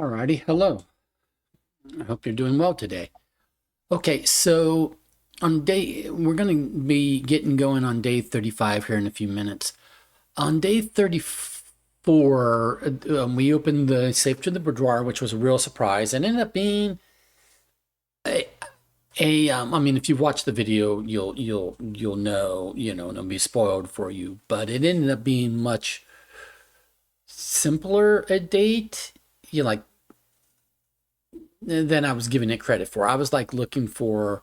Alrighty, hello. I hope you're doing well today. Okay, so we're going to be getting going on day 35 here in a few minutes. On day 34, we opened the safe to the boudoir, which was a real surprise. It ended up being I mean, if you've watched the video, you'll know, it'll be spoiled for you. But it ended up being much simpler a date. You like than I was giving it credit for. I was like looking for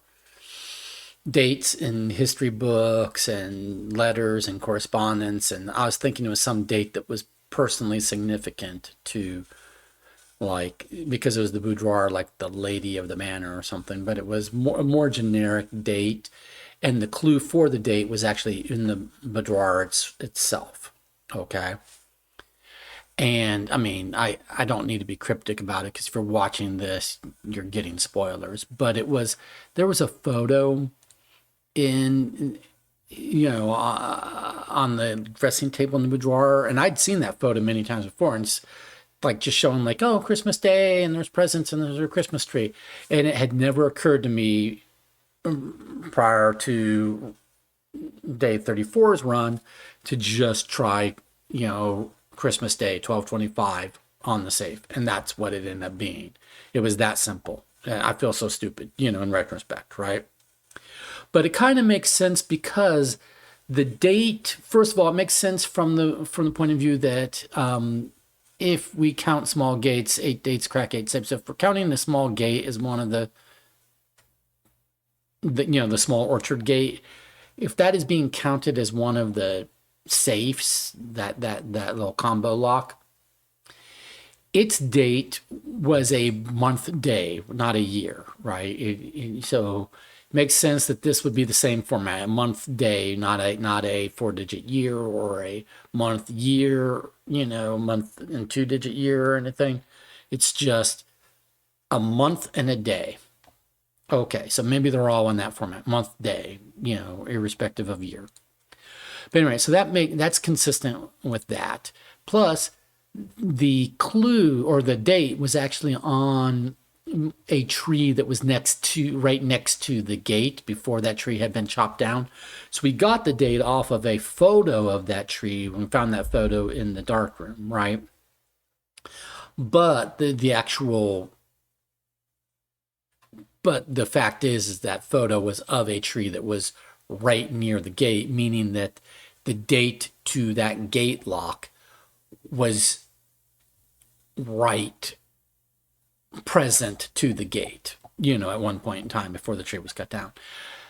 dates in history books and letters and correspondence, and I was thinking it was some date that was personally significant to, like, because it was the boudoir, like the lady of the manor or something, but it was a more generic date, and the clue for the date was actually in the boudoir itself. Okay. And I mean, I don't need to be cryptic about it because if you're watching this, you're getting spoilers. But there was a photo in, on the dressing table in the boudoir. And I'd seen that photo many times before. And it's like just showing, like, oh, Christmas Day, and there's presents and there's a Christmas tree. And it had never occurred to me prior to day 34's run to just try, Christmas Day, 12/25 on the safe. And that's what it ended up being. It was that simple. I feel so stupid, in retrospect, right? But it kind of makes sense because the date, first of all, it makes sense from the point of view that if we count small gates, 8 dates crack 8 safes. So if we're counting the small gate as one of the small orchard gate, if that is being counted as one of the safes, that little combo lock, its date was a month day, not a year, right? So it makes sense that this would be the same format, a month day, not a 4-digit year or a month year, month and 2-digit year or anything. It's just a month and a day. Okay, so maybe they're all in that format, month, day, irrespective of year. But anyway, so that's consistent with that. Plus, the clue or the date was actually on a tree that was right next to the gate before that tree had been chopped down. So we got the date off of a photo of that tree when we found that photo in the dark room, right? But the fact is that photo was of a tree that was right near the gate, meaning that the date to that gate lock was right present to the gate, at one point in time before the tree was cut down.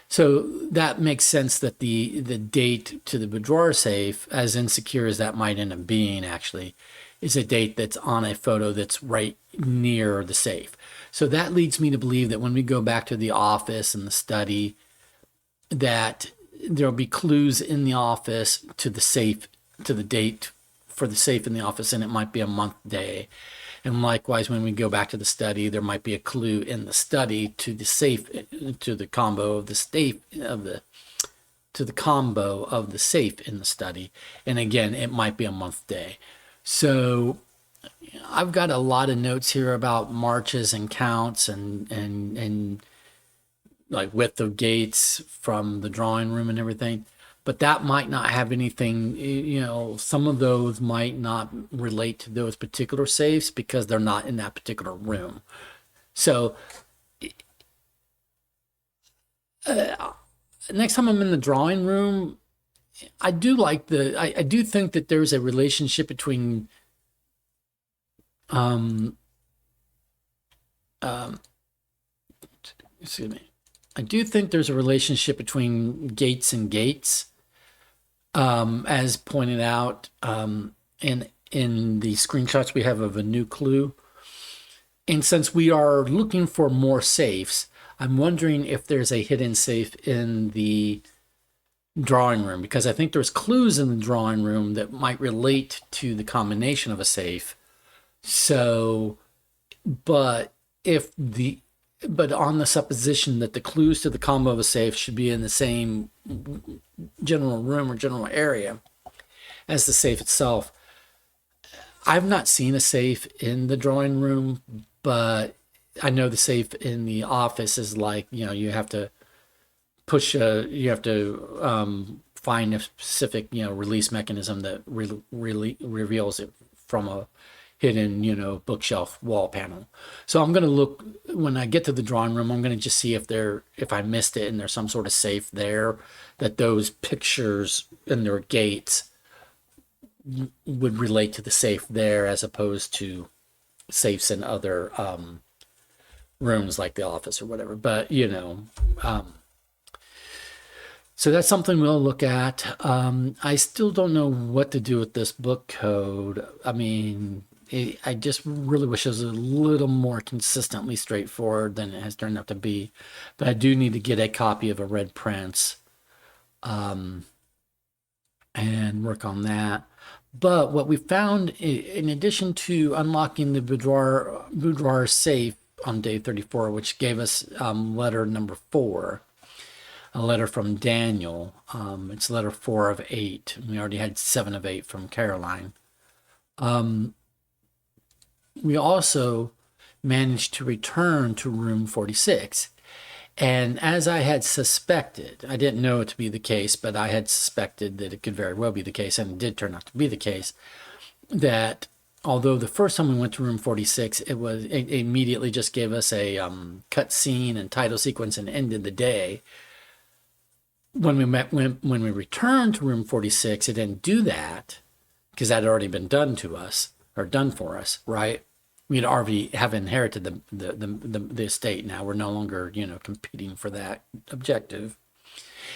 So that makes sense that the date to the boudoir safe, as insecure as that might end up being, actually, is a date that's on a photo that's right near the safe. So that leads me to believe that when we go back to the office and the study, that there'll be clues in the office to the safe, to the date for the safe in the office, and it might be a month day. And likewise, when we go back to the study, there might be a clue in the study to the safe, to the combo of the safe to the combo of the safe in the study. And again, it might be a month day. So I've got a lot of notes here about marches and counts and like width of gates from the drawing room and everything. But that might not have anything, some of those might not relate to those particular safes because they're not in that particular room. So next time I'm in the drawing room, I do think that there's a relationship between excuse me. I do think there's a relationship between gates and gates, as pointed out in the screenshots we have of a new clue. And since we are looking for more safes, I'm wondering if there's a hidden safe in the drawing room, because I think there's clues in the drawing room that might relate to the combination of a safe. So, but on the supposition that the clues to the combo of a safe should be in the same general room or general area as the safe itself, I've not seen a safe in the drawing room, but I know the safe in the office is like, you have to you have to find a specific, release mechanism that really reveals it from a hidden, bookshelf wall panel. So I'm going to look when I get to the drawing room. I'm going to just see if I missed it and there's some sort of safe there that those pictures and their gates would relate to the safe there as opposed to safes in other rooms like the office or whatever. But so that's something we'll look at. I still don't know what to do with this book code. I mean, I just really wish it was a little more consistently straightforward than it has turned out to be. But I do need to get a copy of a Red Prince and work on that. But what we found, in addition to unlocking the boudoir safe on day 34, which gave us letter number 4, a letter from Daniel. It's letter 4 of 8. We already had 7 of 8 from Caroline. We also managed to return to room 46. And as I had suspected, I didn't know it to be the case, but I had suspected that it could very well be the case, and it did turn out to be the case, that although the first time we went to room 46, it immediately just gave us a cut scene and title sequence and ended the day. When we returned to room 46, it didn't do that because that had already been done to us or done for us, right? We'd already have inherited the estate. Now we're no longer, competing for that objective.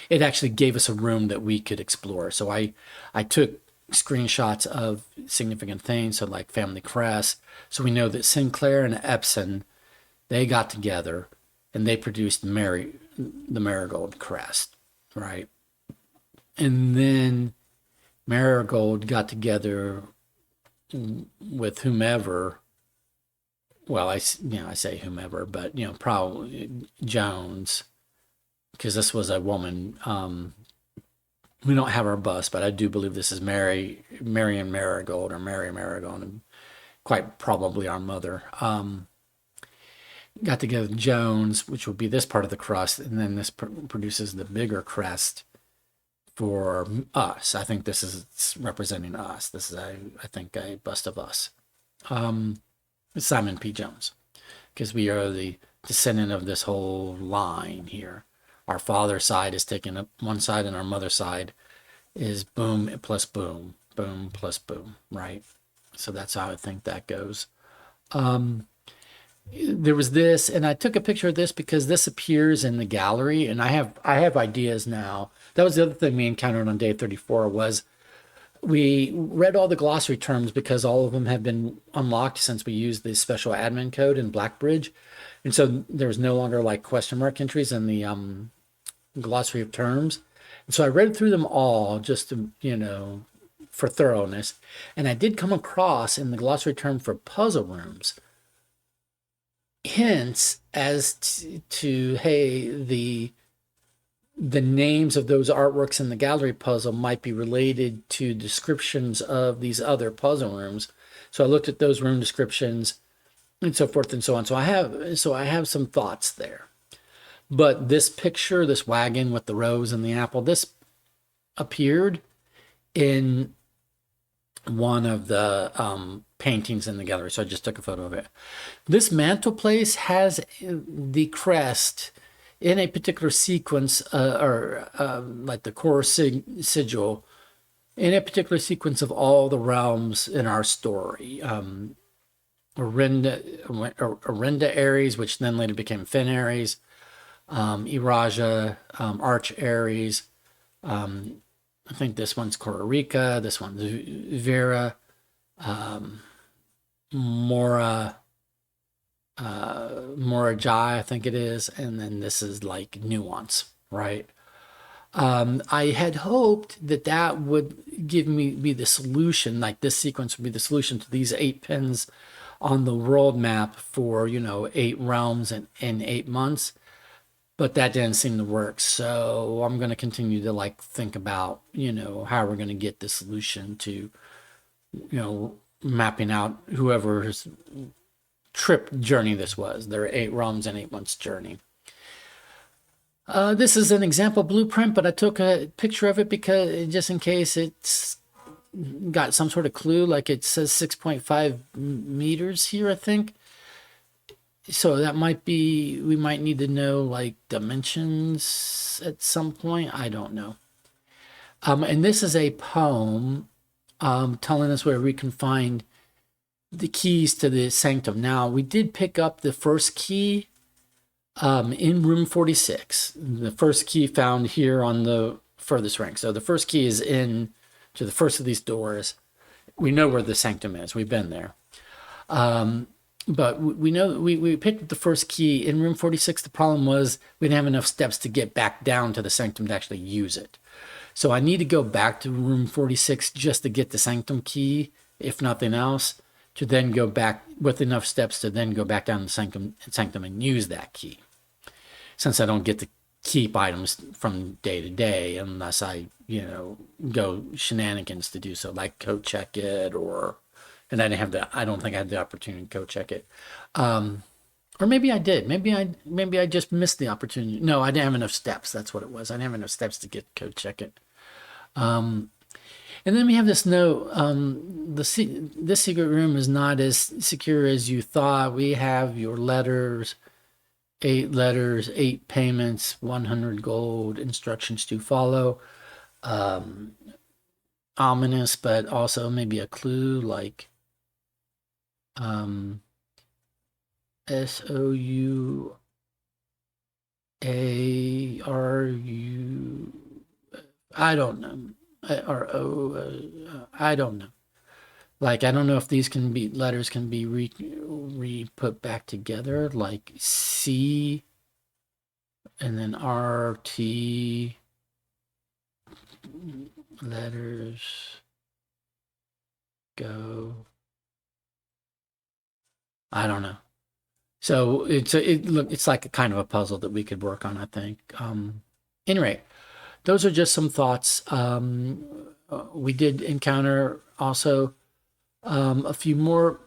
It actually gave us a room that we could explore. So I took screenshots of significant things, so like family crest. So we know that Sinclair and Epson, they got together and they produced the Marigold crest, right? And then Marigold got together with whomever. Well, I say whomever, but probably Jones, because this was a woman. We don't have our bust, but I do believe this is Marion Marigold or Mary Marigold, and quite probably our mother. Got together with Jones, which will be this part of the crust, and then this produces the bigger crest for us. I think this is representing us. This is, I think, a bust of us. Simon P. Jones, because we are the descendant of this whole line here. Our father's side is taken up one side, and our mother's side is boom plus boom, boom plus boom, right? So that's how I think that goes. There was this, and I took a picture of this because this appears in the gallery, and I have ideas now. That was the other thing we encountered on day 34 was we read all the glossary terms because all of them have been unlocked since we used the special admin code in Blackbridge. And so there was no longer like question mark entries in the glossary of terms. And so I read through them all just to, for thoroughness. And I did come across in the glossary term for puzzle rooms hints as to hey, the names of those artworks in the gallery puzzle might be related to descriptions of these other puzzle rooms. So I looked at those room descriptions and so forth and so on. So I have some thoughts there. But this picture, this wagon with the rose and the apple, this appeared in one of the paintings in the gallery. So I just took a photo of it. This mantelpiece has the crest in a particular sequence, like the core sigil, in a particular sequence of all the realms in our story. Orinda Aries, which then later became Finn Aries, Iraja, Arch Aries. I think this one's Kororika, this one's Vera, Mora Jai, I think it is, and then this is like Nuance, right? I had hoped that would give be the solution, like this sequence would be the solution to these 8 pins on the world map for 8 realms and 8 months, but that didn't seem to work. So I'm going to continue to think about how we're going to get the solution to mapping out whoever's trip journey this was, their 8 realms and 8 months journey. This is an example blueprint, but I took a picture of it because just in case it's got some sort of clue, like it says 6.5 meters here, I think. So that might be, we might need to know like dimensions at some point. I don't know. And this is a poem telling us where we can find the keys to the sanctum. Now, we did pick up the first key in room 46. The first key found here on the furthest rank. So the first key is in to the first of these doors. We know where the sanctum is. We've been there. But we know we picked up the first key in room 46. The problem was we didn't have enough steps to get back down to the sanctum to actually use it. So I need to go back to room 46 just to get the sanctum key, if nothing else, to then go back with enough steps to then go back down to the sanctum and use that key. Since I don't get to keep items from day to day unless I, go shenanigans to do so, like code check it and I don't think I had the opportunity to code check it. Or maybe I did. Maybe I just missed the opportunity. No, I didn't have enough steps. That's what it was. I didn't have enough steps to get code check it. And then we have this note. This secret room is not as secure as you thought. We have your letters, 8 letters, 8 payments, 100 gold, instructions to follow. Ominous, but also maybe a clue like SOUARU. I don't know. I don't know. Like, I don't know if these letters can be re-put back together, like C and then RT letters go. I don't know. So it's like a kind of a puzzle that we could work on, I think. Anyway, those are just some thoughts. We did encounter also a few more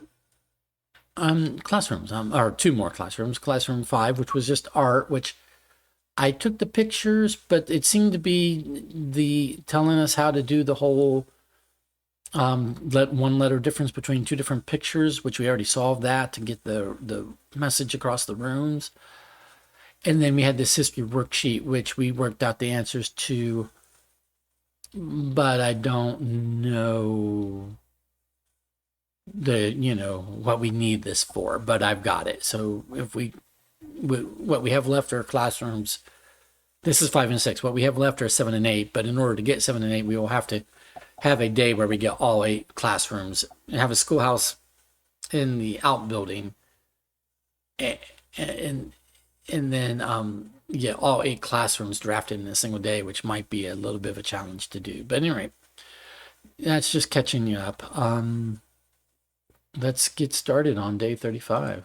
classrooms, or 2 more classrooms. Classroom 5, which was just art, which I took the pictures, but it seemed to be telling us how to do the whole one letter difference between 2 different pictures, which we already solved that to get the message across the rooms. And then we had this history worksheet, which we worked out the answers to, but I don't know what we need this for, but I've got it. So what we have left are classrooms. This is 5 and 6. What we have left are 7 and 8, but in order to get 7 and 8, we will have to have a day where we get all 8 classrooms and have a schoolhouse in the outbuilding, and then get all 8 classrooms drafted in a single day, which might be a little bit of a challenge to do. But anyway, that's just catching you up. Let's get started on day 35.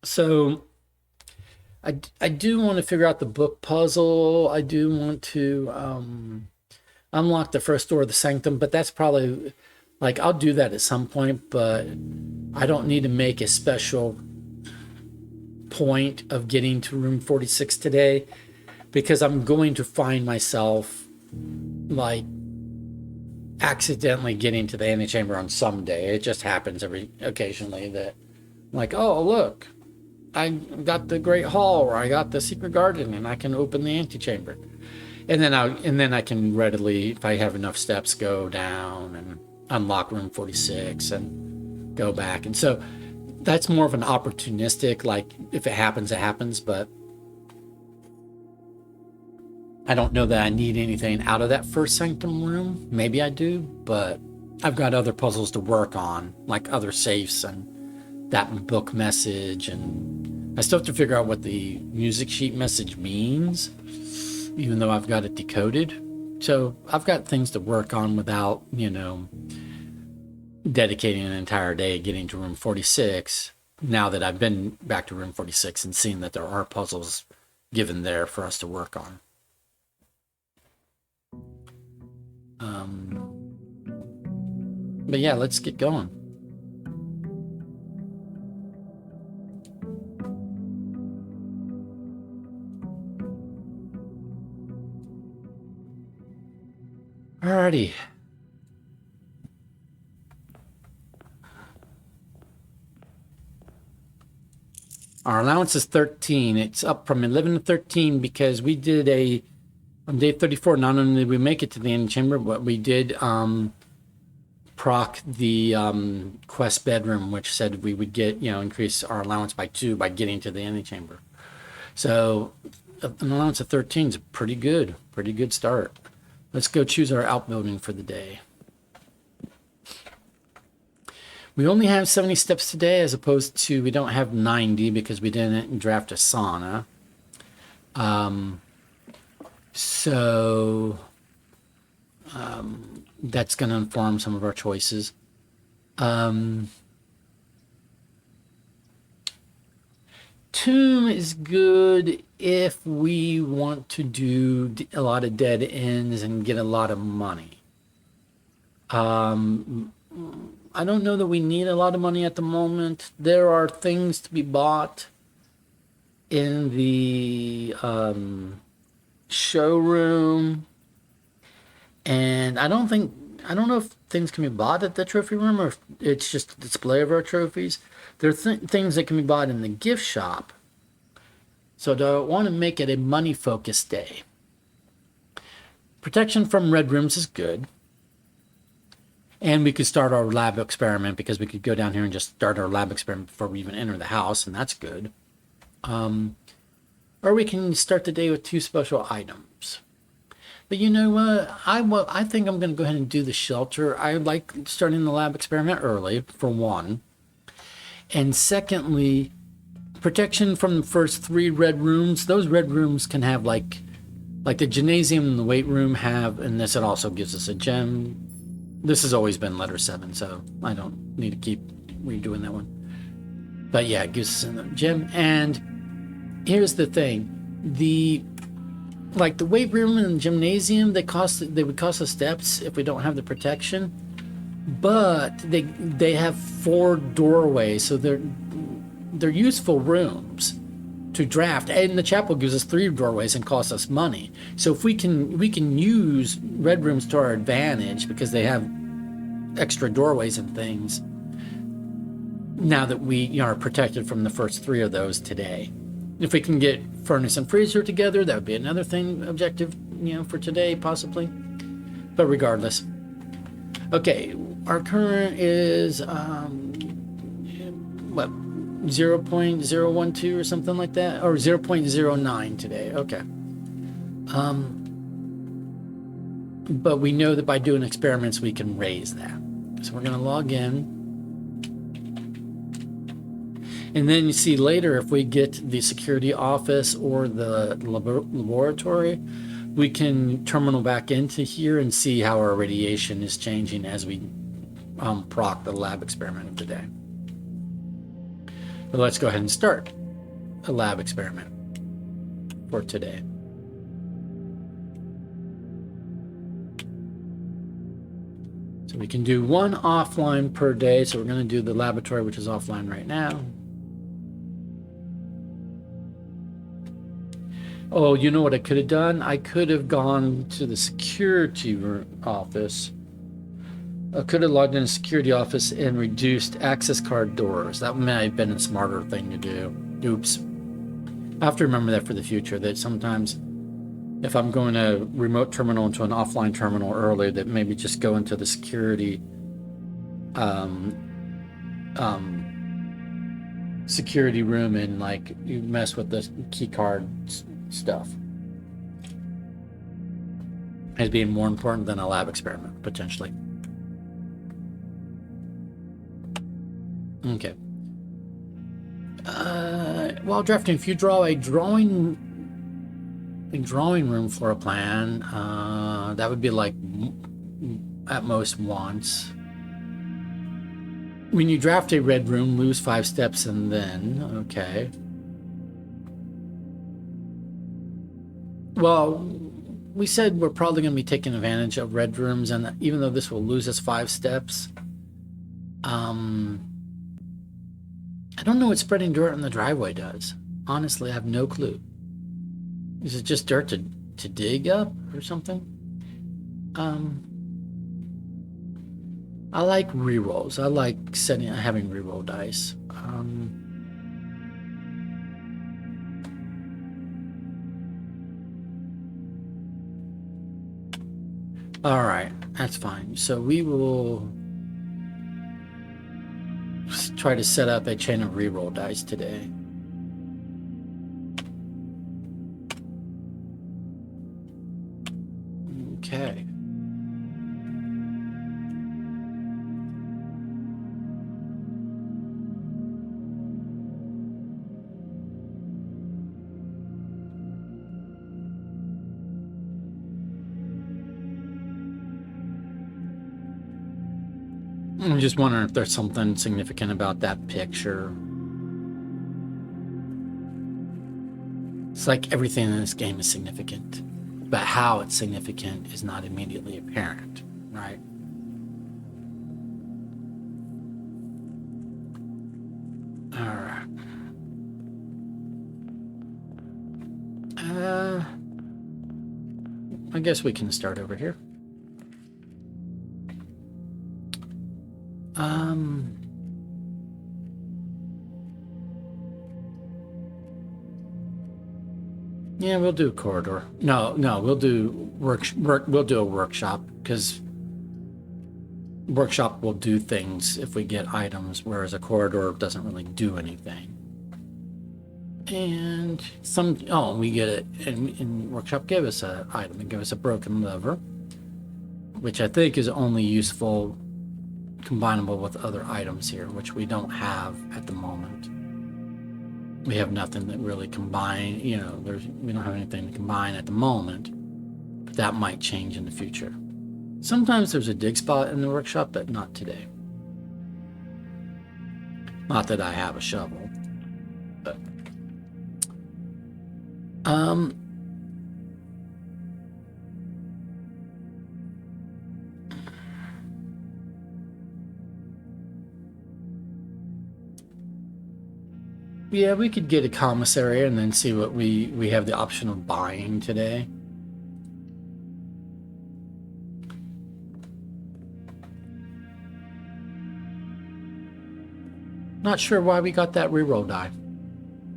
So I do want to figure out the book puzzle. I do want to unlock the first door of the sanctum, but that's probably, like, I'll do that at some point, but I don't need to make a special point of getting to room 46 today, because I'm going to find myself like accidentally getting to the antechamber on some day. It just happens occasionally that, like, oh look, I got the Great Hall, or I got the Secret Garden, and I can open the antechamber, and then I can readily, if I have enough steps, go down and unlock room 46 and go back. And so that's more of an opportunistic, like, if it happens, it happens. But I don't know that I need anything out of that first sanctum room. Maybe I do, but I've got other puzzles to work on, like other safes and that book message, and I still have to figure out what the music sheet message means, even though I've got it decoded. So I've got things to work on without, dedicating an entire day getting to room 46, now that I've been back to room 46 and seen that there are puzzles given there for us to work on. But yeah, let's get going. Alrighty. Our allowance is 13. It's up from 11 to 13 because we did on day 34, not only did we make it to the antechamber, but we did proc the quest bedroom, which said we would get, increase our allowance by 2 by getting to the antechamber. So an allowance of 13 is pretty good start. Let's go choose our outbuilding for the day. We only have 70 steps today, as opposed to we don't have 90 because we didn't draft a sauna. So that's going to inform some of our choices. Tomb is good if we want to do a lot of dead ends and get a lot of money. I don't know that we need a lot of money at the moment. There are things to be bought in the showroom, and I don't know if things can be bought at the trophy room or if it's just a display of our trophies. There are things that can be bought in the gift shop. So do I want to make it a money-focused day? Protection from red rooms is good. And we could start our lab experiment because we could go down here and just start our lab experiment before we even enter the house, and that's good. Or we can start the day with 2 special items. But you know what? I think I'm going to go ahead and do the shelter. I like starting the lab experiment early, for one. And secondly, protection from the first 3 red rooms. Those red rooms can have like the gymnasium and the weight room have, and this, it also gives us a gem. This has always been letter 7, so I don't need to keep redoing that one. But yeah, it gives us a gem. And here's the thing. The weight room and the gymnasium, they would cost us steps if we don't have the protection. But they have 4 doorways, so they're useful rooms to draft. And the chapel gives us 3 doorways and costs us money. So if we can use red rooms to our advantage because they have extra doorways and things, now that we are protected from the first 3 of those today. If we can get furnace and freezer together, that would be another objective, for today possibly. But regardless. Okay, our current is 0.012 or something like that, or 0.09 today. Okay. But we know that by doing experiments we can raise that. So we're going to log in. And then you see later, if we get the security office or the laboratory, we can terminal back into here and see how our radiation is changing as we proc the lab experiment of the day. But let's go ahead and start a lab experiment for today. So we can do 1 offline per day. So we're going to do the laboratory, which is offline right now. Oh, you know what I could have done? I could have gone to the security office. I could have logged in a security office and reduced access card doors. That might have been a smarter thing to do. Oops. I have to remember that for the future, that sometimes if I'm going to remote terminal into an offline terminal early, that maybe just go into the security security room and you mess with the key card stuff as being more important than a lab experiment, potentially. Okay. While drafting, if you draw a drawing room floor plan, that would be at most once. When you draft a red room, lose 5 steps and then, okay. Well, we said we're probably going to be taking advantage of red rooms, and even though this will lose us 5 steps, I don't know what spreading dirt on the driveway does. Honestly, I have no clue. Is it just dirt to dig up or something? I like rerolls. I like having reroll dice. All right, that's fine. So we will try to set up a chain of reroll dice today. Okay. I'm just wondering if there's something significant about that picture. It's like everything in this game is significant, but how it's significant is not immediately apparent, right? All right. I guess we can start over here. Yeah, we'll do a corridor. No, we'll do we'll do a workshop, because workshop will do things if we get items, whereas a corridor doesn't really do anything. And we get it, and workshop gave us an item. It gave us a broken lever, which I think is only useful combinable with other items here, which we don't have at the moment. We have nothing that really combine, we don't have anything to combine at the moment, but that might change in the future. Sometimes there's a dig spot in the workshop, but not today. Not that I have a shovel, but yeah, we could get a commissary and then see what we have the option of buying today. Not sure why we got that reroll die,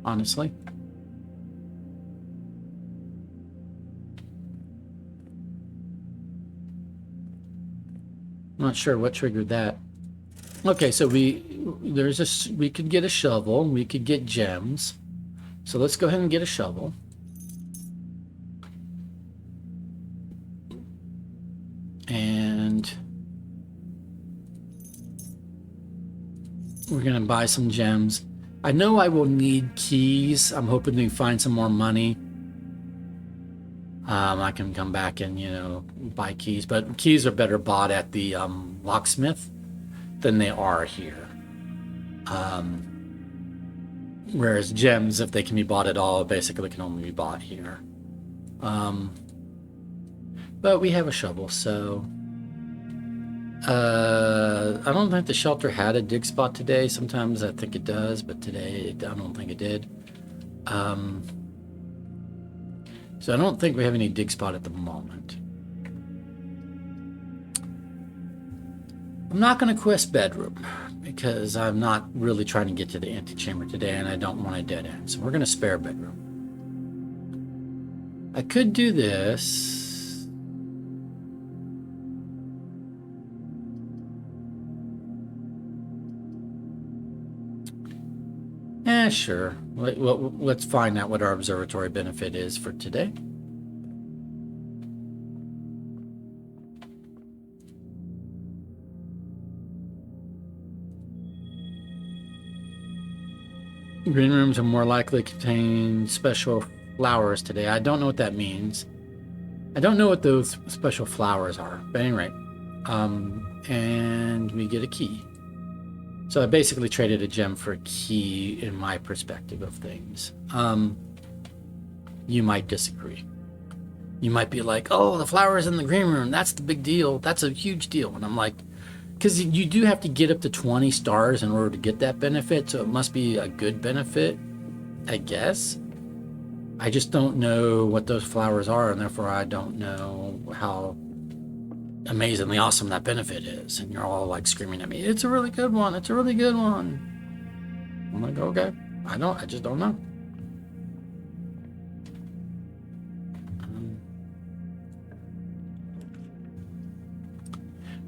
honestly. Not sure what triggered that. Okay, so we could get a shovel, we could get gems. So let's go ahead and get a shovel. And we're gonna buy some gems. I know I will need keys. I'm hoping to find some more money. I can come back and buy keys, but keys are better bought at the locksmith than they are here. Whereas gems, if they can be bought at all, basically can only be bought here. But we have a shovel, so I don't think the shelter had a dig spot today. Sometimes I think it does, but today I don't think it did. So I don't think we have any dig spot at the moment. I'm not going to quest bedroom because I'm not really trying to get to the antechamber today, and I don't want a dead end. So we're going to spare bedroom. I could do this. Sure. Let's find out what our observatory benefit is for today. Green rooms are more likely to contain special flowers today. I don't know what that means. I don't know what those special flowers are. But anyway, and we get a key. So I basically traded a gem for a key in my perspective of things. You might disagree. You might be like, oh, the flowers in the green room, that's the big deal. That's a huge deal. And I'm like, because you do have to get up to 20 stars in order to get that benefit. So it must be a good benefit, I guess. I just don't know what those flowers are, and therefore I don't know how amazingly awesome that benefit is. And you're all like screaming at me, it's a really good one. It's a really good one. I'm like, okay, I just don't know.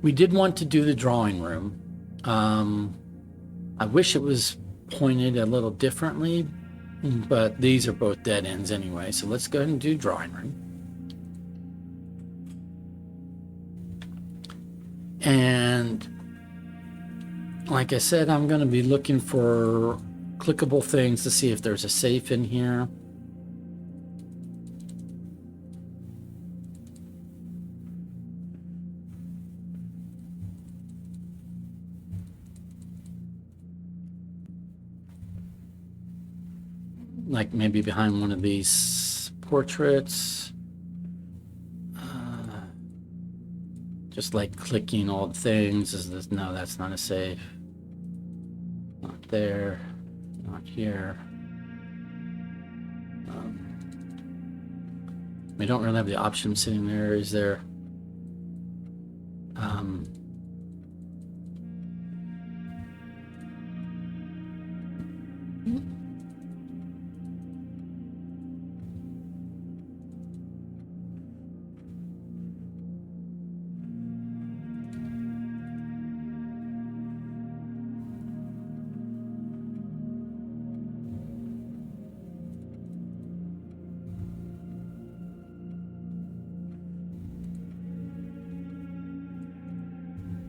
We did want to do the drawing room. I wish it was pointed a little differently, but these are both dead ends anyway. So let's go ahead and do drawing room. And like I said, I'm going to be looking for clickable things to see if there's a safe in here. Like maybe behind one of these portraits. Just like clicking all the things. Is this? No, that's not a safe. Not there. Not here. We don't really have the option sitting there. Is there?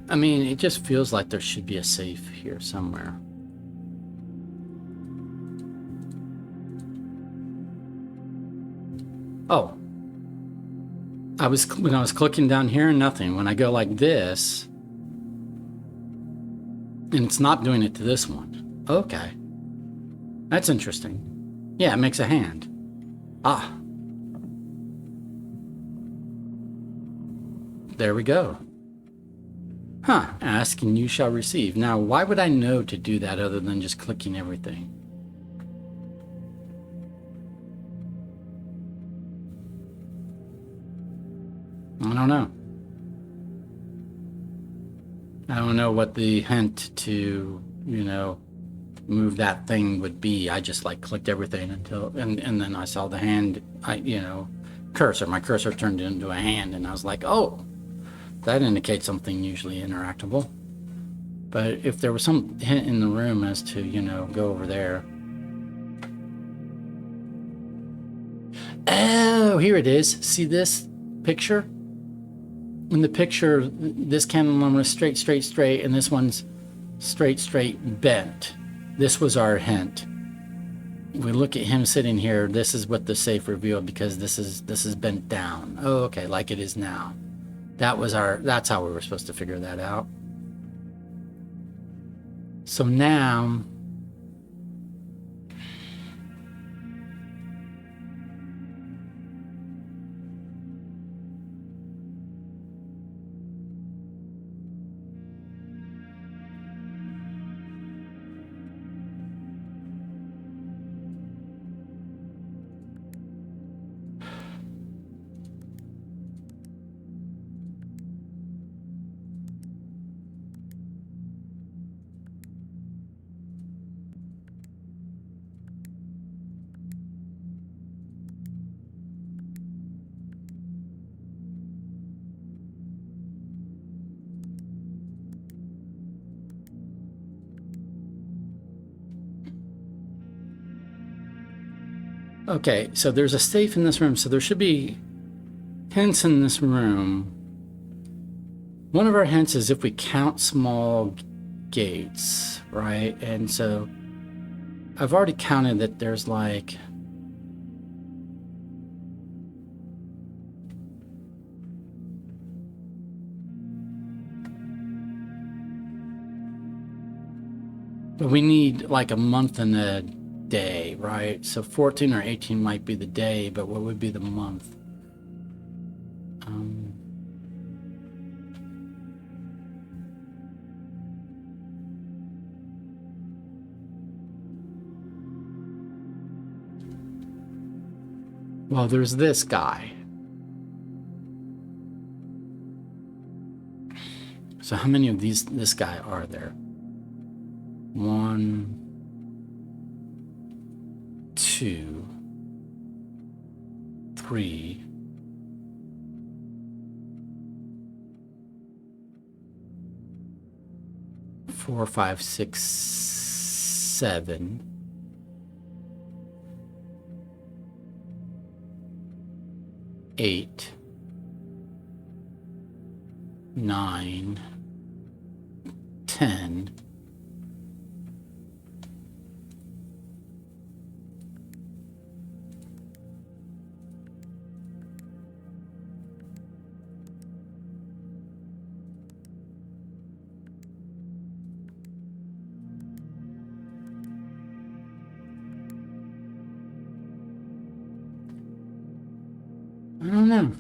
I mean, it just feels like there should be a safe here somewhere. Oh. When I was clicking down here, nothing. When I go like this, and it's not doing it to this one. Okay. That's interesting. Yeah, it makes a hand. Ah. There we go. Huh, ask and you shall receive. Now, why would I know to do that other than just clicking everything? I don't know. I don't know what the hint to, move that thing would be. I just like clicked everything until, and then I saw the hand, cursor. My cursor turned into a hand and I was like, oh, that indicates something usually interactable. But if there was some hint in the room as to, go over there. Oh, here it is. See this picture? In the picture, this candle was straight, and this one's straight, bent. This was our hint. We look at him sitting here. This is what the safe revealed because this is bent down. Oh, okay, like it is now. That's how we were supposed to figure that out. So now, okay, so there's a safe in this room, so there should be hints in this room. One of our hints is if we count small gates, right? And so I've already counted that there's like but we need like a month and a day, right? So 14 or 18 might be the day, but what would be the month? Well, there's this guy. So how many of this guy are there? 1, 2, 3, 4, 5, 6, 7, 8, 9, 10. I don't know.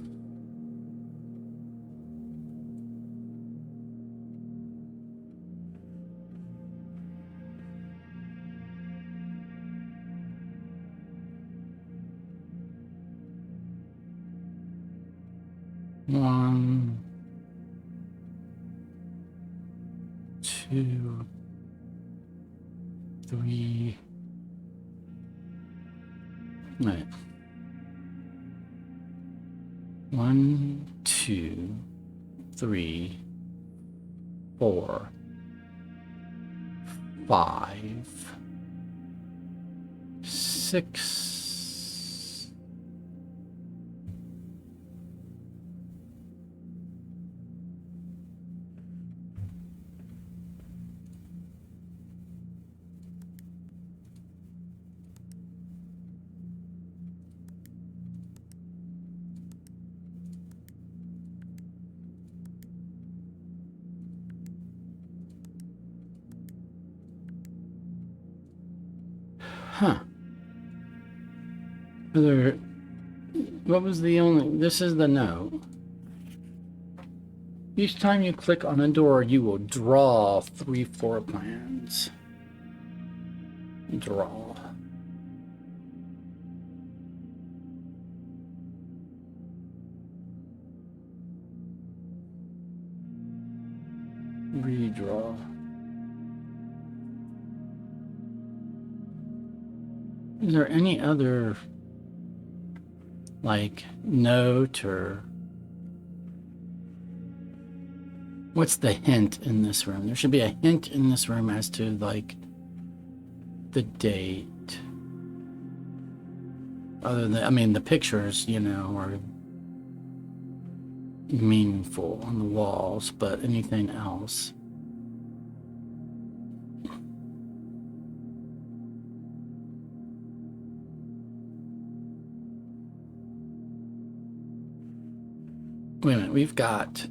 One, 2, 3. Right. 1, 2, 3, 4, 5, 6. Huh. What was the only... This is the note. Each time you click on a door, you will draw 3 floor plans. Draw. Redraw. Is there any other, like, note or... What's the hint in this room? There should be a hint in this room as to, like, the date. Other than, I mean, the pictures, you know, are meaningful on the walls, but anything else? Wait a minute, we've got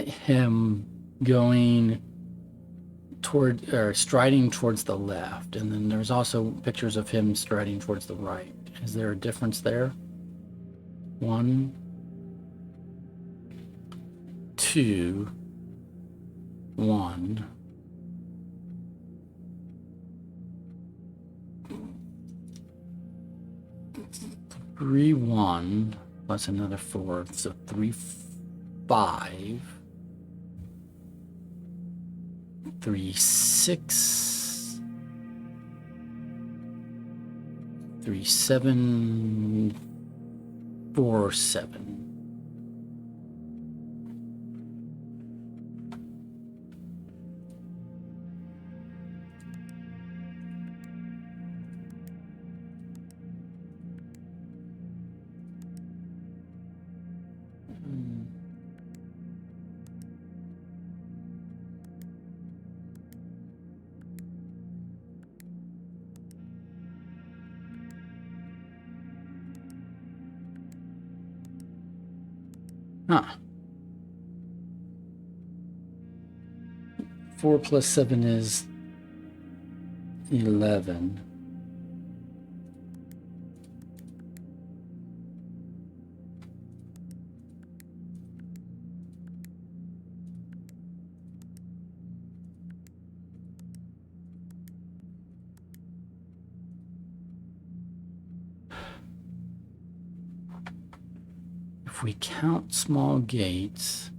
him going toward, or striding towards the left, and then there's also pictures of him striding towards the right. Is there a difference there? 1, 2, 1. Three, 1 plus another 4, so 3, 5. 3, 6. 3, 7. 4, 7. Huh. 4 plus 7 is 11. if we count small gates,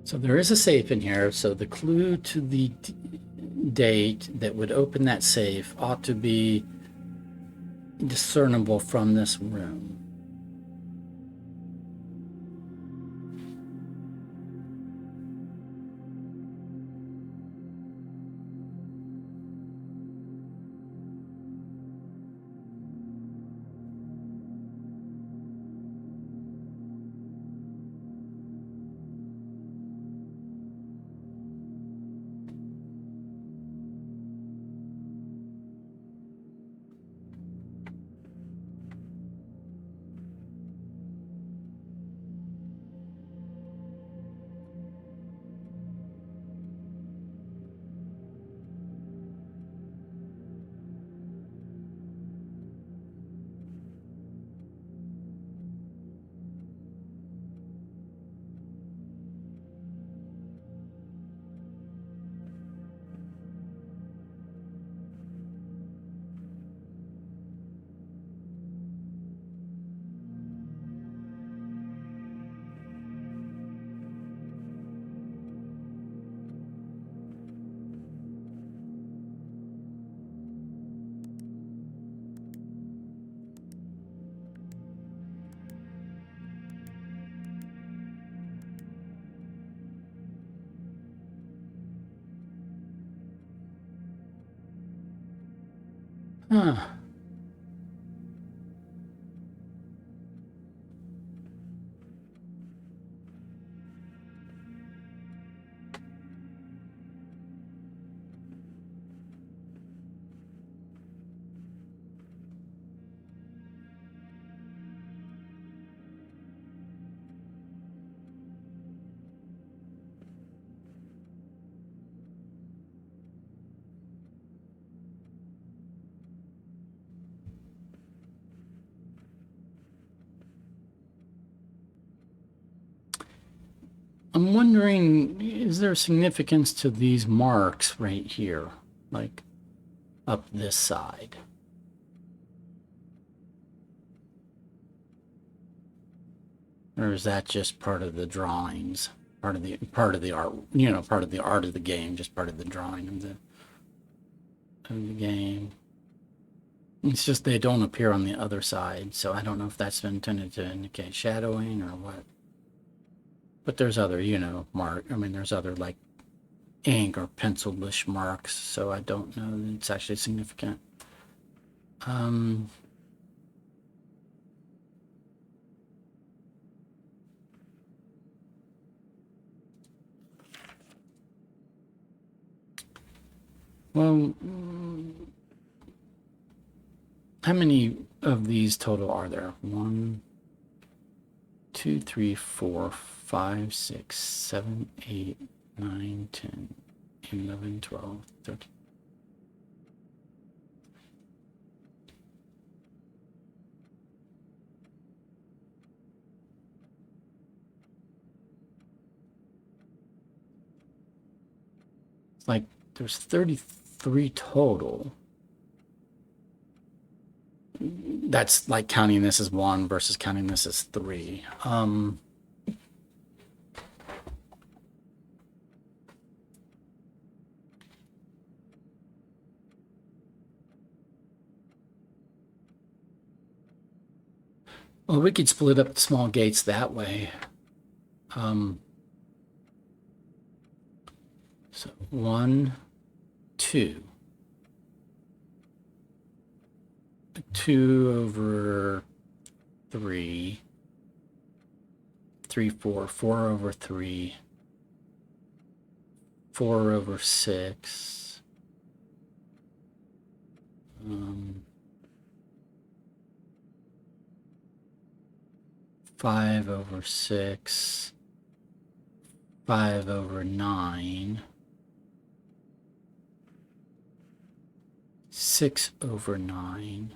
so there is a safe in here. So the clue to the date that would open that safe ought to be discernible from this room. Huh. I'm wondering, is there significance to these marks right here, like up this side? Or is that just part of the drawings, part of the art, part of the art of the game, just part of the drawing of the game? It's just they don't appear on the other side, so I don't know if that's been intended to indicate shadowing or what. But there's other, there's other like ink or pencil-ish marks, so I don't know that it's actually significant. Well, how many of these total are there? 1, 2, 3, 4, 5, 6, 7, 8, 9, 10, 11, 12, 13. It's like there's 33 total. That's like counting this as 1 versus counting this as 3. Well, we could split up the small gates that way. So 1, 2. 2 over 3. 3, 4. 4 over 3. 4 over 6. 5/6, 5/9, 6/9.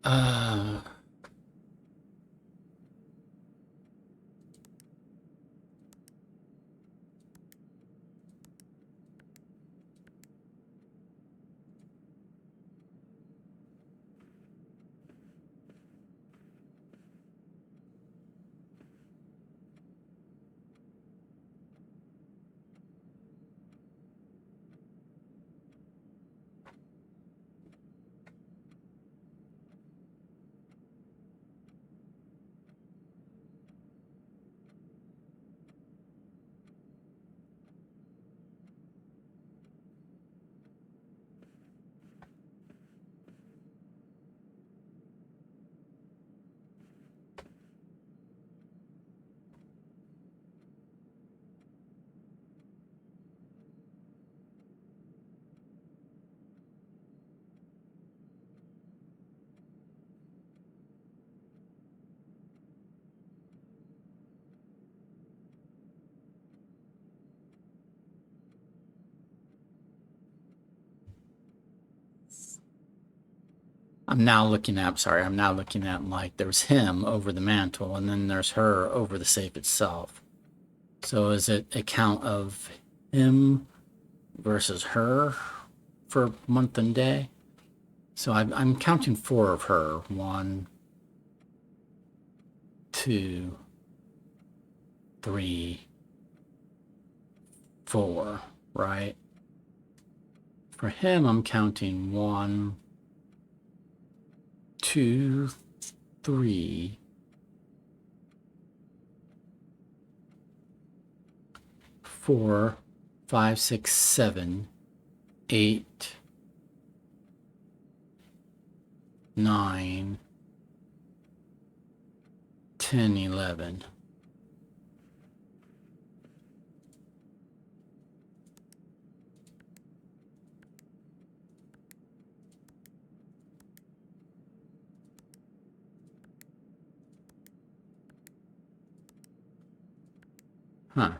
Uh, I'm now looking at like there's him over the mantle and then there's her over the safe itself. So is it a count of him versus her for month and day? So I'm counting 4 of her. 1, 2, 3, 4, right? For him, I'm counting 1, 2, 3, 4, 5, 6, 7, 8, 9, 10, 11. Huh.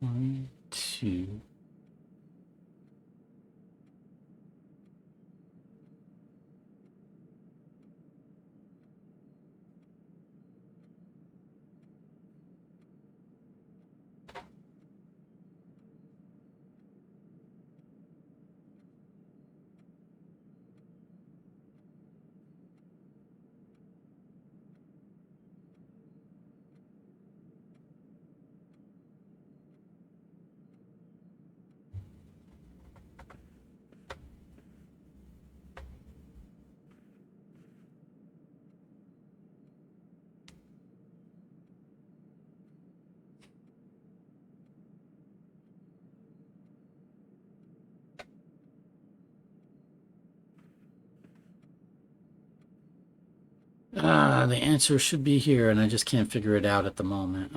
One, two. The answer should be here, and I just can't figure it out at the moment.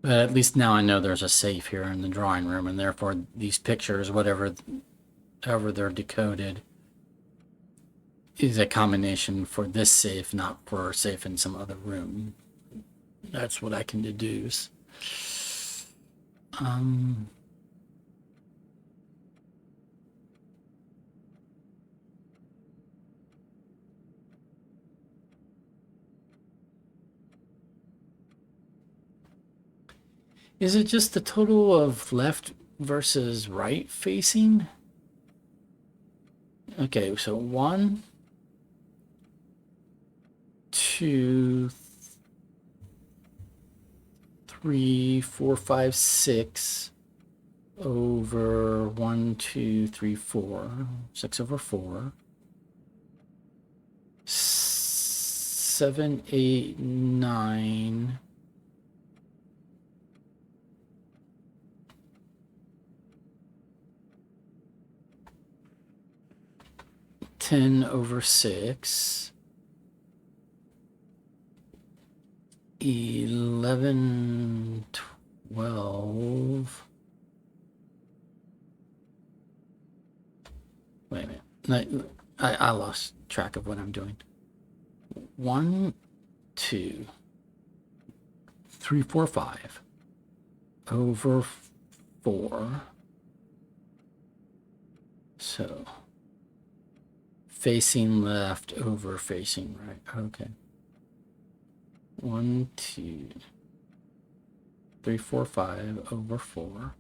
But at least now I know there's a safe here in the drawing room, and therefore these pictures, however they're decoded, is a combination for this safe, not for a safe in some other room. That's what I can deduce. Is it just the total of left versus right facing? Okay, so 1, 2. 2, 3, 4, 5, 6 over 1, 2, 3, 4. 6 over 4. 7, 8, 9. 10 over 6. 11, 12. Wait a minute. I lost track of what I'm doing. 1, 2, 3, 4, 5 over 4. So facing left over facing right. Okay. 1, 2, 3, 4, 5 over 4.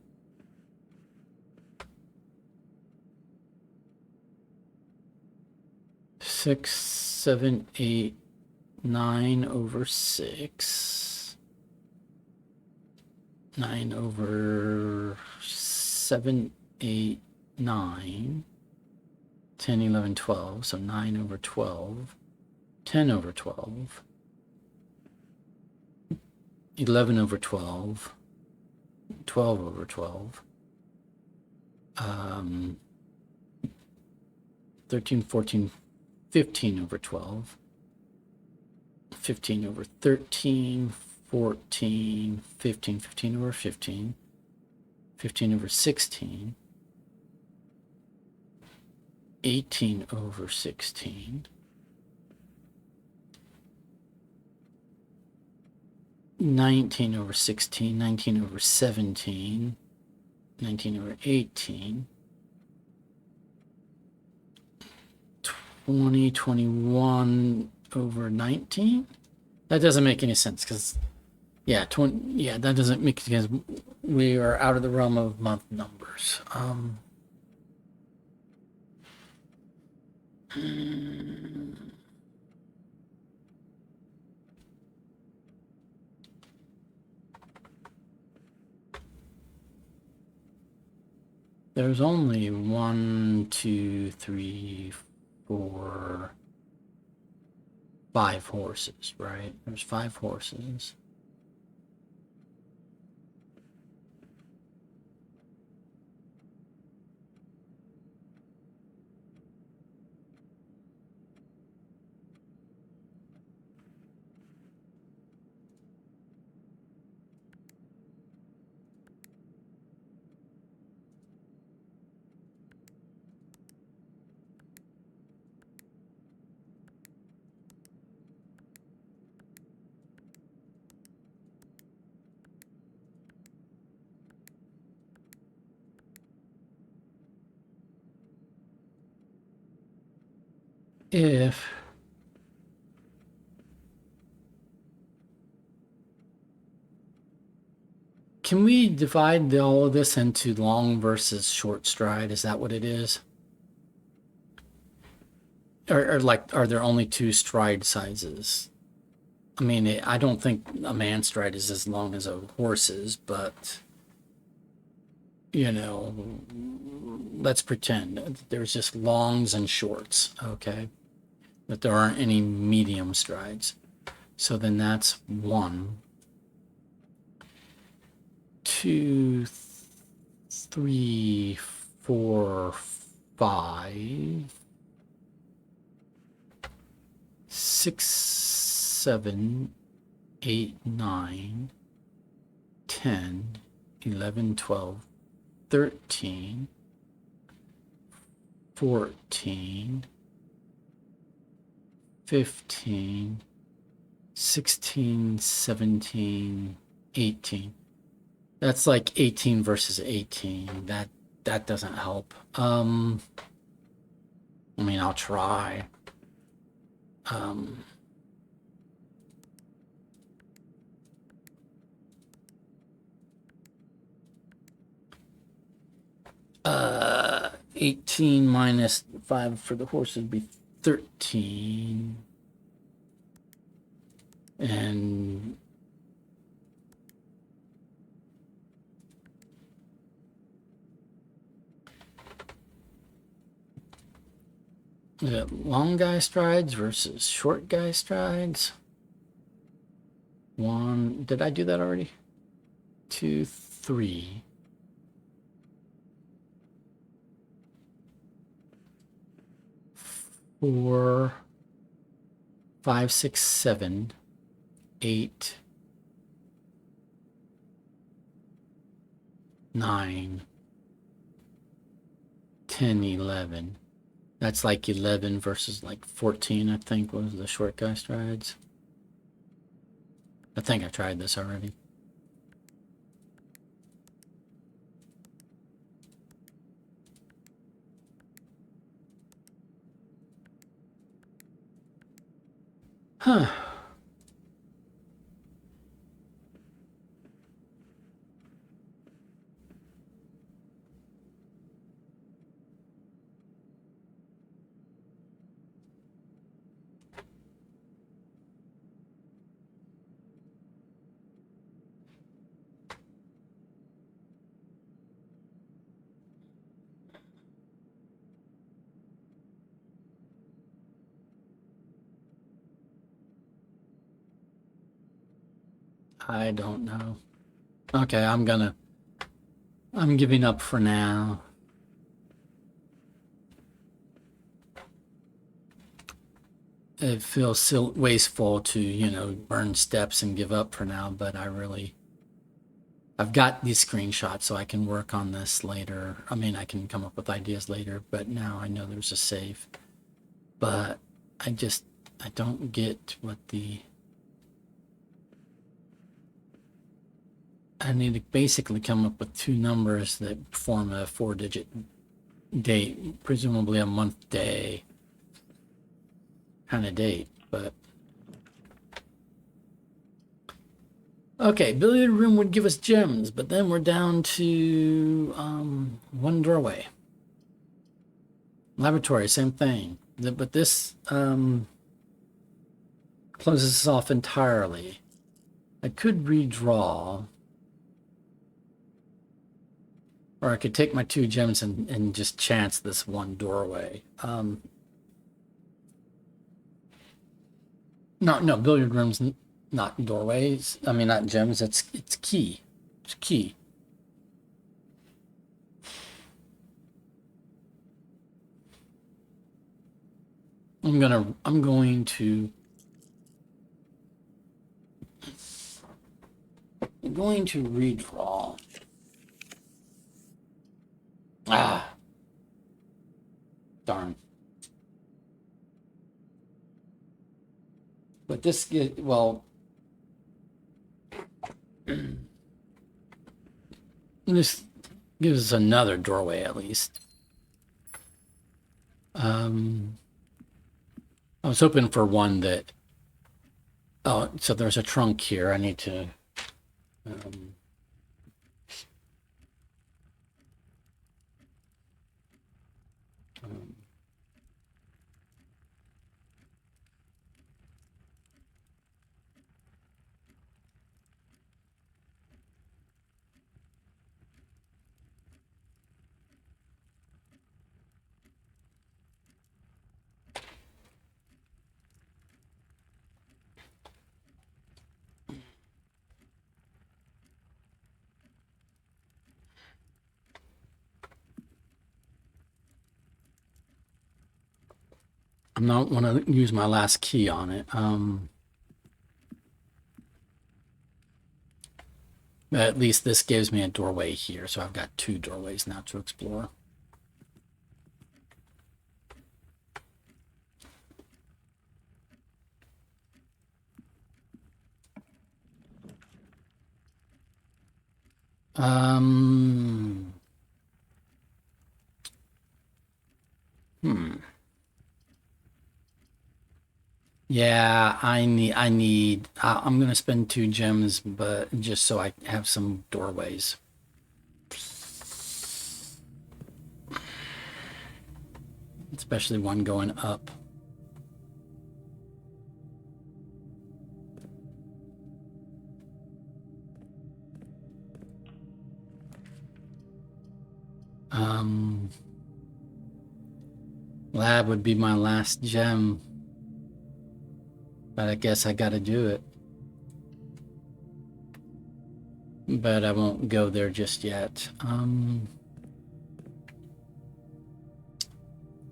6, 7, 8, 9 over 6. 9 over 7, 8, 9. 10, 11, 12. So 9 over 12. 10 over 12. 11 over 12. 12 over 12. 13, 14, 15 over 12. 15 over 13. 14, 15, 15 over 15. 15 over 16. 18 over 16. 19 over 16, 19 over 17, 19 over 18, 20, 21 over 19? That doesn't make any sense because, yeah, that doesn't make sense because we are out of the realm of month numbers. There's only 1, 2, 3, 4, 5 horses, right? There's 5 horses. Can we divide all of this into long versus short stride? Is that what it is? Or like, are there only 2 stride sizes? I mean, I don't think a man stride is as long as a horse's, but, you know, let's pretend there's just longs and shorts, okay? That there aren't any medium strides. So then that's 1, 2, 3, 4, 5, 6, 7, 8, 9, 10, 11, 12, 13, 14, 15, 16, 17, 18. That's like 18 versus 18. That doesn't help. I mean, I'll try. 18 minus 5 for the horse would be 13. And is it long guy strides versus short guy strides? One, did I do that already? 2, 3. 4, 5, 6, 7, 8, 9, 10, 11. That's like 11 versus like 14, I think, was the short guy strides. I think I tried this already. Huh. I don't know. Okay, I'm giving up for now. It feels wasteful to, burn steps and give up for now, but I've got these screenshots so I can work on this later. I mean, I can come up with ideas later, but now I know there's a save. But I don't get what I need to basically come up with two numbers that form a 4-digit date, presumably a month day kind of date, but okay, billiard room would give us gems, but then we're down to one doorway. Laboratory, same thing, but this closes us off entirely. I could redraw, or I could take my 2 gems and just chance this one doorway. No, billiard rooms, not doorways. I mean, not gems. It's key. It's key. I'm going to redraw. Ah, darn. But this this gives us another doorway at least. I was hoping for one that. Oh, so there's a trunk here. I need to. I'm not want to use my last key on it. At least this gives me a doorway here, so I've got 2 doorways now to explore. Yeah, I'm gonna spend 2 gems, but just so I have some doorways. Especially one going up. Lab would be my last gem, but I guess I gotta do it. But I won't go there just yet. I'm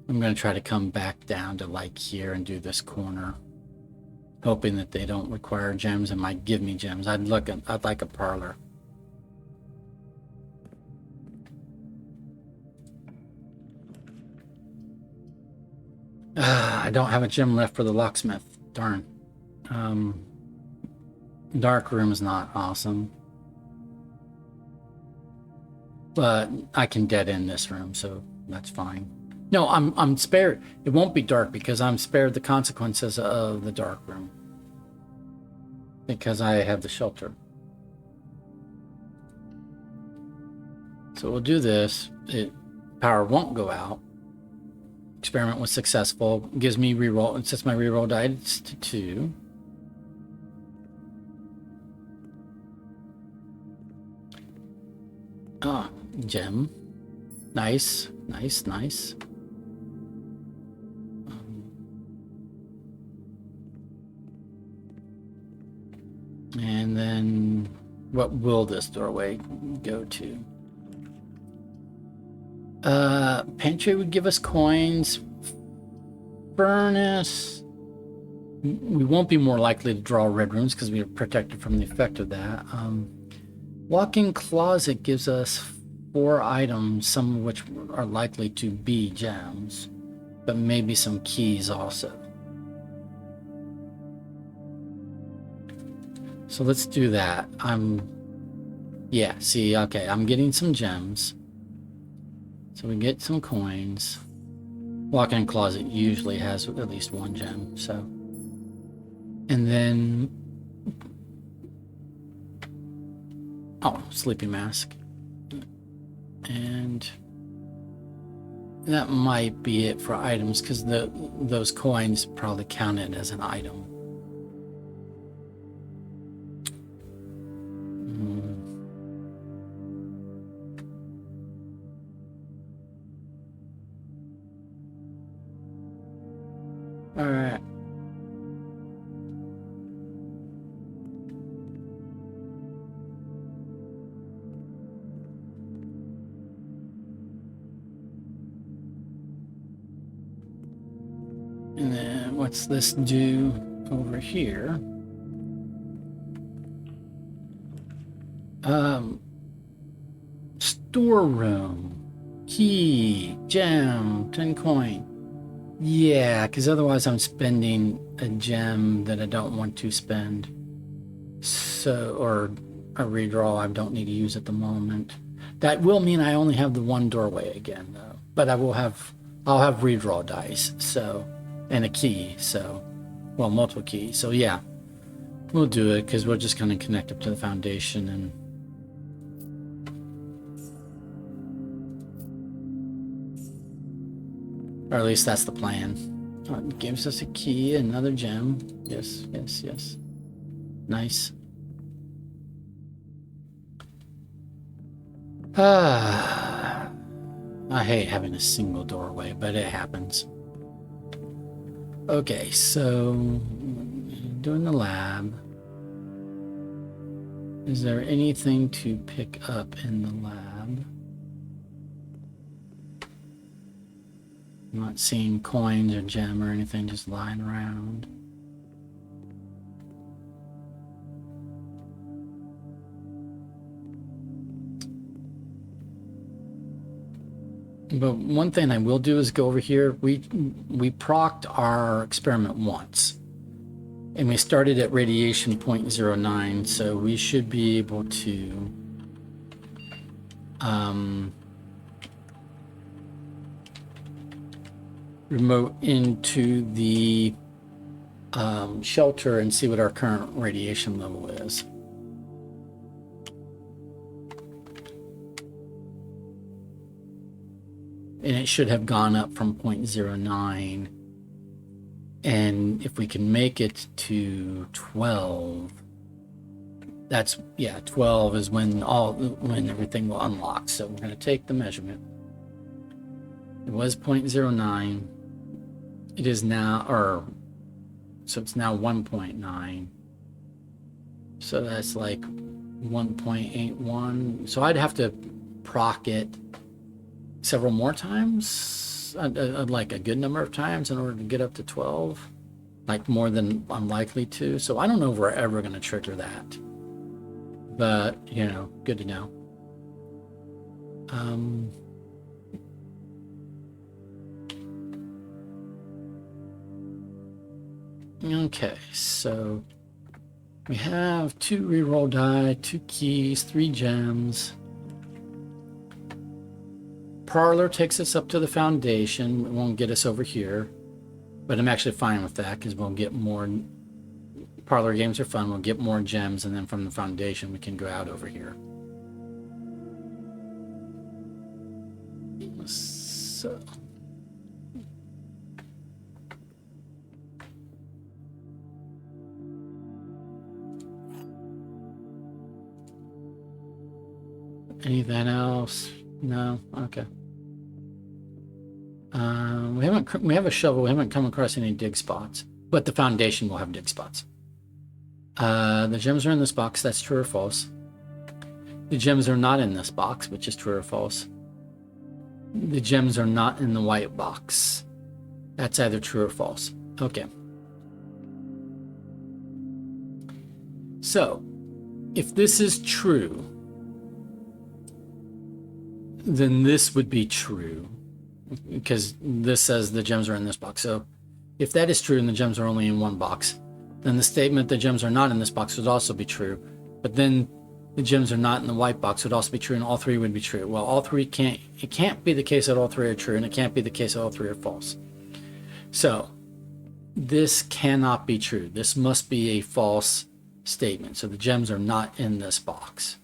gonna try to come back down to like here and do this corner, hoping that they don't require gems and might give me gems. I'd like a parlor. I don't have a gem left for the locksmith. Darn. Dark room's not awesome, but I can dead end this room, so that's fine. No, I'm spared. It won't be dark because I'm spared the consequences of the dark room because I have the shelter. So we'll do this. Power won't go out. Experiment was successful. Gives me reroll. It sets my reroll dice to 2. Ah, gem. Nice, nice, nice. And then what will this doorway go to? Pantry would give us coins. Furnace. We won't be more likely to draw red runes because we are protected from the effect of that. Walk-in closet gives us 4 items, some of which are likely to be gems, but maybe some keys also. So let's do that. Yeah, see, okay, I'm getting some gems. So we get some coins. Walk-in closet usually has at least 1 gem, so. And then, oh, sleepy mask. And that might be it for items because those coins probably counted as an item. All right. And then what's this do over here? Storeroom. Key. Gem. 10 coin. Yeah, because otherwise I'm spending a gem that I don't want to spend. So, or a redraw I don't need to use at the moment. That will mean I only have the 1 doorway again, though. But I'll have redraw dice, so, and a key, so, well, multiple keys. So yeah, we'll do it because we're just going to connect up to the foundation and. Or at least that's the plan. It gives us a key, another gem. Yes, yes, yes. Nice. I hate having a single doorway, but it happens. Okay, so doing the lab. Is there anything to pick up in the lab? I'm not seeing coins or gem or anything just lying around. But one thing I will do is go over here. We procced our experiment once. And we started at radiation 0.09, so we should be able to remote into the shelter and see what our current radiation level is. And it should have gone up from 0.09. And if we can make it to 12, that's, yeah, 12 is when everything will unlock. So we're going to take the measurement. It was 0.09. It is now, so it's now 1.9. So that's like 1.81. So I'd have to proc it several more times, like a good number of times in order to get up to 12, like more than I'm likely to. So I don't know if we're ever going to trigger that, but you know, good to know. Okay, so we have 2 reroll die, 2 keys, 3 gems. Parlor takes us up to the foundation. It won't get us over here, but I'm actually fine with that because we'll get more. Parlor games are fun. We'll get more gems, and then from the foundation we can go out over here. So. Anything else? No? Okay. We have a shovel. We haven't come across any dig spots, but the foundation will have dig spots. The gems are in this box. That's true or false. The gems are not in this box, which is true or false. The gems are not in the white box. That's either true or false. Okay. So, if this is true, then this would be true because this says the gems are in this box. So if that is true and the gems are only in one box, then the statement the gems are not in this box would also be true. But then the gems are not in the white box would also be true, and all 3 would be true. Well, all 3 it can't be the case that all 3 are true, and it can't be the case that all 3 are false. So this cannot be true. This must be a false statement. So the gems are not in this box.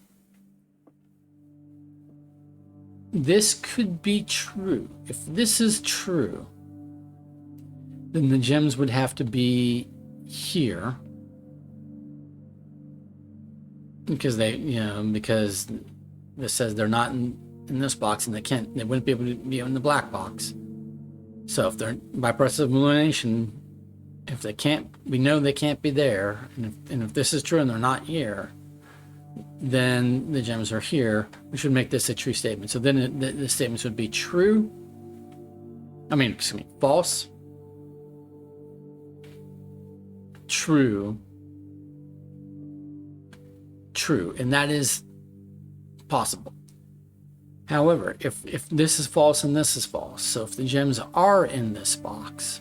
This could be true. If this is true, then the gems would have to be here because because this says they're not in this box, and they wouldn't be able to be in the black box. So if they're by process of elimination, if they can't, we know they can't be there, and if this is true and they're not here, then the gems are here. We should make this a true statement. So then the statements would be true. False, true, true, and that is possible. However, if this is false and this is false, so if the gems are in this box,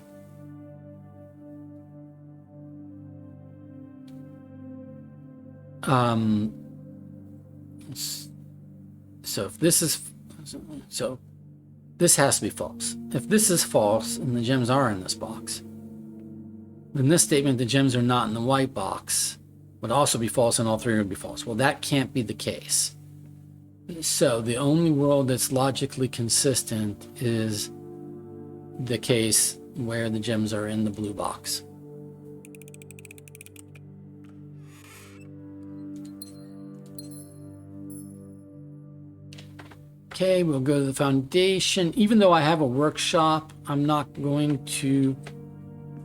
so if this is, so this has to be false. If this is false and the gems are in this box, then this statement, the gems are not in the white box, would also be false, and all 3 would be false. Well, that can't be the case. So the only world that's logically consistent is the case where the gems are in the blue box. Okay, we'll go to the foundation. Even though I have a workshop, I'm not going to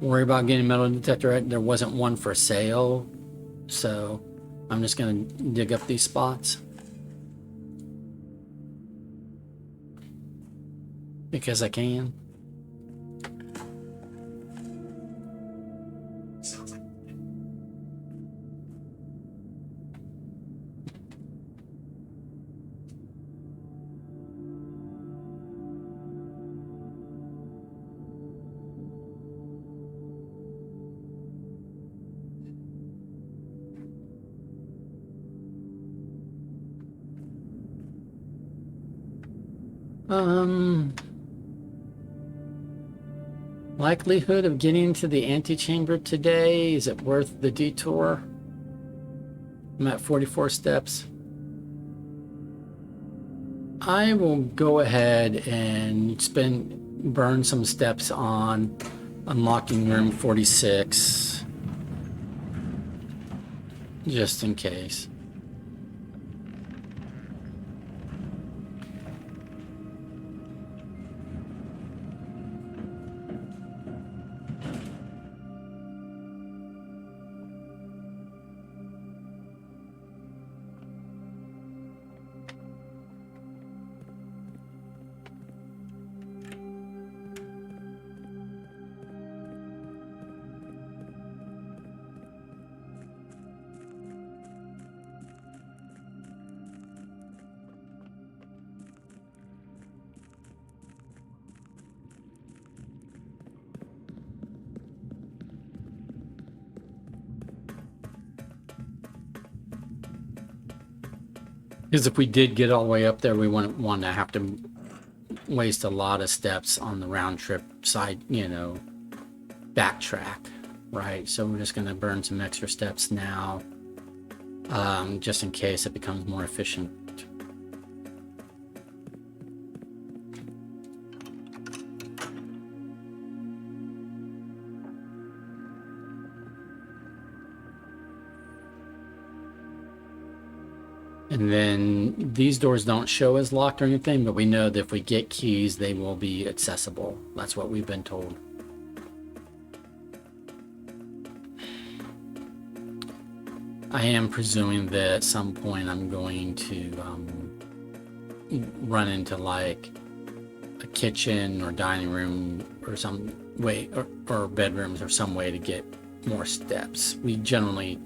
worry about getting a metal detector. There wasn't one for sale, so I'm just going to dig up these spots because I can. Likelihood of getting to the antechamber today, is it worth the detour? I'm at 44 steps. I will go ahead and burn some steps on unlocking room 46 just in case. Because if we did get all the way up there, we wouldn't want to have to waste a lot of steps on the round trip side, backtrack, right? So we're just going to burn some extra steps now, just in case it becomes more efficient. And then these doors don't show as locked or anything, but we know that if we get keys, they will be accessible. That's what we've been told. I am presuming that at some point I'm going to run into like a kitchen or dining room or some way, or bedrooms or some way to get more steps. We generally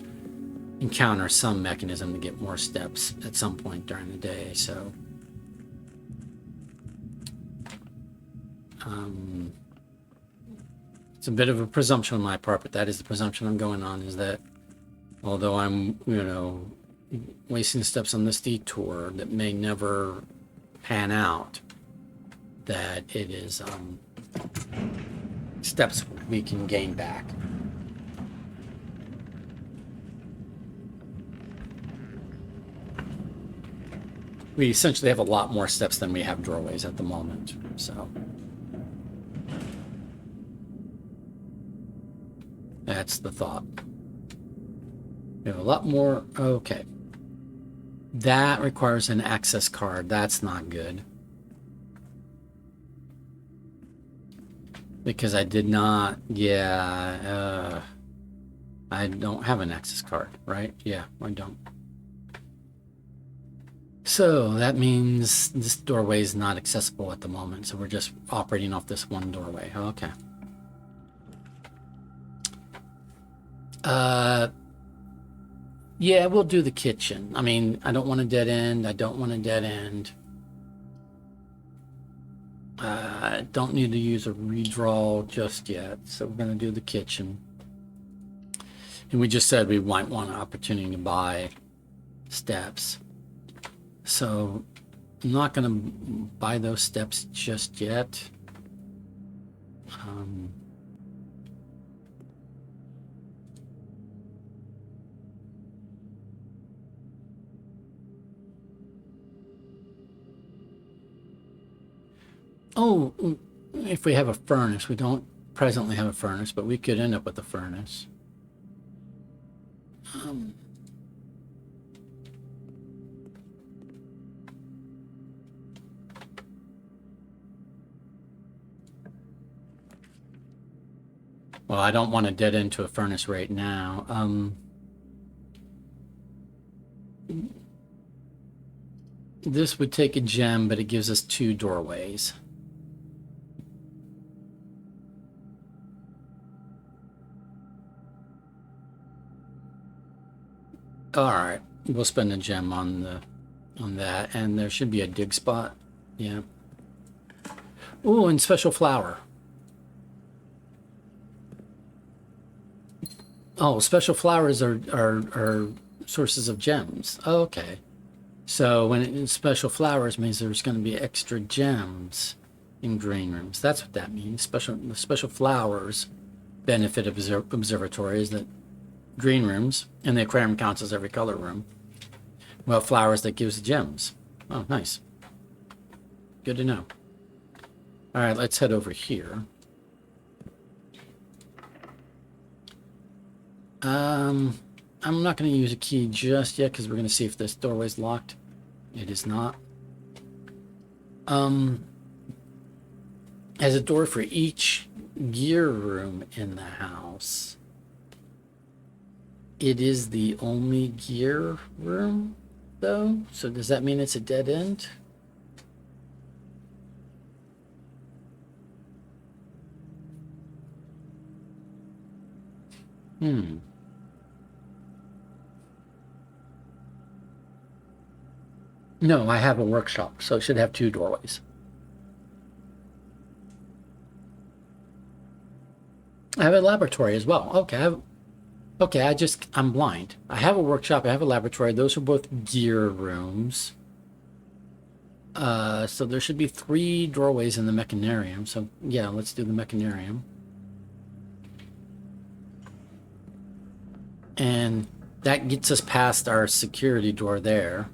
encounter some mechanism to get more steps at some point during the day, so it's a bit of a presumption on my part, but that is the presumption I'm going on, is that although I'm wasting steps on this detour that may never pan out, that it is steps we can gain back. We essentially have a lot more steps than we have doorways at the moment, so that's the thought. We have a lot more. Okay. That requires an access card. That's not good. Because I did not, I don't have an access card, right? Yeah, I don't. So that means this doorway is not accessible at the moment, so we're just operating off this one doorway. Okay. Yeah, we'll do the kitchen. I mean, I don't want a dead end. I don't want a dead end. I don't need to use a redraw just yet, so we're going to do the kitchen. And we just said we might want an opportunity to buy steps. So I'm not going to buy those steps just yet. Oh, if we have a furnace, we don't presently have a furnace, but we could end up with a furnace. Well, I don't want to dead end to a furnace right now. This would take a gem, but it gives us 2 doorways. All right, we'll spend a gem on that, and there should be a dig spot. Yeah. Oh, and special flower. Oh, special flowers are sources of gems. Oh, okay. So when it's special flowers means there's going to be extra gems in green rooms. That's what that means. The special flowers benefit of observatory is that green rooms, and the aquarium counts as every color room, well, flowers that gives gems. Oh, nice. Good to know. All right, let's head over here. I'm not going to use a key just yet because we're going to see if this doorway's locked. It is not. Has a door for each gear room in the house. It is the only gear room, though. So does that mean it's a dead end? No, I have a workshop, so it should have 2 doorways. I have a laboratory as well. Okay. Okay, I'm blind. I have a workshop, I have a laboratory. Those are both gear rooms. So there should be 3 doorways in the mechanarium. So yeah, let's do the mechanarium. And that gets us past our security door there.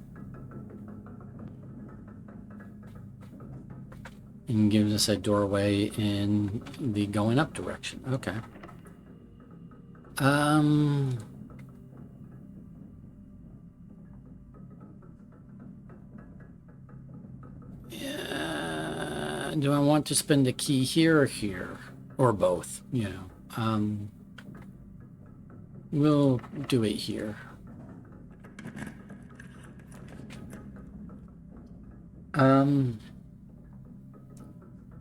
And gives us a doorway in the going up direction. Okay. Yeah, do I want to spend a key here or here? Or both, you know. We'll do it here.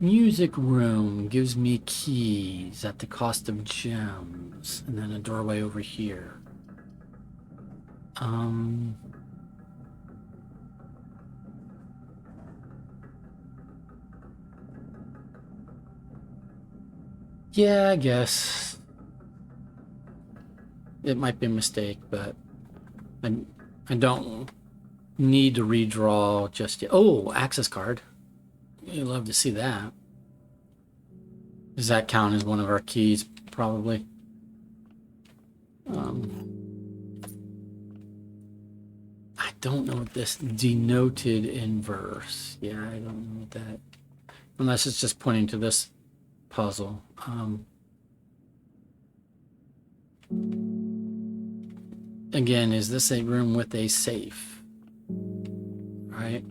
Music room gives me keys at the cost of gems, and then a doorway over here. Yeah, I guess it might be a mistake, but I don't need to redraw just yet. Oh, access card. You'd love to see that. Does that count as one of our keys? Probably. I don't know what this denoted inverse. Yeah, I don't know what that. Unless it's just pointing to this puzzle. Again, is this a room with a safe? Right?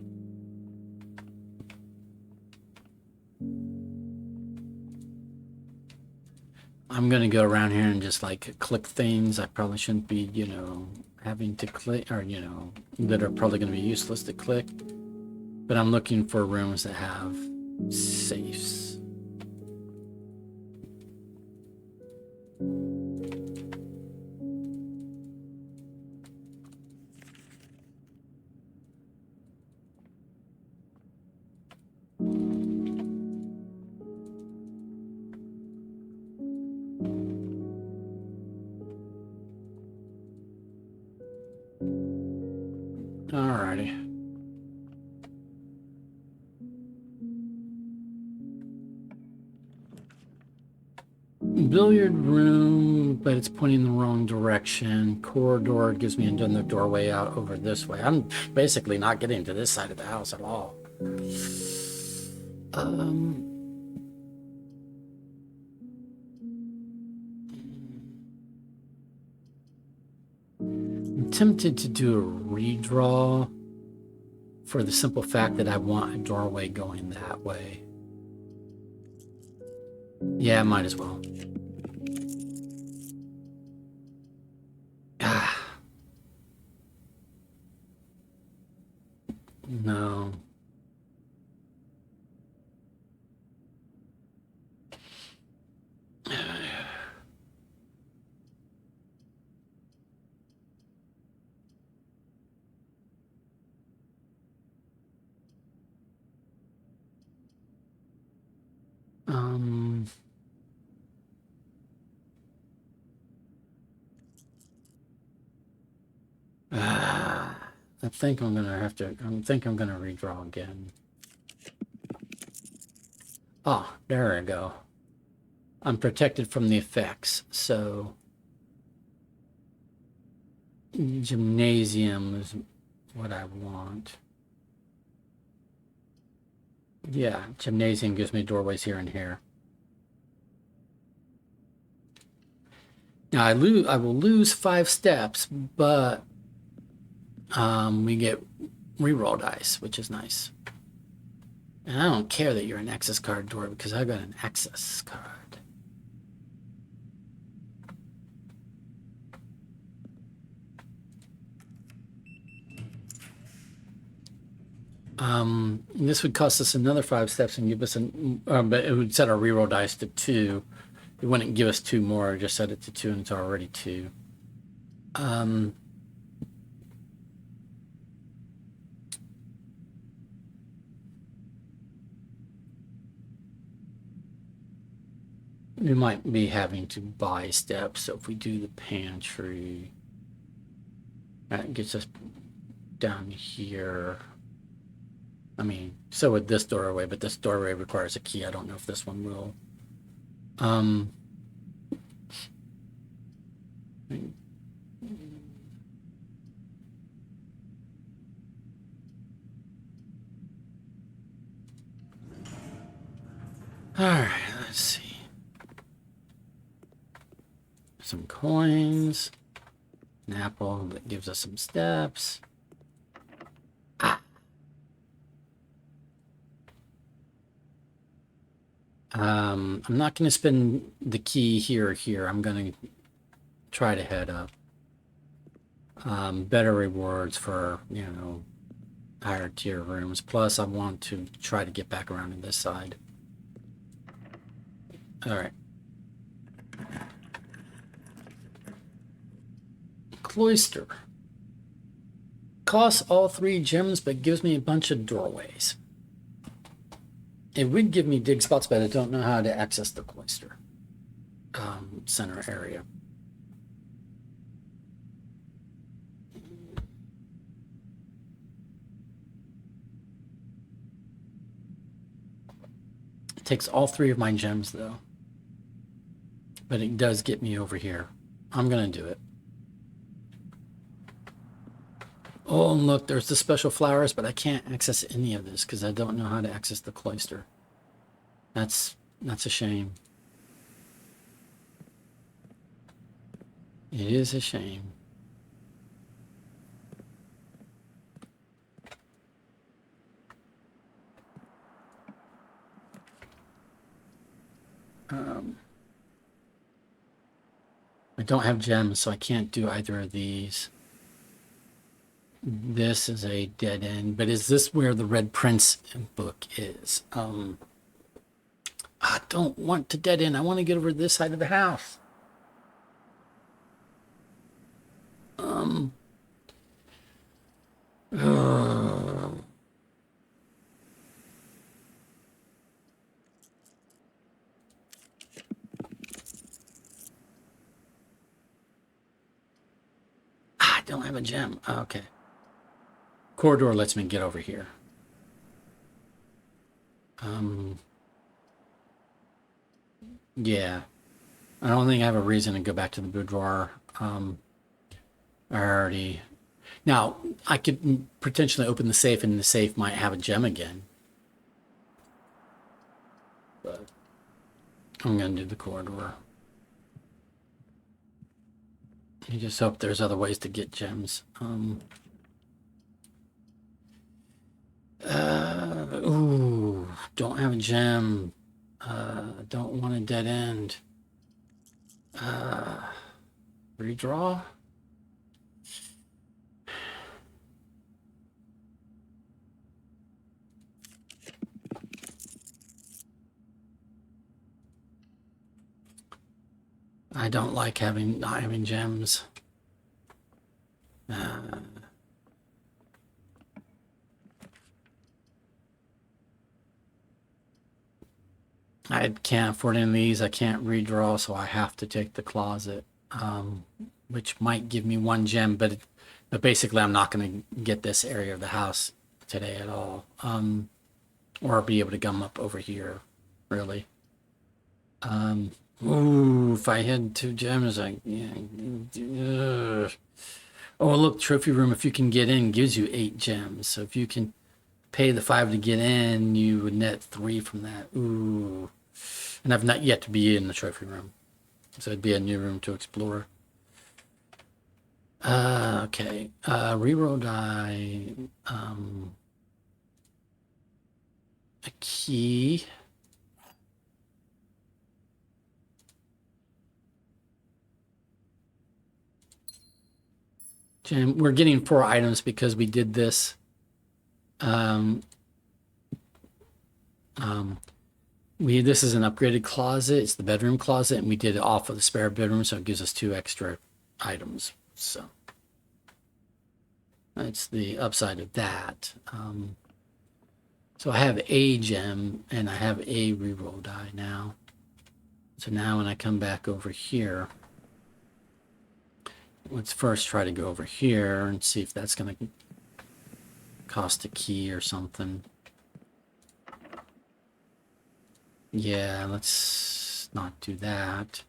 I'm going to go around here and just like click things I probably shouldn't be, you know, having to click, or, you know, that are probably going to be useless to click. But I'm looking for rooms that have safes. Alrighty. Billiard room, but it's pointing in the wrong direction. Corridor gives me another doorway out over this way. I'm basically not getting to this side of the house at all. I'm tempted to do a redraw for the simple fact that I want a doorway going that way. Yeah, might as well. No. I think I'm gonna redraw again. Oh, there we go. I'm protected from the effects, so gymnasium is what I want. Yeah, gymnasium gives me doorways here and here. Now I will lose 5 steps, but we get reroll dice, which is nice. And I don't care that you're an access card door because I got an access card. This would cost us another 5 steps and give us but it would set our reroll dice to 2. It wouldn't give us 2 more, just set it to 2 and it's already 2. we might be having to buy steps. So if we do the pantry, that gets us down here. I mean, so would this doorway, but this doorway requires a key. I don't know if this one will. All right, let's see. Some coins. An apple that gives us some steps. I'm not going to spend the key here or here. I'm going to try to head up. Better rewards for, you know, higher tier rooms. Plus, I want to try to get back around to this side. All right. Cloister. Costs all 3 gems, but gives me a bunch of doorways. It would give me dig spots, but I don't know how to access the cloister center area. It takes all 3 of my gems, though. But it does get me over here. I'm going to do it. Oh, and look, there's the special flowers, but I can't access any of this because I don't know how to access the cloister. That's a shame. It is a shame. I don't have gems, so I can't do either of these. This is a dead end, but is this where the Red Prince book is? I don't want to dead end. I want to get over to this side of the house. I don't have a gem. Okay. Corridor lets me get over here. Yeah. I don't think I have a reason to go back to the boudoir. I already... Now, I could potentially open the safe and the safe might have a gem again. But I'm going to do the corridor. You just hope there's other ways to get gems. Ooh, don't have a gem. Don't want a dead end. Redraw? I don't like not having gems. I can't afford any of these. I can't redraw, so I have to take the closet, which might give me 1 gem, but basically I'm not going to get this area of the house today at all, or be able to come up over here, really. Ooh, if I had 2 gems, Oh, look, trophy room, if you can get in, gives you 8 gems. So if you can pay the 5 to get in, you would net 3 from that. Ooh. And I've not yet to be in the trophy room. So it'd be a new room to explore. Okay. Reroll die. A key. Jim, we're getting 4 items because we did this. This is an upgraded closet. It's the bedroom closet, and we did it off of the spare bedroom, so it gives us 2 extra items. So that's the upside of that. So I have a gem, and I have a reroll die now. So now when I come back over here, let's first try to go over here and see if that's going to cost a key or something. Yeah, let's not do that.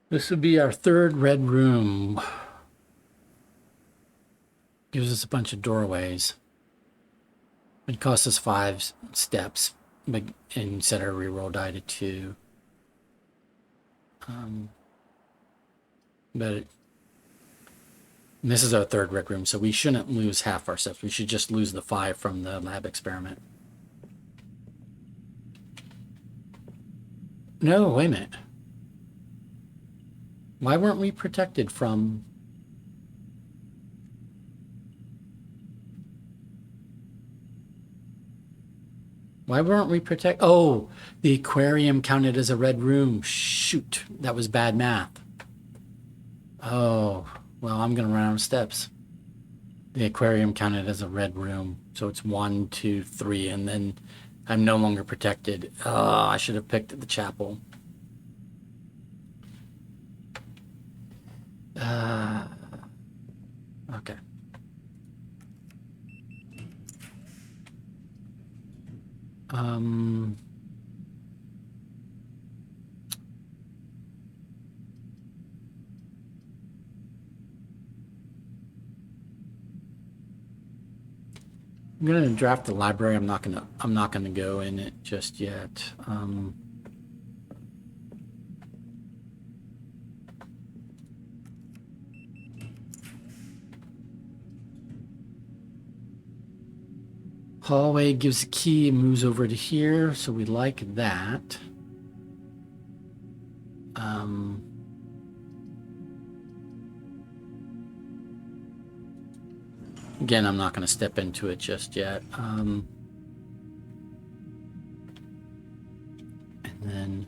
This would be our third red room. Gives us a bunch of doorways. It costs us 5 steps, but and set our reroll die to 2. But this is our third red room, so we shouldn't lose half our steps. We should just lose the 5 from the lab experiment. No, wait a minute. Why weren't we protected from... Why weren't we protected? Oh, the aquarium counted as a red room. Shoot, that was bad math. Oh, well, I'm going to run out of steps. The aquarium counted as a red room. So it's 1, 2, 3, and then I'm no longer protected. Oh, I should have picked the chapel. Okay. I'm gonna draft the library. I'm not gonna go in it just yet. Hallway gives a key and moves over to here, so we like that. Again, I'm not going to step into it just yet. And then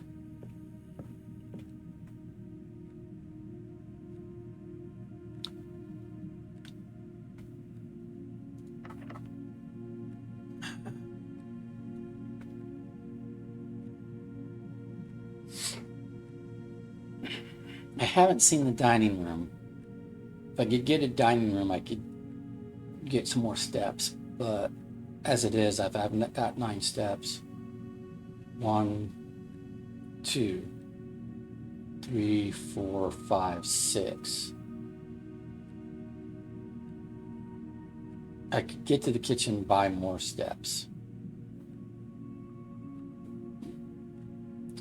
I haven't seen the dining room. If I could get a dining room, I could get some more steps, but as it is, I've got 9 steps. 1, 2, 3, 4, 5, 6. I could get to the kitchen and buy more steps.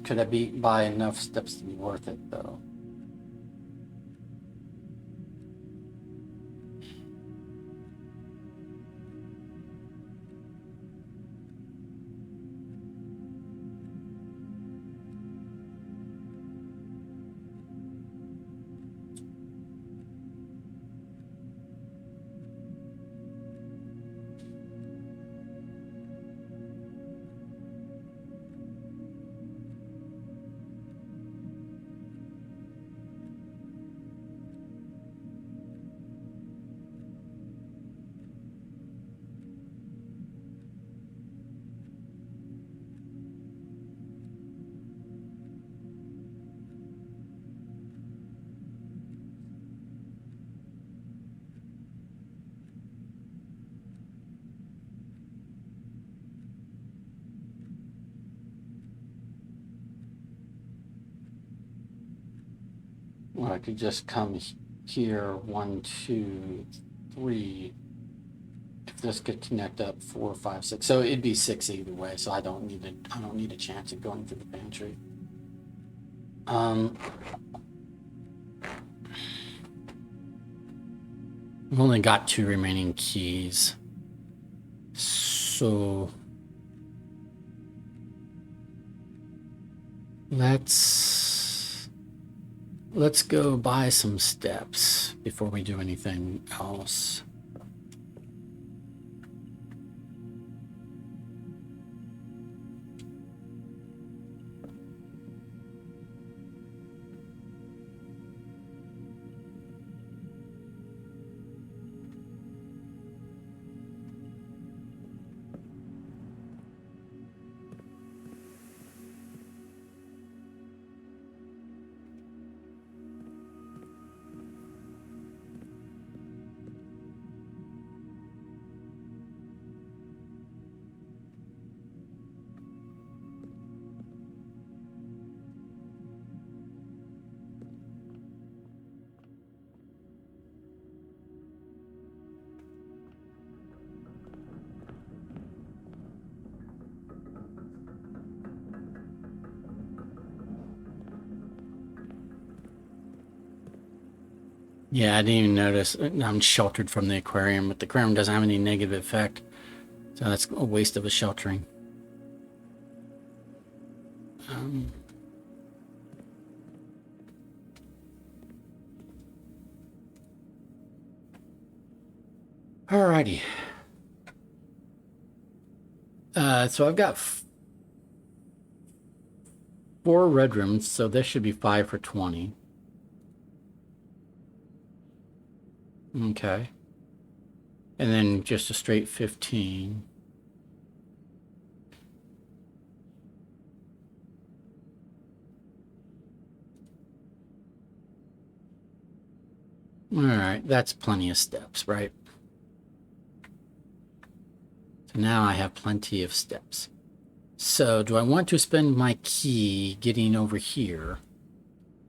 Could I buy enough steps to be worth it though? Or I could just come here, 1, 2, 3. If this could connect up 4, 5, 6, so it'd be 6 either way. So I don't need a chance of going through the pantry. We've only got 2 remaining keys, so let's go buy some steps before we do anything else. Yeah, I didn't even notice. I'm sheltered from the aquarium, but the aquarium doesn't have any negative effect. So that's a waste of a sheltering. Alrighty. So I've got 4 red rooms, so this should be 5 for 20. Okay. And then just a straight 15. All right, that's plenty of steps, right? So now I have plenty of steps. So do I want to spend my key getting over here?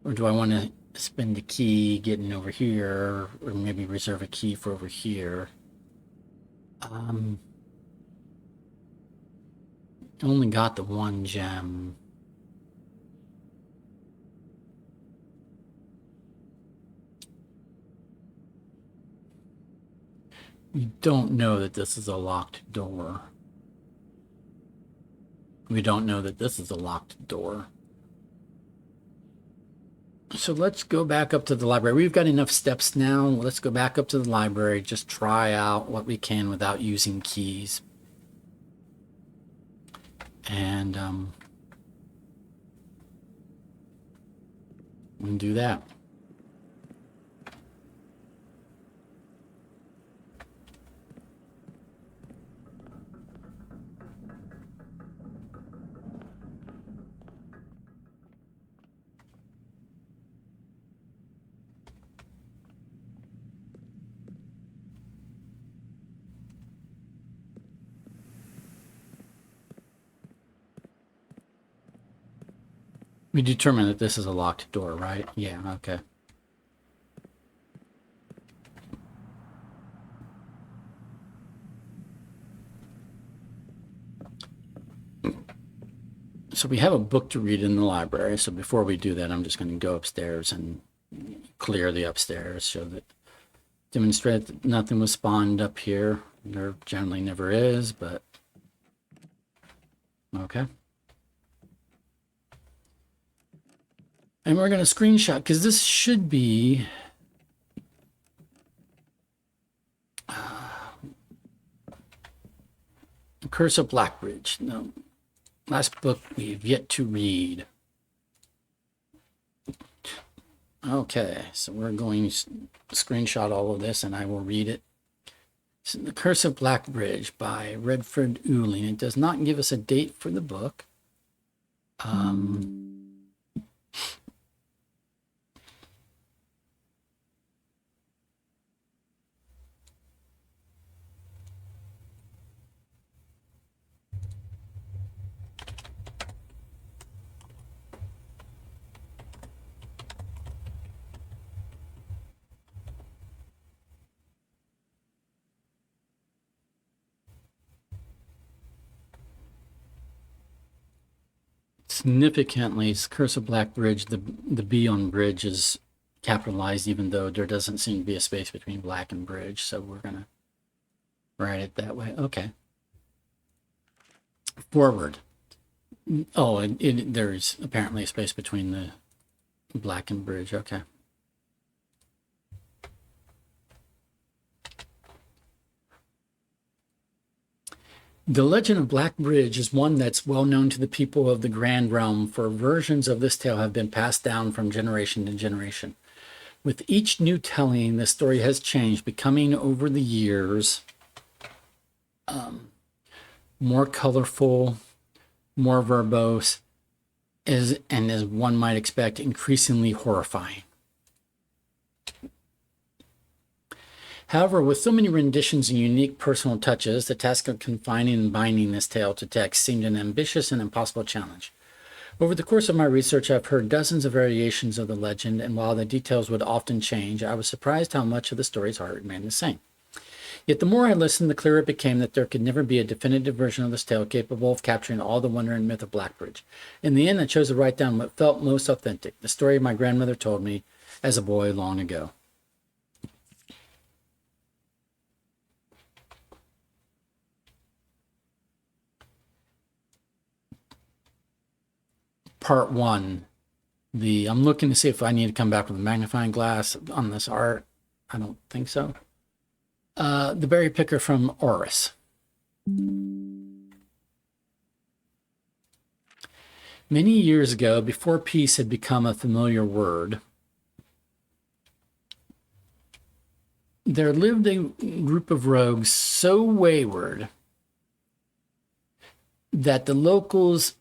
Or do I want to spend the key getting over here? Or maybe reserve a key for over here? Only got the 1 gem. We don't know that this is a locked door. We don't know that this is a locked door. So let's go back up to the library. We've got enough steps now. Let's go back up to the library, just try out what we can without using keys. And we'll do that. We determined that this is a locked door, right? Yeah, okay. So we have a book to read in the library. So before we do that, I'm just going to go upstairs and clear the upstairs, so that demonstrate that nothing was spawned up here. There generally never is, but okay. And we're going to screenshot, because this should be Curse of Blackbridge. No, last book we've yet to read. Okay, so we're going to screenshot all of this and I will read it. So The Curse of Blackbridge by Redford Uling. It does not give us a date for the book. Significantly, it's Curse of Blackbridge. The B on bridge is capitalized, even though there doesn't seem to be a space between black and bridge. So we're going to write it that way. Okay. Forward. Oh, and there's apparently a space between the black and bridge. Okay. The legend of Black Bridge is one that's well known to the people of the Grand Realm, for versions of this tale have been passed down from generation to generation. With each new telling, the story has changed, becoming over the years more colorful, more verbose, and as one might expect, increasingly horrifying. However, with so many renditions and unique personal touches, the task of confining and binding this tale to text seemed an ambitious and impossible challenge. Over the course of my research, I've heard dozens of variations of the legend, and while the details would often change, I was surprised how much of the story's heart remained the same. Yet the more I listened, the clearer it became that there could never be a definitive version of this tale capable of capturing all the wonder and myth of Blackbridge. In the end, I chose to write down what felt most authentic, the story my grandmother told me as a boy long ago. part one. I'm looking to see if I need to come back with a magnifying glass on this art. I don't think so. The berry picker from Oris. Many years ago, before peace had become a familiar word, there lived a group of rogues so wayward that the locals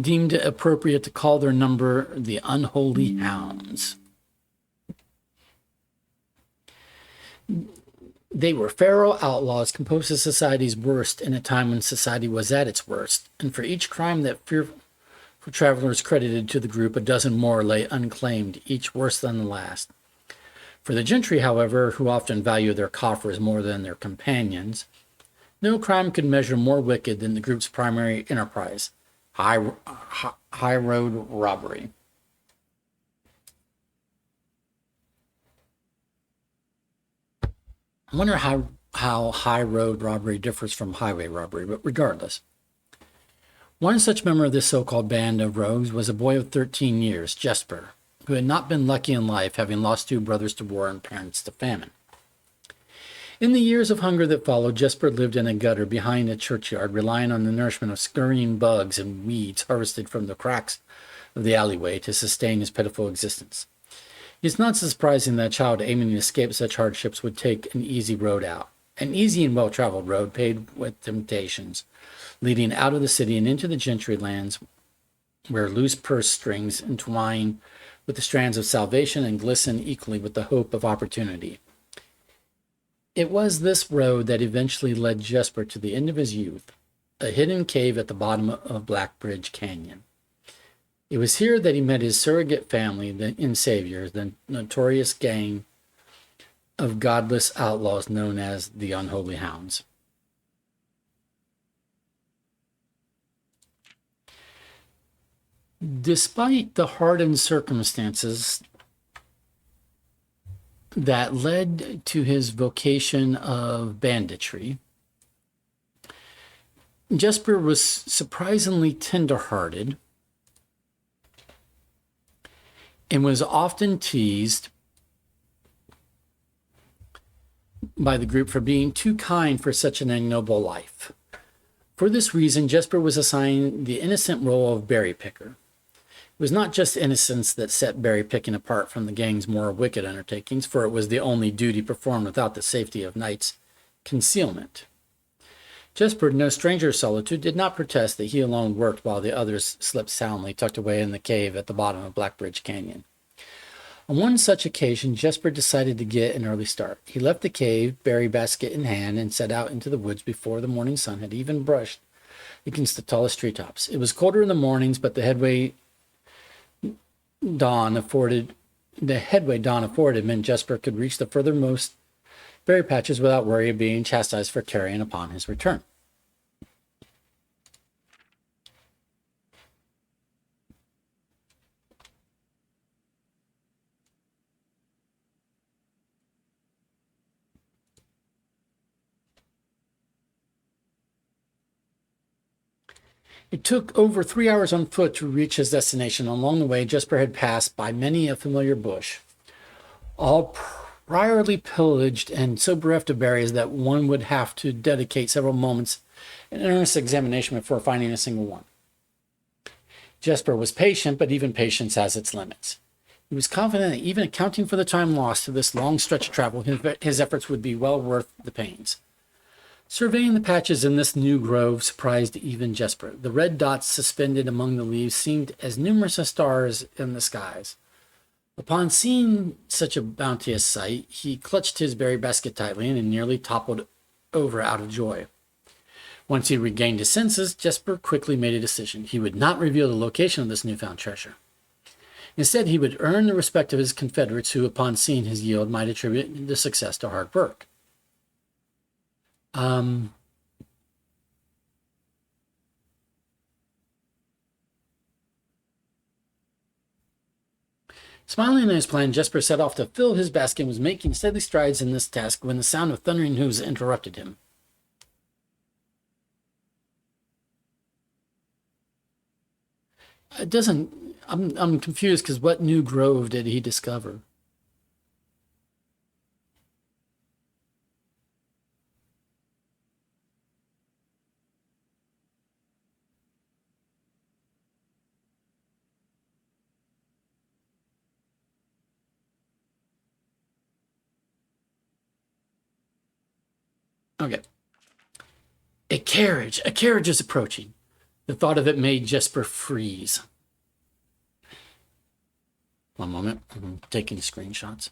deemed it appropriate to call their number the Unholy Hounds. They were feral outlaws composed of society's worst in a time when society was at its worst, and for each crime that fearful travelers credited to the group, a dozen more lay unclaimed, each worse than the last. For the gentry, however, who often value their coffers more than their companions, no crime could measure more wicked than the group's primary enterprise, high road robbery. I wonder how high road robbery differs from highway robbery, but regardless. One such member of this so-called band of rogues was a boy of 13 years, Jesper, who had not been lucky in life, having lost 2 brothers to war and parents to famine. In the years of hunger that followed, Jesper lived in a gutter behind a churchyard, relying on the nourishment of scurrying bugs and weeds harvested from the cracks of the alleyway to sustain his pitiful existence. It's not surprising that a child aiming to escape such hardships would take an easy road out. An easy and well-traveled road paved with temptations, leading out of the city and into the gentry lands where loose purse strings entwine with the strands of salvation and glisten equally with the hope of opportunity. It was this road that eventually led Jesper to the end of his youth, a hidden cave at the bottom of Blackbridge Canyon. It was here that he met his surrogate family in Savior, the notorious gang of godless outlaws known as the Unholy Hounds. Despite the hardened circumstances that led to his vocation of banditry, Jesper was surprisingly tender-hearted and was often teased by the group for being too kind for such an ignoble life. For this reason, Jesper was assigned the innocent role of berry picker. It was not just innocence that set berry picking apart from the gang's more wicked undertakings, for it was the only duty performed without the safety of night's concealment. Jesper, no stranger to solitude, did not protest that he alone worked while the others slept soundly, tucked away in the cave at the bottom of Blackbridge Canyon. On one such occasion, Jesper decided to get an early start. He left the cave, berry basket in hand, and set out into the woods before the morning sun had even brushed against the tallest treetops. It was colder in the mornings, but the headway dawn afforded meant Jesper could reach the furthermost berry patches without worry of being chastised for carrying upon his return. It took over 3 hours on foot to reach his destination. Along the way, Jesper had passed by many a familiar bush, all priorly pillaged and so bereft of berries that one would have to dedicate several moments in earnest examination before finding a single one. Jesper was patient, but even patience has its limits. He was confident that even accounting for the time lost to this long stretch of travel, his efforts would be well worth the pains. Surveying the patches in this new grove surprised even Jesper. The red dots suspended among the leaves seemed as numerous as stars in the skies. Upon seeing such a bounteous sight, he clutched his berry basket tightly and nearly toppled over out of joy. Once he regained his senses, Jesper quickly made a decision. He would not reveal the location of this newfound treasure. Instead, he would earn the respect of his confederates who, upon seeing his yield, might attribute the success to hard work. Smiling at his plan, Jesper set off to fill his basket and was making steady strides in this task when the sound of thundering hooves interrupted him. It doesn't. I'm confused because what new grove did he discover? Okay. A carriage. A carriage is approaching. The thought of it made Jesper freeze. One moment. I'm taking screenshots.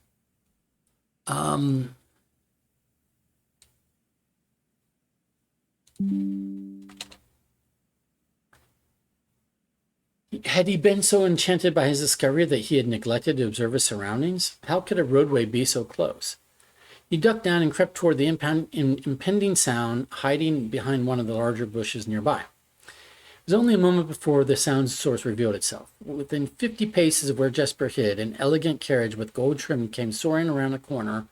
Had he been so enchanted by his discovery that he had neglected to observe his surroundings? How could a roadway be so close? He ducked down and crept toward the impending sound, hiding behind one of the larger bushes nearby. It was only a moment before the sound source revealed itself. Within 50 paces of where Jesper hid, an elegant carriage with gold trim came soaring around a corner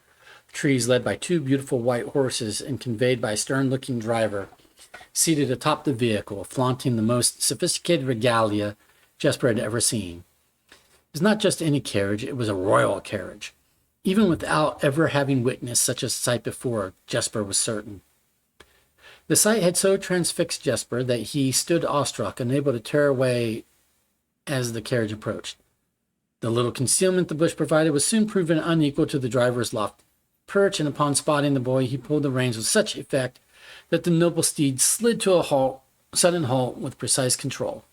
of trees, led by two beautiful white horses and conveyed by a stern-looking driver seated atop the vehicle, flaunting the most sophisticated regalia Jesper had ever seen. It was not just any carriage, it was a royal carriage. Even without ever having witnessed such a sight before, Jesper was certain. The sight had so transfixed Jesper that he stood awestruck, unable to tear away as the carriage approached. The little concealment the bush provided was soon proven unequal to the driver's lofty perch, and upon spotting the boy, he pulled the reins with such effect that the noble steed slid to a sudden halt with precise control.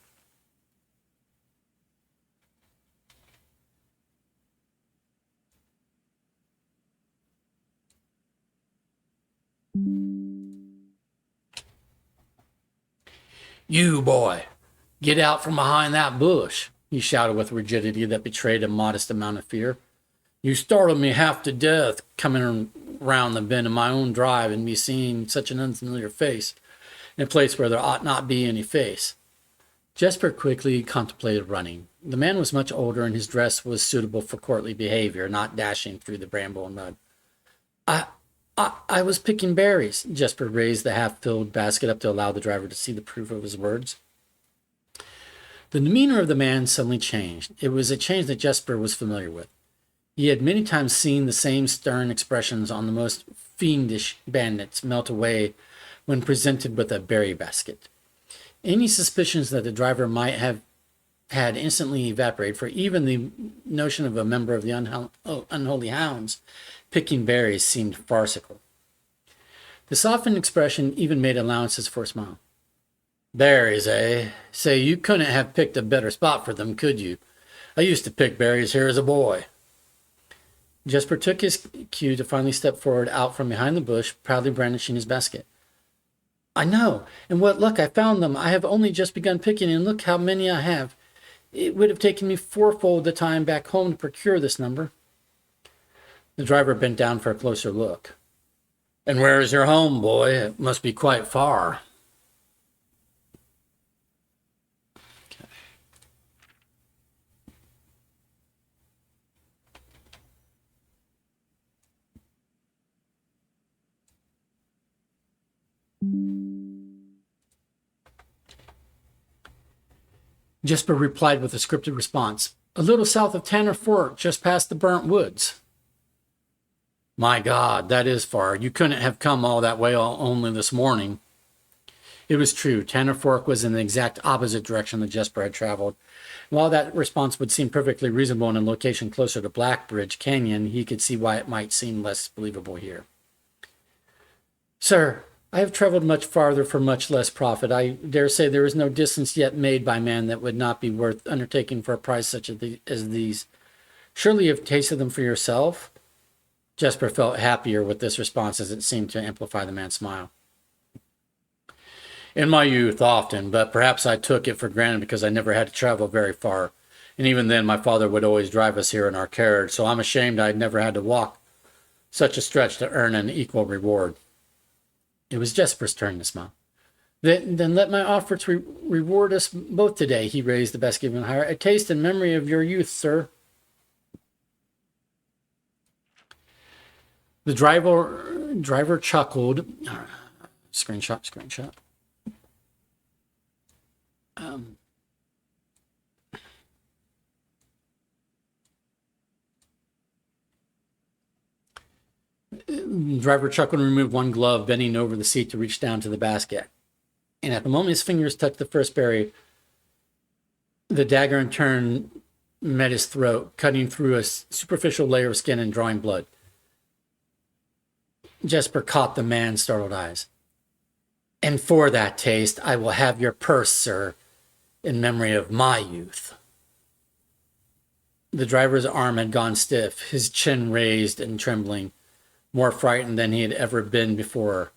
You, boy, get out from behind that bush, he shouted with rigidity that betrayed a modest amount of fear. You startled me half to death coming around the bend of my own drive and me seeing such an unfamiliar face in a place where there ought not be any face. Jesper quickly contemplated running. The man was much older and his dress was suitable for courtly behavior, not dashing through the bramble and mud. I was picking berries. Jesper raised the half-filled basket up to allow the driver to see the proof of his words. The demeanor of the man suddenly changed. It was a change that Jesper was familiar with. He had many times seen the same stern expressions on the most fiendish bandits melt away when presented with a berry basket. Any suspicions that the driver might have had instantly evaporated, for even the notion of a member of the unholy hounds picking berries seemed farcical. The softened expression even made allowances for a smile. Berries, eh? Say, you couldn't have picked a better spot for them, could you? I used to pick berries here as a boy. Jesper took his cue to finally step forward out from behind the bush, proudly brandishing his basket. I know, and what luck I found them. I have only just begun picking, and look how many I have. It would have taken me fourfold the time back home to procure this number. The driver bent down for a closer look. And where is your home, boy? It must be quite far. Okay. Jesper replied with a scripted response. A little south of Tanner Fork, just past the burnt woods. My God, that is far. You couldn't have come all that way only this morning. It was true. Tanner Fork was in the exact opposite direction that Jesper had traveled. While that response would seem perfectly reasonable in a location closer to Blackbridge Canyon, he could see why it might seem less believable here. Sir, I have traveled much farther for much less profit. I dare say there is no distance yet made by man that would not be worth undertaking for a price such as these. Surely you have tasted them for yourself? Jesper felt happier with this response as it seemed to amplify the man's smile. In my youth, often, but perhaps I took it for granted because I never had to travel very far. And even then, my father would always drive us here in our carriage, so I'm ashamed I'd never had to walk such a stretch to earn an equal reward. It was Jesper's turn to smile. Then let my offer to reward us both today. He raised the basket even higher. A taste and memory of your youth, sir. The driver chuckled. Screenshot. The driver chuckled and removed one glove, bending over the seat to reach down to the basket. And at the moment his fingers touched the first berry, the dagger in turn met his throat, cutting through a superficial layer of skin and drawing blood. Jesper caught the man's startled eyes. And for that taste, I will have your purse, sir, in memory of my youth. The driver's arm had gone stiff, his chin raised and trembling, more frightened than he had ever been before.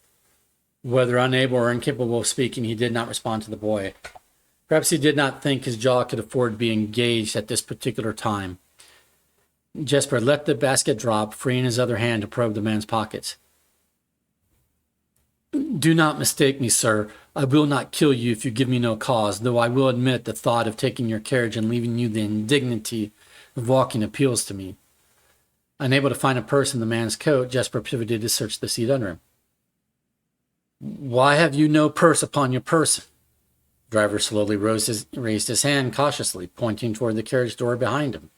Whether unable or incapable of speaking, he did not respond to the boy. Perhaps he did not think his jaw could afford to be engaged at this particular time. Jesper let the basket drop, freeing his other hand to probe the man's pockets. Do not mistake me, sir. I will not kill you if you give me no cause, though I will admit the thought of taking your carriage and leaving you the indignity of walking appeals to me. Unable to find a purse in the man's coat, Jesper pivoted to search the seat under him. Why have you no purse upon your person? The driver slowly raised his hand cautiously, pointing toward the carriage door behind him.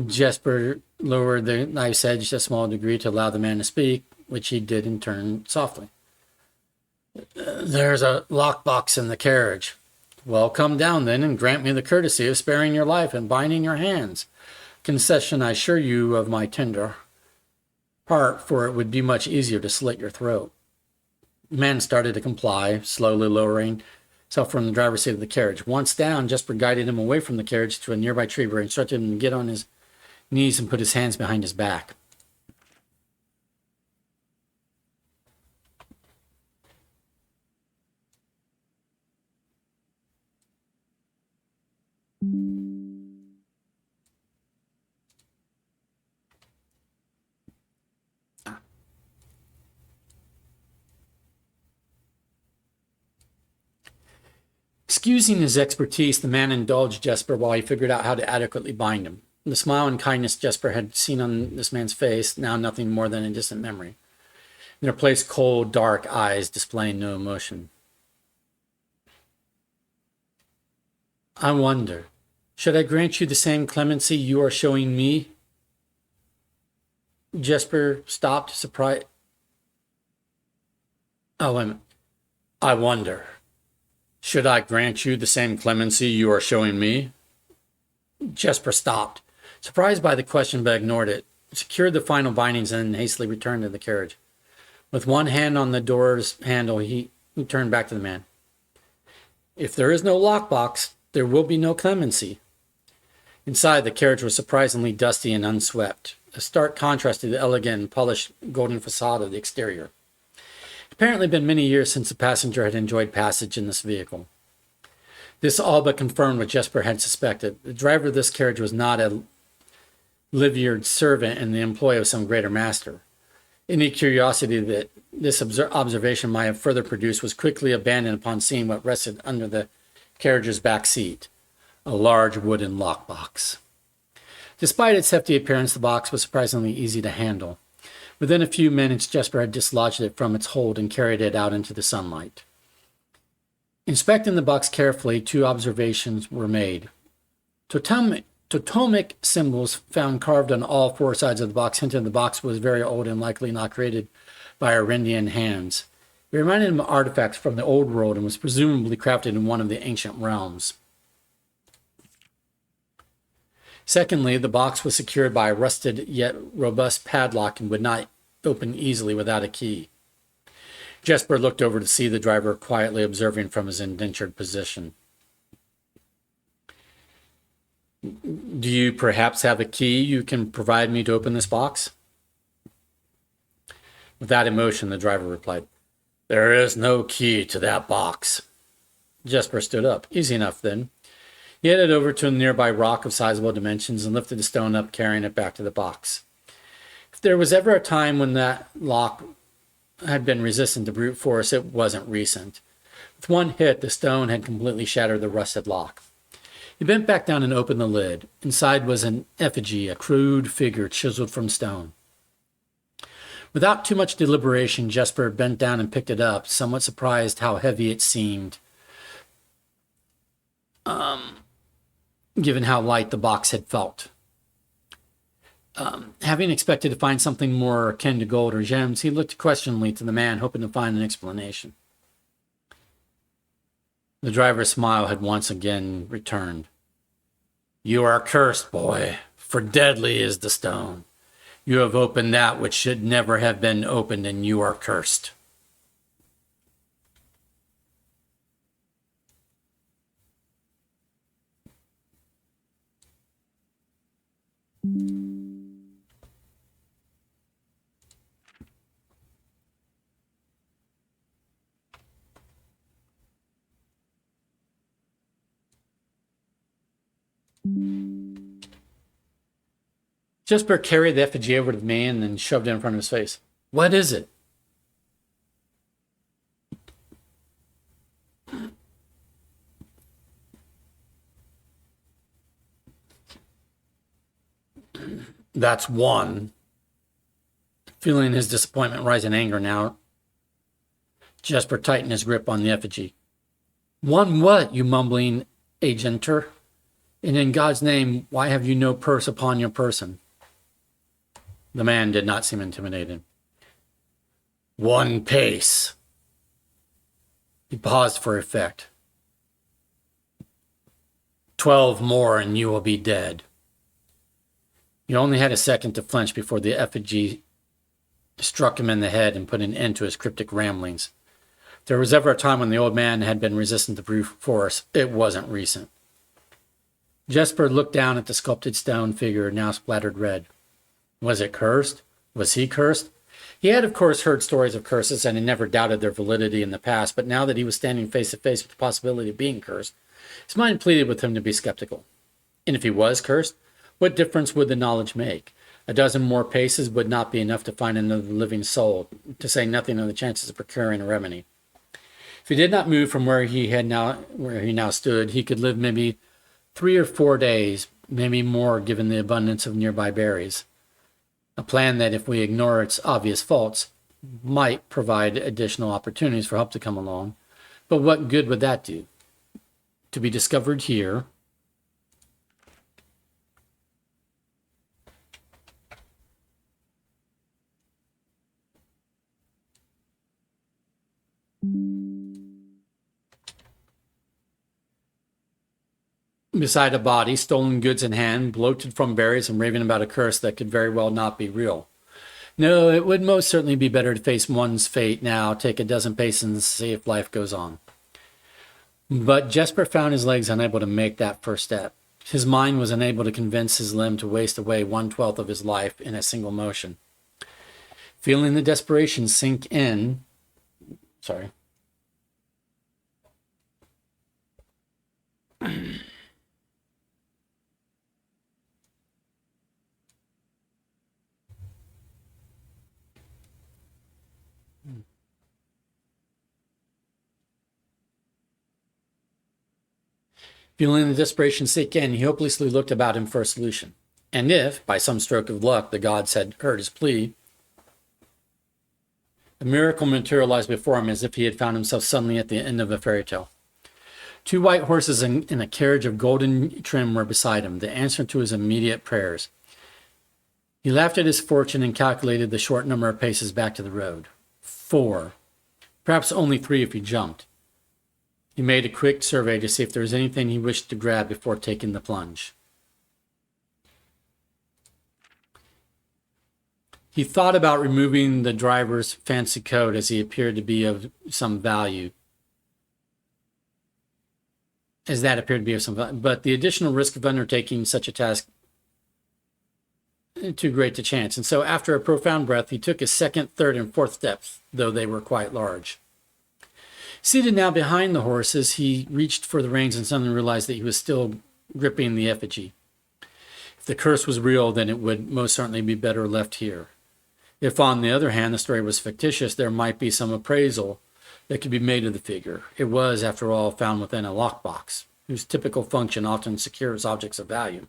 Jesper lowered the knife's edge a small degree to allow the man to speak, which he did in turn softly. There's a lockbox in the carriage. Well, come down then and grant me the courtesy of sparing your life and binding your hands. Concession, I assure you, of my tender heart, for it would be much easier to slit your throat. The man started to comply, slowly lowering himself from the driver's seat of the carriage. Once down, Jesper guided him away from the carriage to a nearby tree where he instructed him to get on his knees and put his hands behind his back. Excusing his expertise, the man indulged Jesper while he figured out how to adequately bind him. The smile and kindness Jesper had seen on this man's face, now nothing more than a distant memory. In their place, cold, dark eyes displaying no emotion. I wonder, should I grant you the same clemency you are showing me? Jesper stopped, surprised. Oh, wait a minute. I wonder, should I grant you the same clemency you are showing me? Jesper stopped, surprised by the question, but ignored it, secured the final bindings, and hastily returned to the carriage. With one hand on the door's handle, he turned back to the man. If there is no lockbox, there will be no clemency. Inside, the carriage was surprisingly dusty and unswept, a stark contrast to the elegant and polished golden facade of the exterior. It had apparently been many years since the passenger had enjoyed passage in this vehicle. This all but confirmed what Jesper had suspected. The driver of this carriage was not a livered servant in the employ of some greater master. Any curiosity that this observation might have further produced was quickly abandoned upon seeing what rested under the carriage's back seat, a large wooden lockbox. Despite its hefty appearance, the box was surprisingly easy to handle. Within a few minutes, Jesper had dislodged it from its hold and carried it out into the sunlight. Inspecting the box carefully, two observations were made. Totemic symbols found carved on all four sides of the box hinted the box was very old and likely not created by Arindian hands. It reminded him of artifacts from the old world and was presumably crafted in one of the ancient realms. Secondly, the box was secured by a rusted yet robust padlock and would not open easily without a key. Jesper looked over to see the driver quietly observing from his indentured position. Do you perhaps have a key you can provide me to open this box? Without emotion, the driver replied, There is no key to that box. Jesper stood up. Easy enough, then. He headed over to a nearby rock of sizable dimensions and lifted the stone up, carrying it back to the box. If there was ever a time when that lock had been resistant to brute force, it wasn't recent. With one hit, the stone had completely shattered the rusted lock. He bent back down and opened the lid. Inside was an effigy, a crude figure chiseled from stone. Without too much deliberation, Jesper bent down and picked it up, somewhat surprised how heavy it seemed, given how light the box had felt. Having expected to find something more akin to gold or gems, he looked questioningly to the man, hoping to find an explanation. The driver's smile had once again returned. You are cursed, boy, for deadly is the stone. You have opened that which should never have been opened, and you are cursed. Jesper carried the effigy over to the man and shoved it in front of his face. What is it? That's one. Feeling his disappointment rise in anger now, Jesper tightened his grip on the effigy. One what, you mumbling agenter? And in God's name, why have you no purse upon your person? The man did not seem intimidated. One pace. He paused for effect. 12 more and you will be dead. He only had a second to flinch before the effigy struck him in the head and put an end to his cryptic ramblings. If there was ever a time when the old man had been resistant to brute force, it wasn't recent. Jesper looked down at the sculpted stone figure, now splattered red. Was it cursed? Was he cursed? He had, of course, heard stories of curses and had never doubted their validity in the past, but now that he was standing face to face with the possibility of being cursed, his mind pleaded with him to be skeptical. And if he was cursed, what difference would the knowledge make? A dozen more paces would not be enough to find another living soul, to say nothing of the chances of procuring a remedy. If he did not move from where he now stood, he could live maybe 3 or 4 days, maybe more given the abundance of nearby berries. A plan that, if we ignore its obvious faults, might provide additional opportunities for help to come along. But what good would that do? To be discovered here, beside a body, stolen goods in hand, bloated from berries, and raving about a curse that could very well not be real. No, it would most certainly be better to face one's fate now, take a dozen paces and see if life goes on. But Jesper found his legs unable to make that first step. His mind was unable to convince his limb to waste away 1/12 of his life in a single motion. Feeling the desperation sink in, Feeling the desperation sink in, he hopelessly looked about him for a solution. And if, by some stroke of luck, the gods had heard his plea, a miracle materialized before him as if he had found himself suddenly at the end of a fairy tale. 2 white horses in a carriage of golden trim were beside him, the answer to his immediate prayers. He laughed at his fortune and calculated the short number of paces back to the road. 4. Perhaps only 3 if he jumped. He made a quick survey to see if there was anything he wished to grab before taking the plunge. He thought about removing the driver's fancy coat as he appeared to be of some value. But the additional risk of undertaking such a task too great to chance. And so after a profound breath, he took his second, third, and fourth steps, though they were quite large. Seated now behind the horses, he reached for the reins and suddenly realized that he was still gripping the effigy. If the curse was real, then it would most certainly be better left here. If, on the other hand, the story was fictitious, there might be some appraisal that could be made of the figure. It was, after all, found within a lockbox, whose typical function often secures objects of value.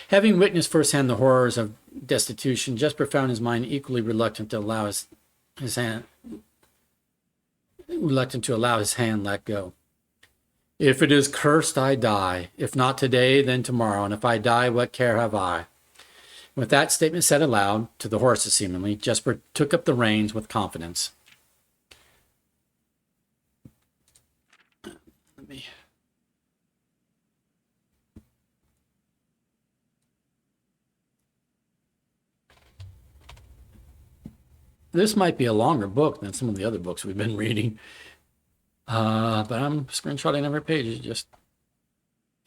Having witnessed firsthand the horrors of destitution, Jesper found his mind equally reluctant to allow his hand let go. If it is cursed, I die. If not today, then tomorrow. And if I die, what care have I? With that statement said aloud, to the horses seemingly, Jesper took up the reins with confidence. This might be a longer book than some of the other books we've been reading. But I'm screenshotting every page. Just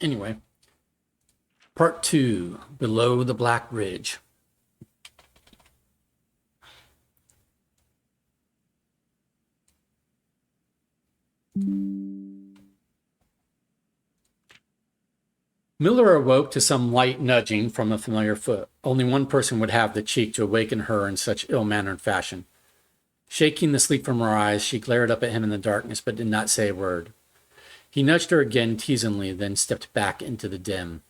anyway. Part 2, Below the Black Ridge. Miller awoke to some light nudging from a familiar foot. Only one person would have the cheek to awaken her in such ill-mannered fashion. Shaking the sleep from her eyes, she glared up at him in the darkness, but did not say a word. He nudged her again teasingly, then stepped back into the dim.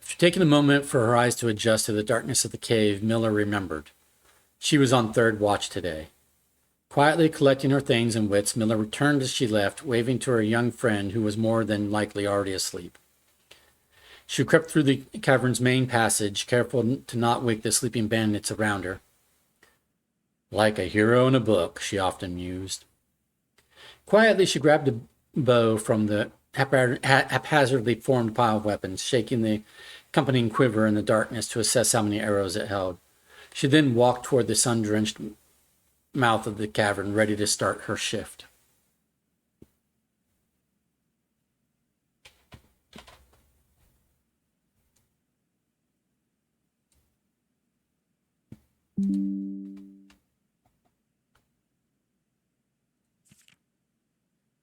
After taking a moment for her eyes to adjust to the darkness of the cave, Miller remembered. She was on third watch today. Quietly collecting her things and wits, Miller returned as she left, waving to her young friend who was more than likely already asleep. She crept through the cavern's main passage, careful to not wake the sleeping bandits around her. Like a hero in a book, she often mused. Quietly, she grabbed a bow from the haphazardly formed pile of weapons, shaking the accompanying quiver in the darkness to assess how many arrows it held. She then walked toward the sun-drenched mouth of the cavern, ready to start her shift.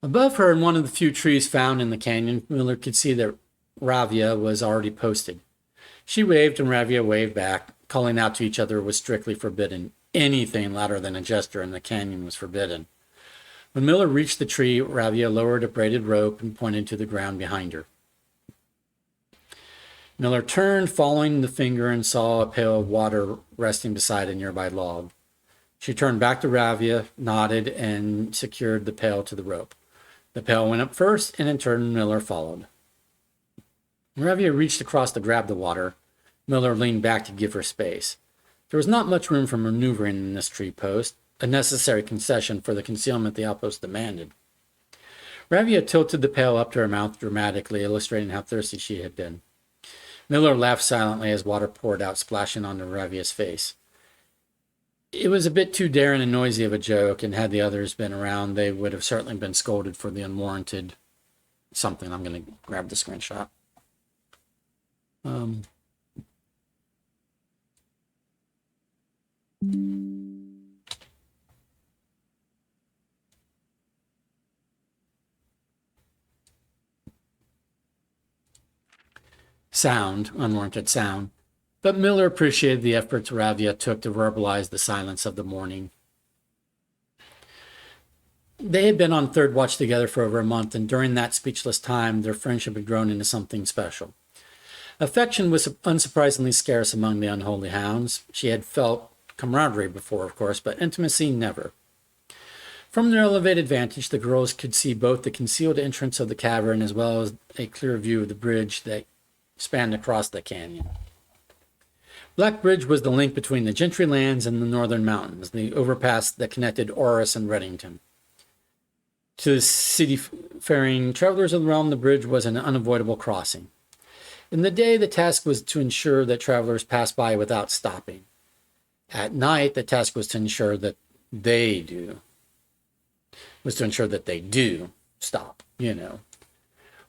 Above her, in one of the few trees found in the canyon, Miller could see that Ravia was already posted. She waved and Ravia waved back. Calling out to each other was strictly forbidden. Anything louder than a gesture in the canyon was forbidden. When Miller reached the tree, Ravia lowered a braided rope and pointed to the ground behind her. Miller turned, following the finger, and saw a pail of water resting beside a nearby log. She turned back to Ravia, nodded, and secured the pail to the rope. The pail went up first, and in turn, Miller followed. When Ravia reached across to grab the water, Miller leaned back to give her space. There was not much room for maneuvering in this tree post, a necessary concession for the concealment the outpost demanded. Ravia tilted the pail up to her mouth dramatically, illustrating how thirsty she had been. Miller laughed silently as water poured out, splashing onto Ravia's face. It was a bit too daring and noisy of a joke, and had the others been around, they would have certainly been scolded for the unwarranted something. I'm going to grab the screenshot. Unwarranted sound. But Miller appreciated the efforts Ravia took to verbalize the silence of the morning. They had been on third watch together for over a month, and during that speechless time, their friendship had grown into something special. Affection was unsurprisingly scarce among the unholy hounds. She had felt camaraderie before, of course, but intimacy never. From their elevated vantage, the girls could see both the concealed entrance of the cavern as well as a clear view of the bridge that spanned across the canyon. Black Bridge was the link between the Gentry lands and the northern mountains, the overpass that connected Orris and Reddington. To the city-faring travelers of the realm, the bridge was an unavoidable crossing. In the day, the task was to ensure that travelers passed by without stopping. At night, the task was to ensure that they do stop,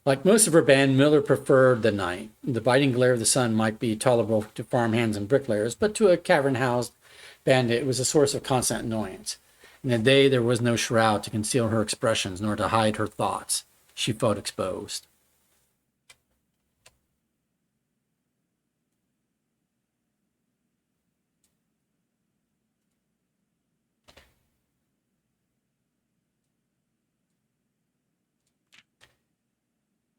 Like most of her band, Miller preferred the night. The biting glare of the sun might be tolerable to farmhands and bricklayers, but to a cavern-housed bandit, it was a source of constant annoyance. In the day, there was no shroud to conceal her expressions, nor to hide her thoughts. She felt exposed.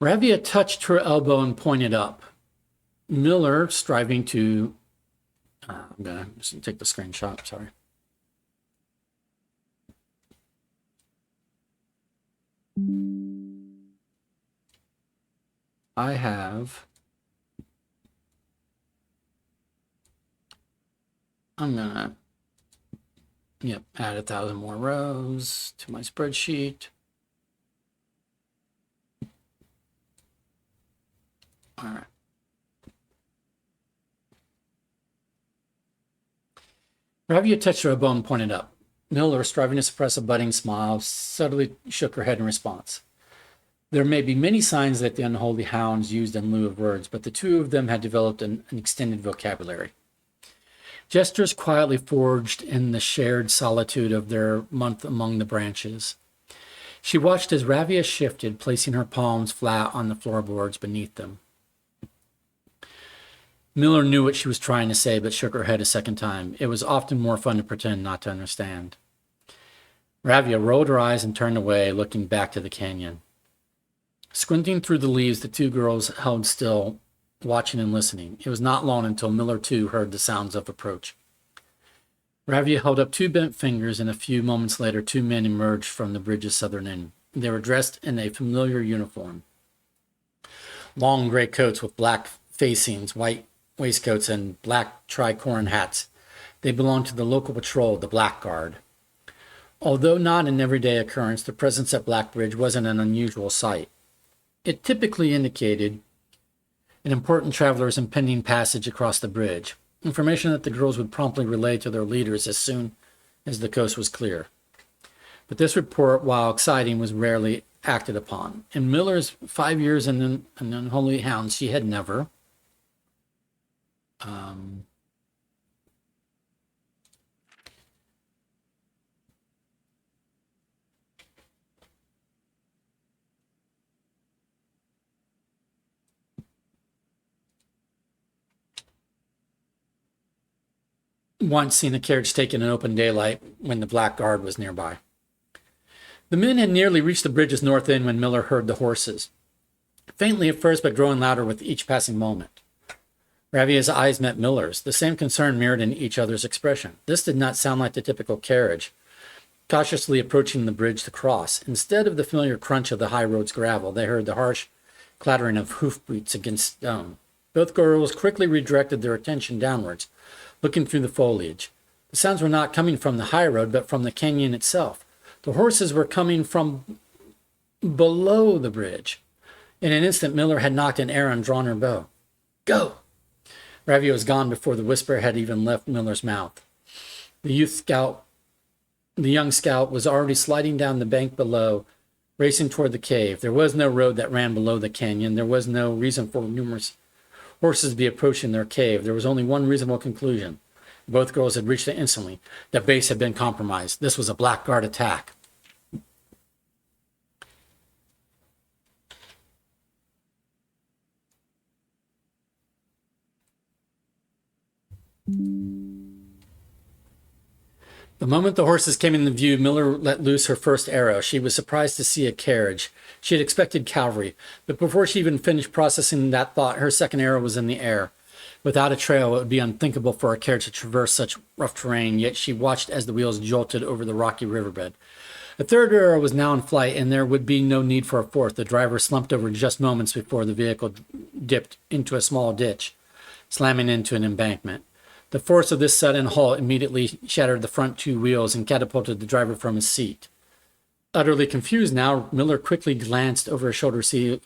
Ravia touched her elbow and pointed up. Miller, striving to... I'm going to take the screenshot, sorry. I have I'm gonna, add 1,000 more rows to my spreadsheet. All right. Ravia touched her elbow and pointed up. Miller, striving to suppress a budding smile, subtly shook her head in response. There may be many signs that the unholy hounds used in lieu of words, but the two of them had developed an extended vocabulary. Gestures quietly forged in the shared solitude of their month among the branches. She watched as Ravia shifted, placing her palms flat on the floorboards beneath them. Miller knew what she was trying to say, but shook her head a second time. It was often more fun to pretend not to understand. Ravia rolled her eyes and turned away, looking back to the canyon. Squinting through the leaves, the two girls held still, watching and listening. It was not long until Miller, too, heard the sounds of approach. Ravia held up two bent fingers, and a few moments later, two men emerged from the bridge's southern end. They were dressed in a familiar uniform. Long gray coats with black facings, white waistcoats, and black tricorn hats. They belonged to the local patrol, the Black Guard. Although not an everyday occurrence, the presence at Black Bridge wasn't an unusual sight. It typically indicated an important traveler's impending passage across the bridge, information that the girls would promptly relay to their leaders as soon as the coast was clear. But this report, while exciting, was rarely acted upon. In Miller's 5 years in an Unholy Hounds, she had never once seen a carriage taken in open daylight when the Black Guard was nearby. The men had nearly reached the bridge's north end when Miller heard the horses, faintly at first but growing louder with each passing moment. Ravia's eyes met Miller's, the same concern mirrored in each other's expression. This did not sound like the typical carriage, cautiously approaching the bridge to cross. Instead of the familiar crunch of the high road's gravel, they heard the harsh clattering of hoofbeats against stone. Both girls quickly redirected their attention downwards, looking through the foliage. The sounds were not coming from the high road, but from the canyon itself. The horses were coming from below the bridge. In an instant, Miller had knocked an arrow and drawn her bow. Go! Ravia was gone before the whisper had even left Miller's mouth. The young scout was already sliding down the bank below, racing toward the cave. There was no road that ran below the canyon. There was no reason for numerous horses to be approaching their cave. There was only one reasonable conclusion. Both girls had reached it instantly. The base had been compromised. This was a Black Guard attack. The moment the horses came into view, Miller let loose her first arrow. She was surprised to see a carriage. She had expected cavalry, but before she even finished processing that thought, her second arrow was in the air. Without a trail, it would be unthinkable for a carriage to traverse such rough terrain, yet she watched as the wheels jolted over the rocky riverbed. A third arrow was now in flight, and there would be no need for a fourth. The driver slumped over just moments before the vehicle dipped into a small ditch, slamming into an embankment. The force of this sudden halt immediately shattered the front two wheels and catapulted the driver from his seat. Utterly confused now, Miller quickly glanced over his shoulder to see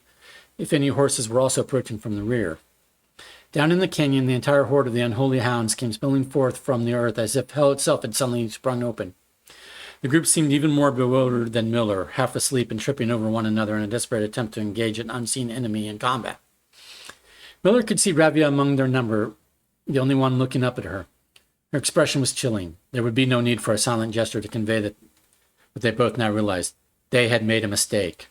if any horses were also approaching from the rear. Down in the canyon, the entire horde of the unholy hounds came spilling forth from the earth as if hell itself had suddenly sprung open. The group seemed even more bewildered than Miller, half asleep and tripping over one another in a desperate attempt to engage an unseen enemy in combat. Miller could see Ravia among their number, the only one looking up at her. Her expression was chilling. There would be no need for a silent gesture to convey that what they both now realized. They had made a mistake.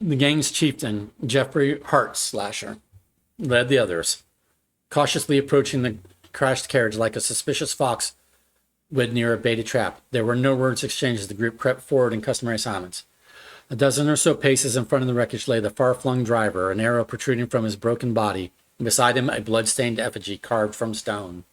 The gang's chieftain, Jeffrey Heartslasher, led the others, cautiously approaching the crashed carriage like a suspicious fox would near a baited trap. There were no words exchanged as the group crept forward in customary silence. A dozen or so paces in front of the wreckage lay the far-flung driver, an arrow protruding from his broken body. Beside him, a blood-stained effigy carved from stone.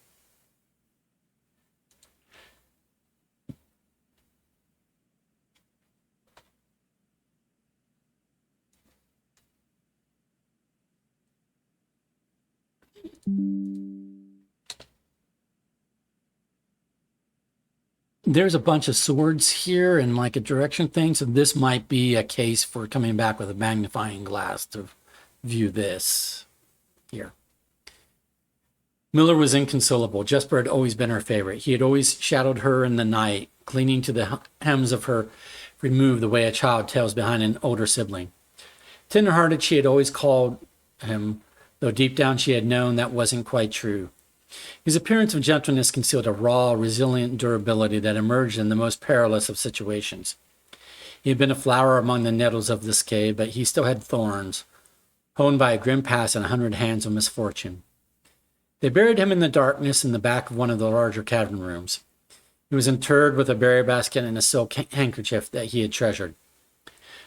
There's a bunch of swords here and like a direction thing, so this might be a case for coming back with a magnifying glass to view this here. Miller was inconsolable. Jesper had always been her favorite. He had always shadowed her in the night, clinging to the hems of her removed the way a child tails behind an older sibling. Tender-hearted, she had always called him, though deep down she had known that wasn't quite true. His appearance of gentleness concealed a raw, resilient durability that emerged in the most perilous of situations. He had been a flower among the nettles of this cave, but he still had thorns, honed by a grim past and 100 hands of misfortune. They buried him in the darkness in the back of one of the larger cavern rooms. He was interred with a berry basket and a silk handkerchief that he had treasured.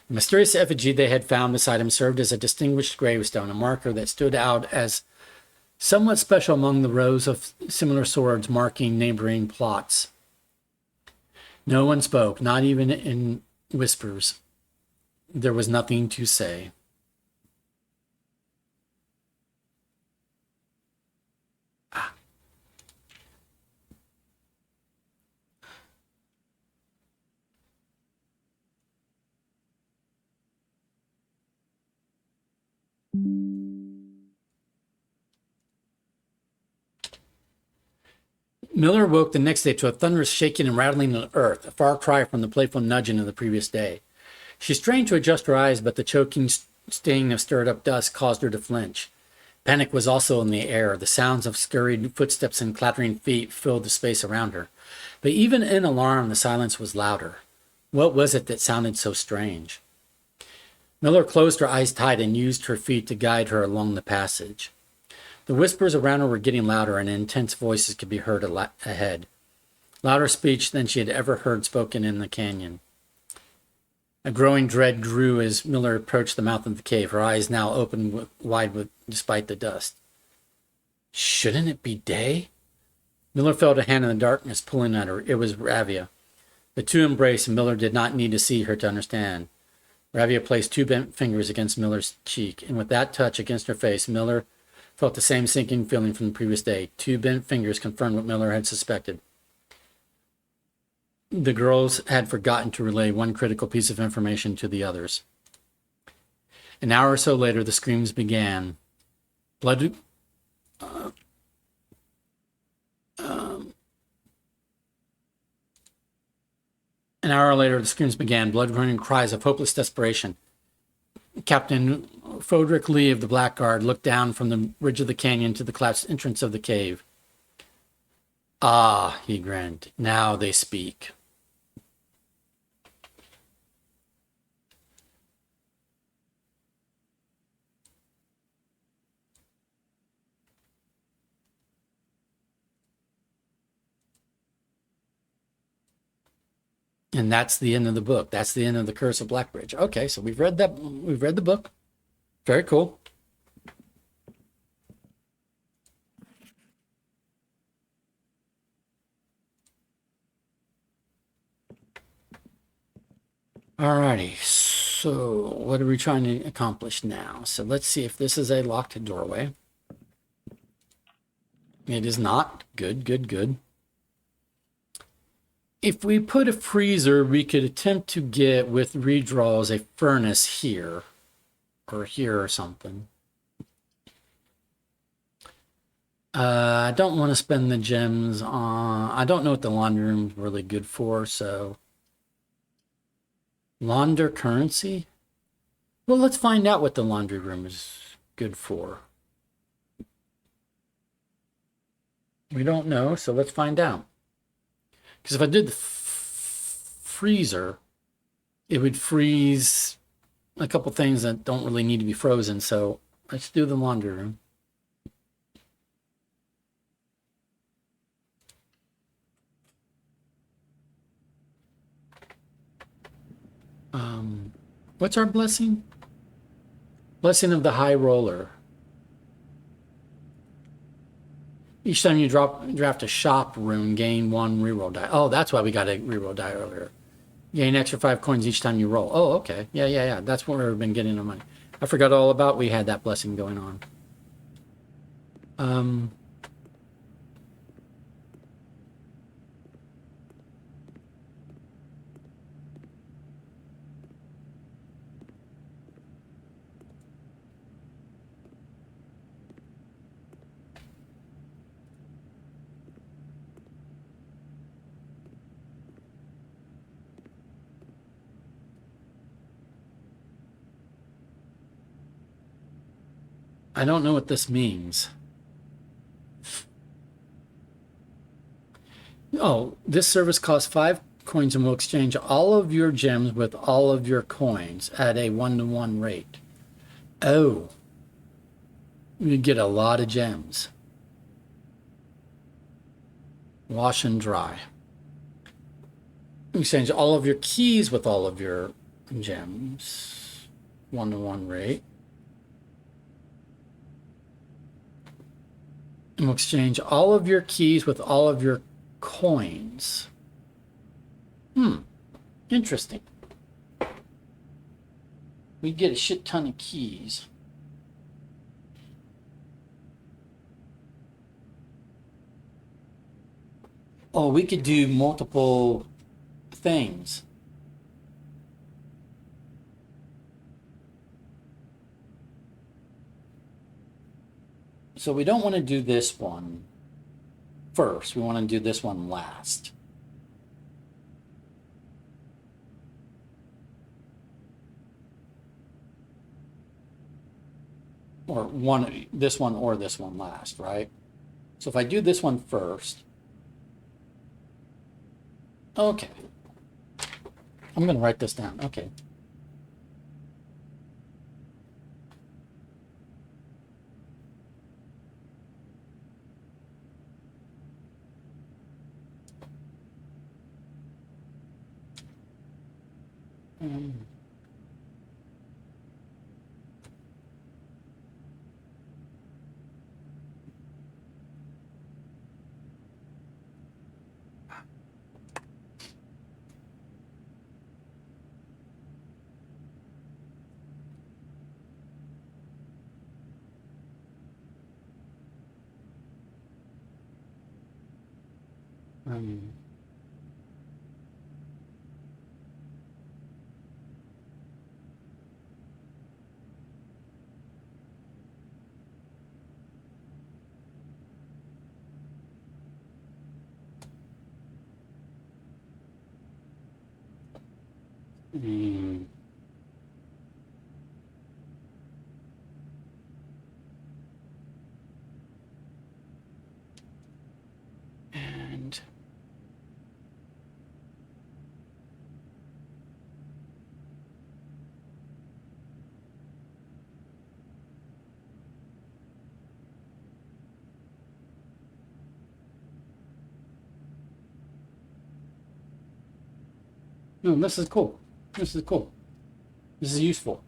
The mysterious effigy they had found beside him served as a distinguished gravestone, a marker that stood out as somewhat special among the rows of similar swords marking neighboring plots. No one spoke, not even in whispers. There was nothing to say. Miller woke the next day to a thunderous shaking and rattling of the earth, a far cry from the playful nudging of the previous day. She strained to adjust her eyes, but the choking sting of stirred-up dust caused her to flinch. Panic was also in the air. The sounds of scurried footsteps and clattering feet filled the space around her. But even in alarm, the silence was louder. What was it that sounded so strange? Miller closed her eyes tight and used her feet to guide her along the passage. The whispers around her were getting louder, and intense voices could be heard ahead. Louder speech than she had ever heard spoken in the canyon. A growing dread grew as Miller approached the mouth of the cave, her eyes now open wide despite the dust. Shouldn't it be day? Miller felt a hand in the darkness pulling at her. It was Ravia. The two embraced, and Miller did not need to see her to understand. Ravia placed two bent fingers against Miller's cheek, and with that touch against her face, Miller felt the same sinking feeling from the previous day. Two bent fingers confirmed what Miller had suspected. The girls had forgotten to relay one critical piece of information to the others. An hour or so later, the screams began. An hour later, the screams began, blood-running cries of hopeless desperation. Captain Fodrick Lee of the Blackguard looked down from the ridge of the canyon to the collapsed entrance of the cave. Ah, he grinned. Now they speak. And that's the end of the book. That's the end of The Curse of Blackbridge. Okay, so we've read that. We've read the book. Very cool. Alrighty, so what are we trying to accomplish now? So let's see if this is a locked doorway. It is not. Good, good, good. If we put a freezer, we could attempt to get, with redraws, a furnace here. Or here or something. I don't want to spend the gems on... I don't know what the laundry room is really good for, so... Launder currency? Well, let's find out what the laundry room is good for. We don't know, so let's find out. Because if I did the freezer, it would freeze a couple things that don't really need to be frozen. So let's do the laundry room. What's our blessing? Blessing of the High Roller. Each time you draft a shop rune, gain 1 reroll die. Oh, that's why we got a reroll die earlier. Gain extra 5 coins each time you roll. Oh, okay. Yeah. That's where we've been getting our money. I forgot all about we had that blessing going on. I don't know what this means. Oh, this service costs 5 coins and will exchange all of your gems with all of your coins at a 1-to-1 rate. Oh, you get a lot of gems. Wash and dry. Exchange all of your keys with all of your gems. 1-to-1 rate. And we'll exchange all of your keys with all of your coins. Interesting. We get a shit ton of keys. Oh, we could do multiple things. So we don't want to do this one first. We want to do this one last. Or this one or this one last, right? So if I do this one first, okay. I'm going to write this down. Okay. And no, this is cool. This is cool. This is useful.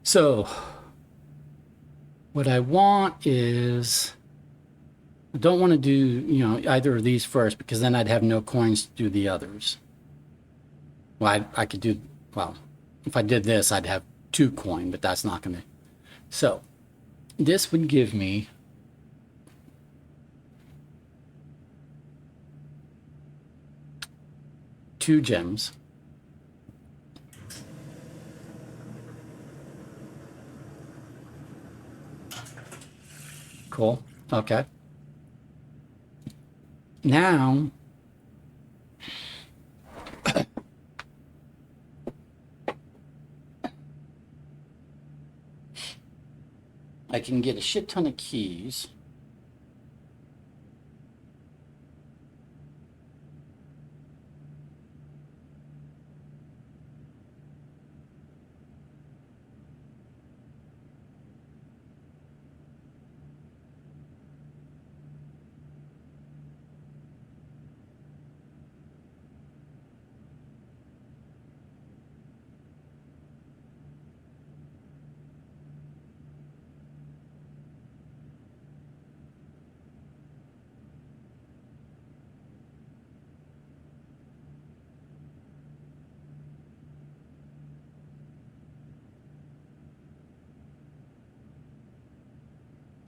So what I want is, I don't want to do, either of these first, because then I'd have no coins to do the others. Well, I could do, well, if I did this, I'd have 2 coin, but that's not going to. So this would give me two gems. Cool. Okay. Now I can get a shit ton of keys.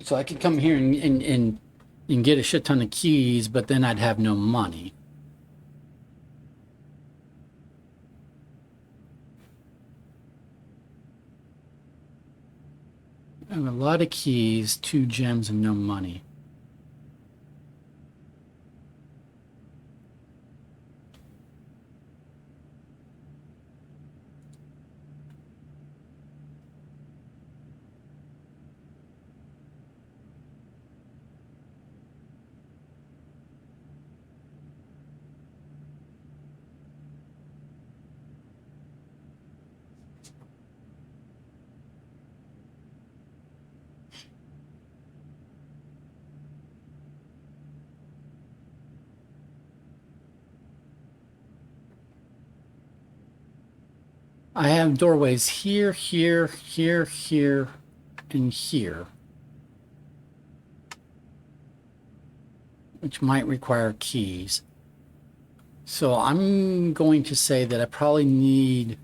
So I could come here and get a shit ton of keys, but then I'd have no money. I have a lot of keys, 2 gems, and no money. I have doorways here, here, here, here, and here, which might require keys. So I'm going to say that I probably need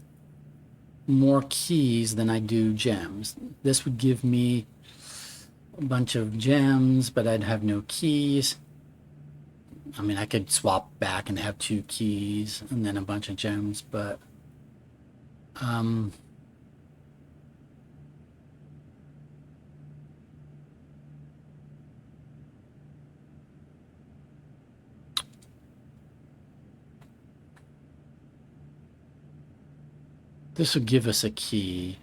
more keys than I do gems. This would give me a bunch of gems, but I'd have no keys. I mean, I could swap back and have 2 keys and then a bunch of gems, but this would give us a key.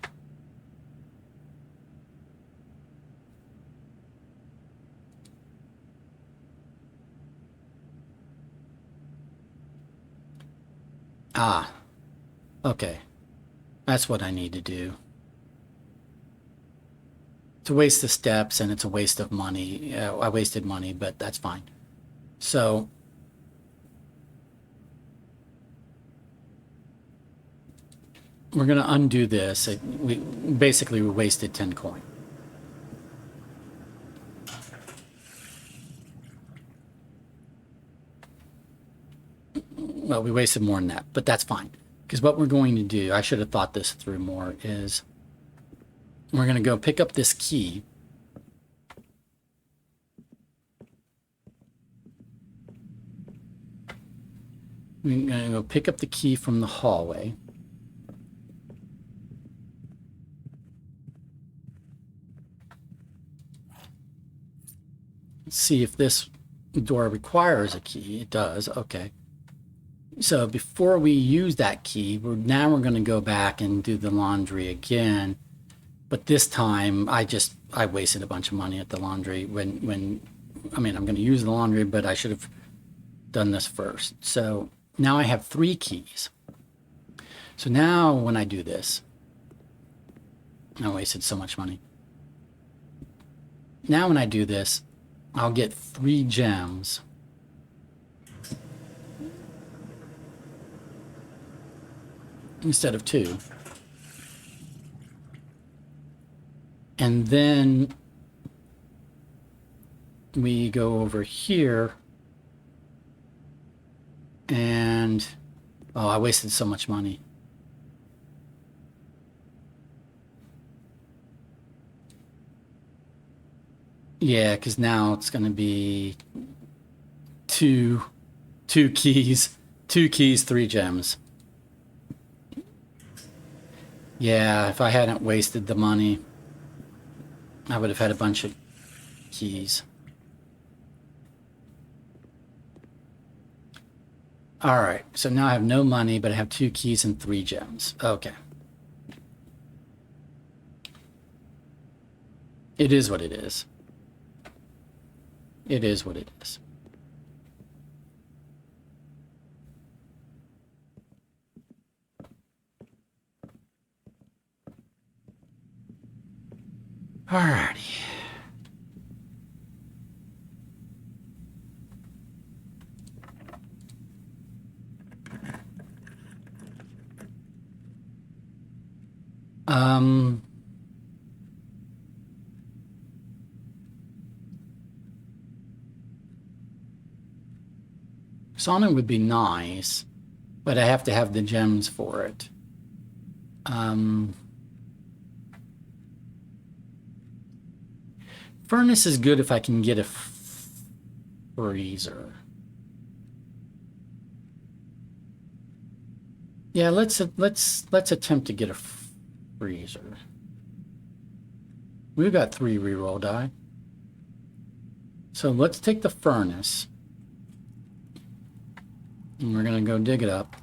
Ah, okay. That's what I need to do. It's a waste of steps and it's a waste of money. I wasted money, but that's fine. So we're going to undo this. We wasted 10 coin. Well, we wasted more than that, but that's fine. Because what we're going to do, I should have thought this through more, is we're going to go pick up this key. We're going to go pick up the key from the hallway. Let's see if this door requires a key. It does. Okay. So before we use that key, we're going to go back and do the laundry again. But this time, I wasted a bunch of money at the laundry when I mean, I'm going to use the laundry, but I should have done this first. So now I have 3 keys. So now when I do this, I wasted so much money. Now when I do this, I'll get 3 gems. Instead of 2. And then we go over here and, oh, I wasted so much money. Yeah, because now it's going to be 2 keys, 3 gems. Yeah, if I hadn't wasted the money, I would have had a bunch of keys. All right, so now I have no money, but I have 2 keys and 3 gems. Okay. It is what it is. It is what it is. Alrighty. Sonic would be nice, but I have to have the gems for it. Furnace is good if I can get a freezer. Yeah, let's attempt to get a freezer. We've got 3 reroll die. So let's take the furnace. And we're gonna go dig it up.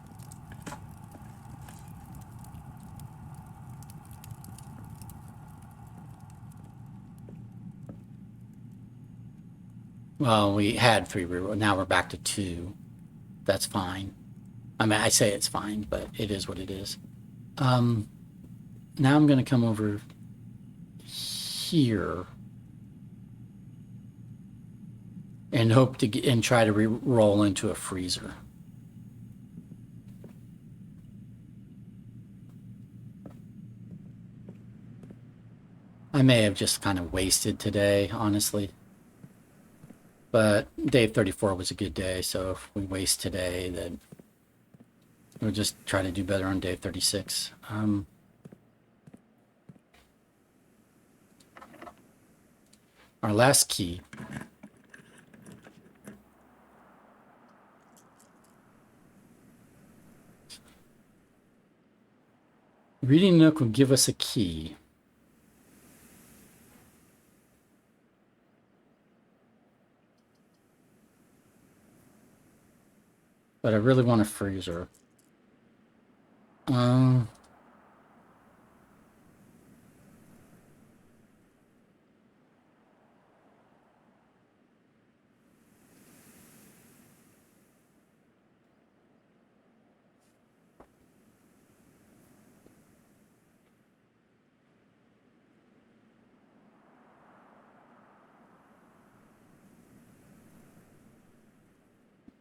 Well, we had 3 reroll. Now we're back to 2. That's fine. I mean, I say it's fine, but it is what it is. Now I'm going to come over here and hope to get, and try to roll into a freezer. I may have just kind of wasted today, honestly. But day 34 was a good day, so if we waste today, then we'll just try to do better on day 36. Our last key. Reading Nook will give us a key. But I really want a freezer.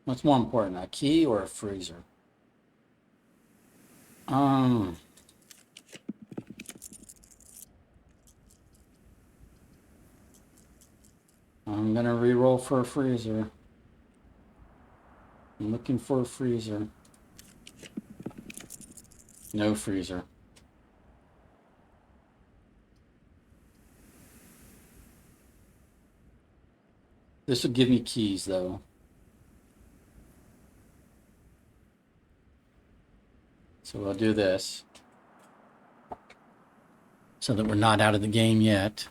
What's more important, a key or a freezer? I'm gonna re-roll for a freezer. I'm looking for a freezer. No freezer. This will give me keys, though. So we'll do this. So that we're not out of the game yet.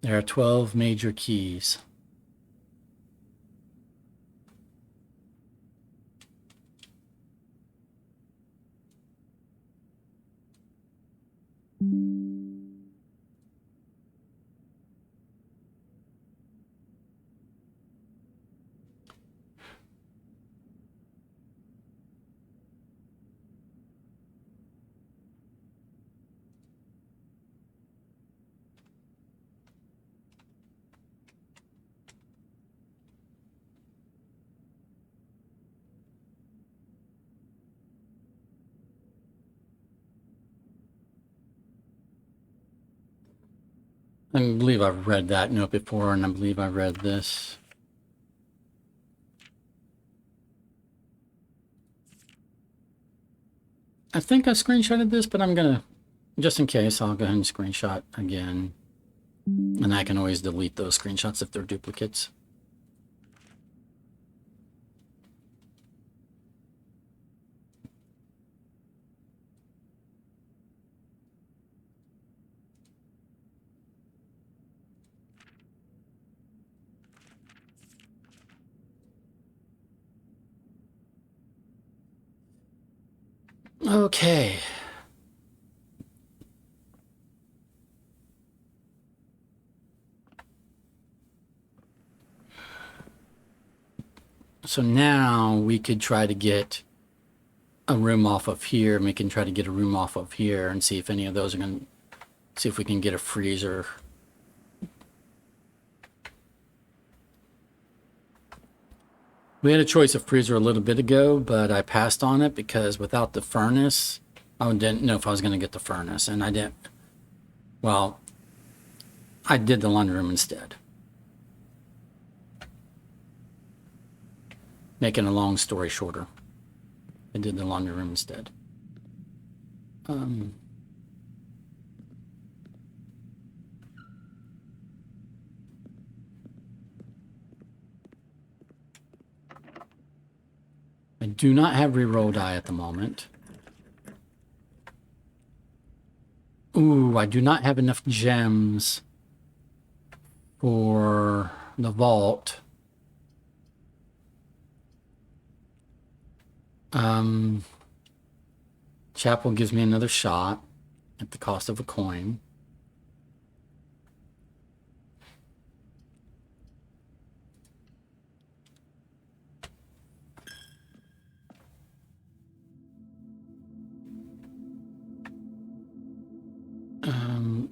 There are 12 major keys. I believe I've read that note before, and I believe I read this. I think I screenshotted this, but I'm gonna, just in case, I'll go ahead and screenshot again. And I can always delete those screenshots if they're duplicates. Okay. So now we could try to get a room off of here, and we can try to get a room off of here and see if any of those are going to, see if we can get a freezer. We had a choice of freezer a little bit ago, but I passed on it because without the furnace, I didn't know if I was going to get the furnace, and I didn't. Well, I did the laundry room instead. Making a long story shorter. I did the laundry room instead. I do not have reroll die at the moment. Ooh, I do not have enough gems for the vault. Chapel gives me another shot at the cost of a coin.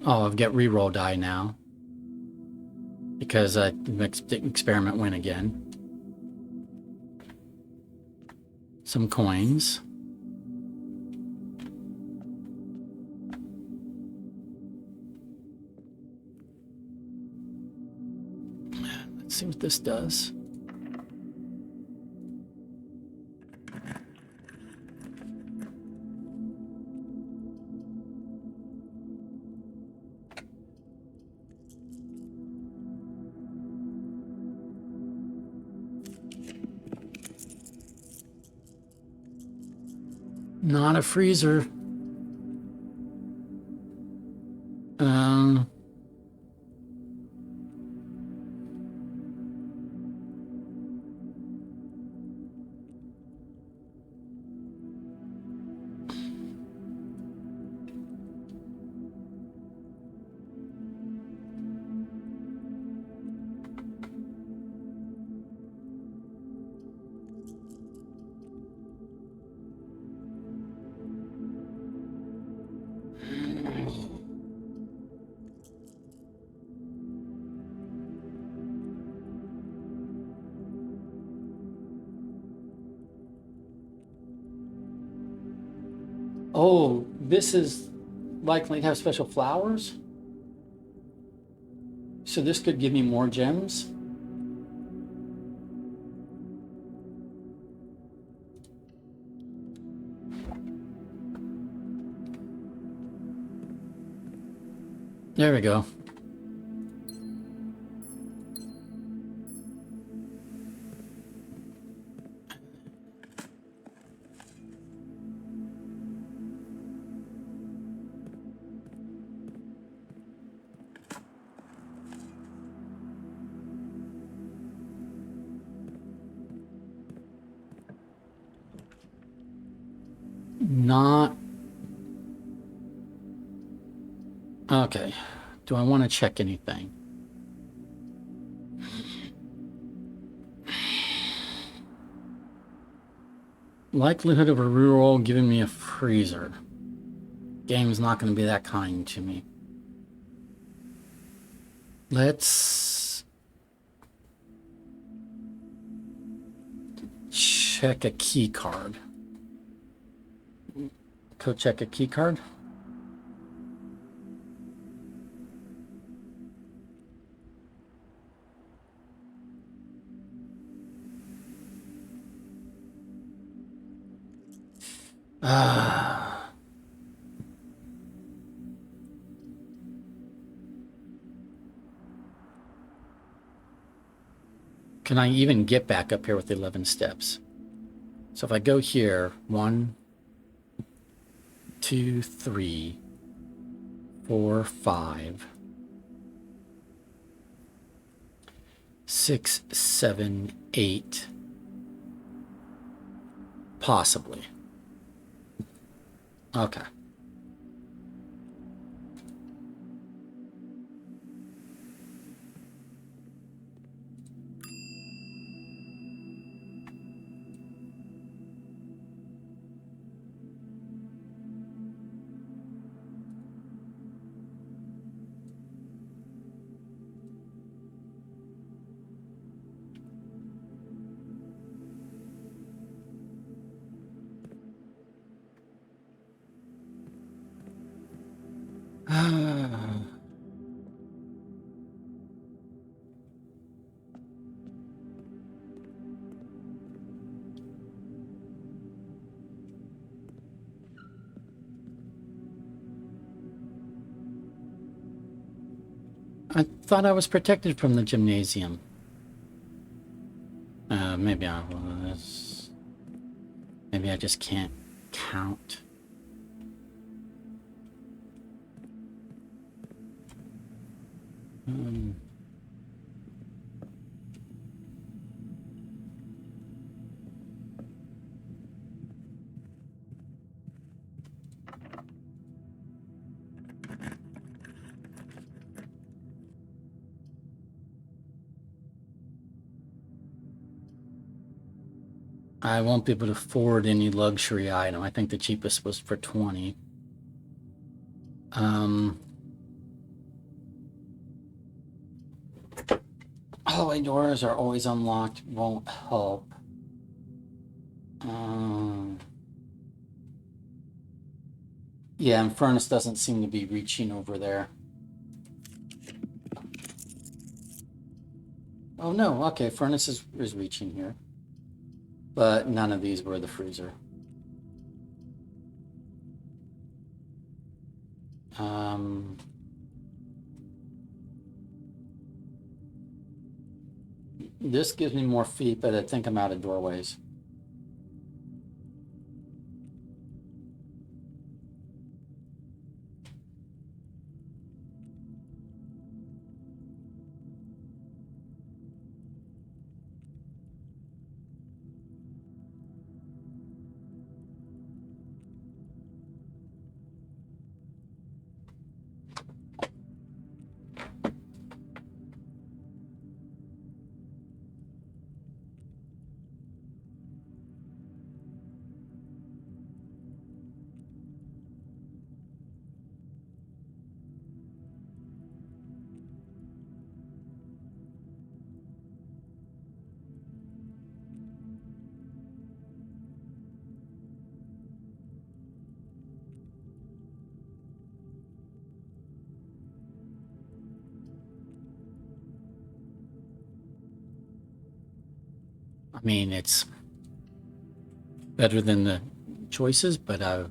Oh, I've got reroll die now because I experiment win again. Some coins. Let's see what this does. Not a freezer. Oh, this is likely to have special flowers. So this could give me more gems. There we go. Not... Okay. Do I want to check anything? Likelihood of a reroll giving me a freezer. Game's not going to be that kind to me. Let's check a key card. Go check a key card. Can I even get back up here with 11 steps? So if I go here, 1, 2, 3, 4, 5, 6, 7, 8. Possibly. Okay. I thought I was protected from the gymnasium. Maybe maybe I just can't count. I won't be able to afford any luxury item. I think the cheapest was for 20. Hallway doors are always unlocked. Won't help. Yeah, and furnace doesn't seem to be reaching over there. Oh no, okay, furnace is reaching here. But none of these were the freezer. This gives me more feet, but I think I'm out of doorways. I mean, it's better than the choices, but have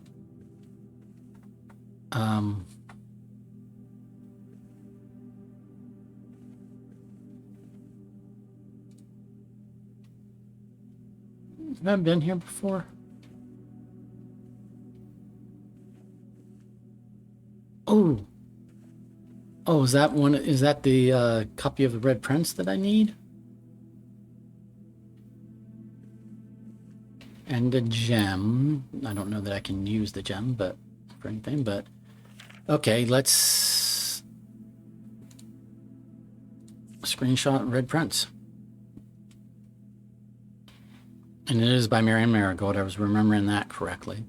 I been here before? Oh. Oh, is that one? Is that the copy of the Red Prince that I need? And a gem. I don't know that I can use the gem, but for anything. But okay, let's screenshot Red Prince. And it is by Marion Marigold. I was remembering that correctly.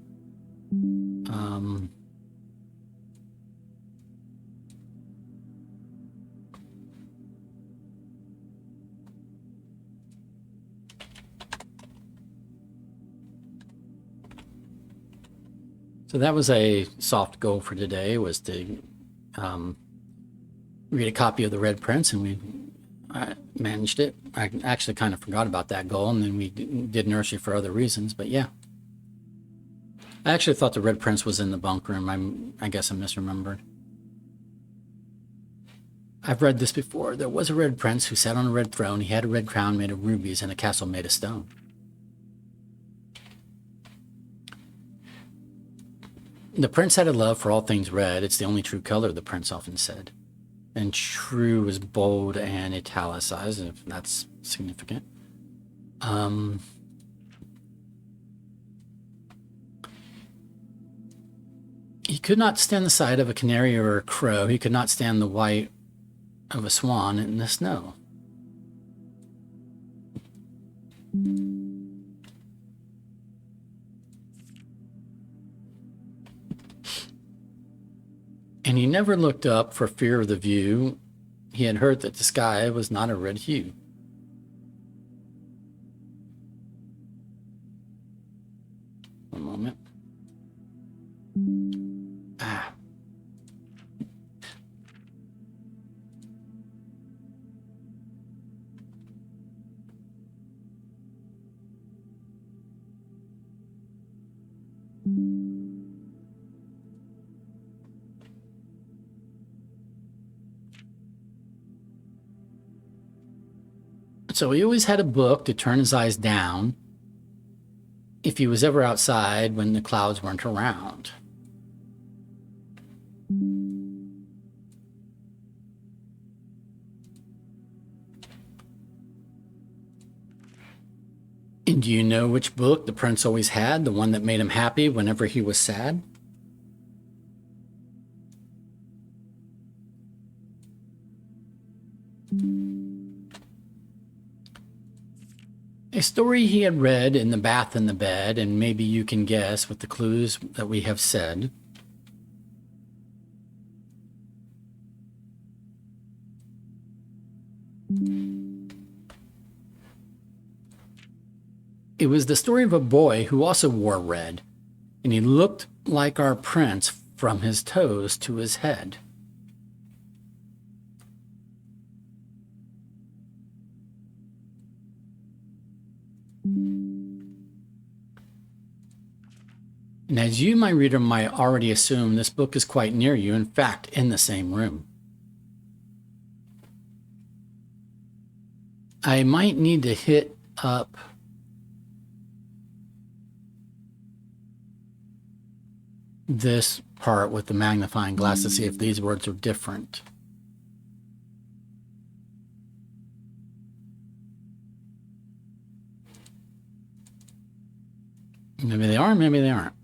So that was a soft goal for today, was to read a copy of the Red Prince, and I managed it. I actually kind of forgot about that goal, and then we did nursery for other reasons, but yeah. I actually thought the Red Prince was in the bunk room. I guess I misremembered. I've read this before. There was a red prince who sat on a red throne. He had a red crown made of rubies and a castle made of stone. The prince had a love for all things red. It's the only true color, the prince often said. And true is bold and italicized, if that's significant. He could not stand the sight of a canary or a crow. He could not stand the white of a swan in the snow. And he never looked up for fear of the view. He had heard that the sky was not a red hue. One moment. So he always had a book to turn his eyes down if he was ever outside when the clouds weren't around. And do you know which book the prince always had, the one that made him happy whenever he was sad? A story he had read in the bath and the bed, and maybe you can guess with the clues that we have said. It was the story of a boy who also wore red, and he looked like our prince from his toes to his head. And as you, my reader, might already assume, this book is quite near you, in fact, in the same room. I might need to hit up this part with the magnifying glass to see if these words are different. Maybe they are, maybe they aren't.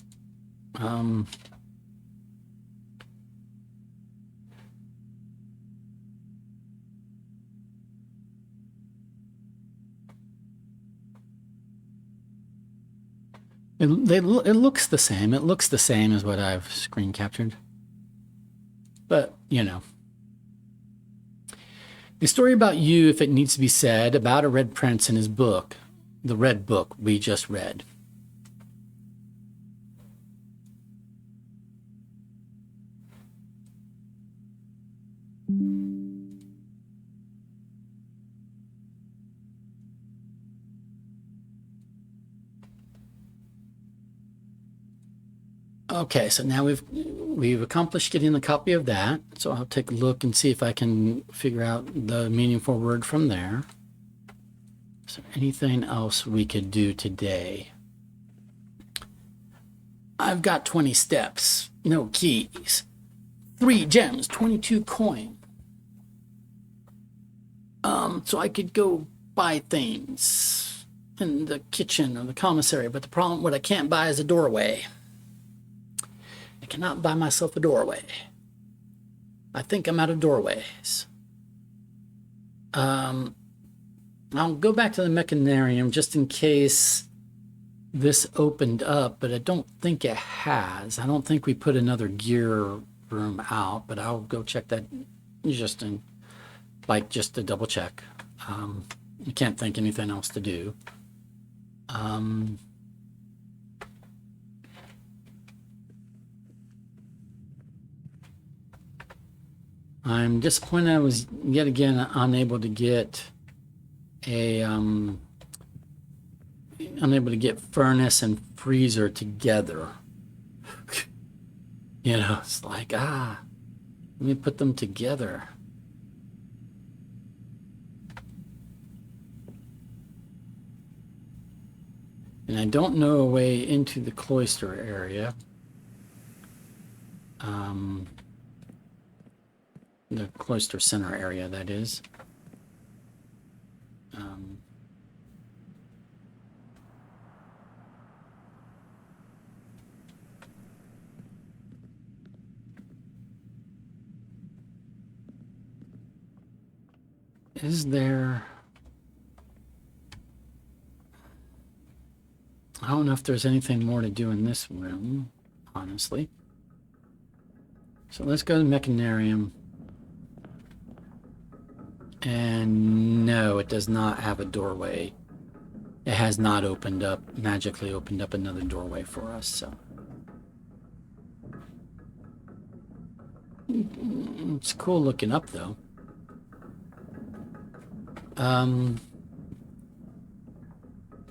It looks the same. It looks the same as what I've screen captured. But, you know. A story about you, if it needs to be said, about a red prince and his book, the red book we just read. Okay, so now we've accomplished getting a copy of that. So I'll take a look and see if I can figure out the meaningful word from there. Is there anything else we could do today? I've got 20 steps, no keys, 3 gems, 22 coin. So I could go buy things in the kitchen or the commissary, but the problem, what I can't buy is a doorway. I cannot buy myself a doorway. I think I'm out of doorways. I'll go back to the mechanarium just in case this opened up, but I don't think it has. I don't think we put another gear room out, but I'll go check that just to double check. I can't think anything else to do. I'm disappointed I was yet again unable to get furnace and freezer together. You know, it's like, let me put them together. And I don't know a way into the cloister area. The cloister center area, that is. Is there... I don't know if there's anything more to do in this room, honestly. So let's go to the mechanarium. And no, it does not have a doorway. It has not opened up, magically opened up another doorway for us, so. It's cool looking up, though.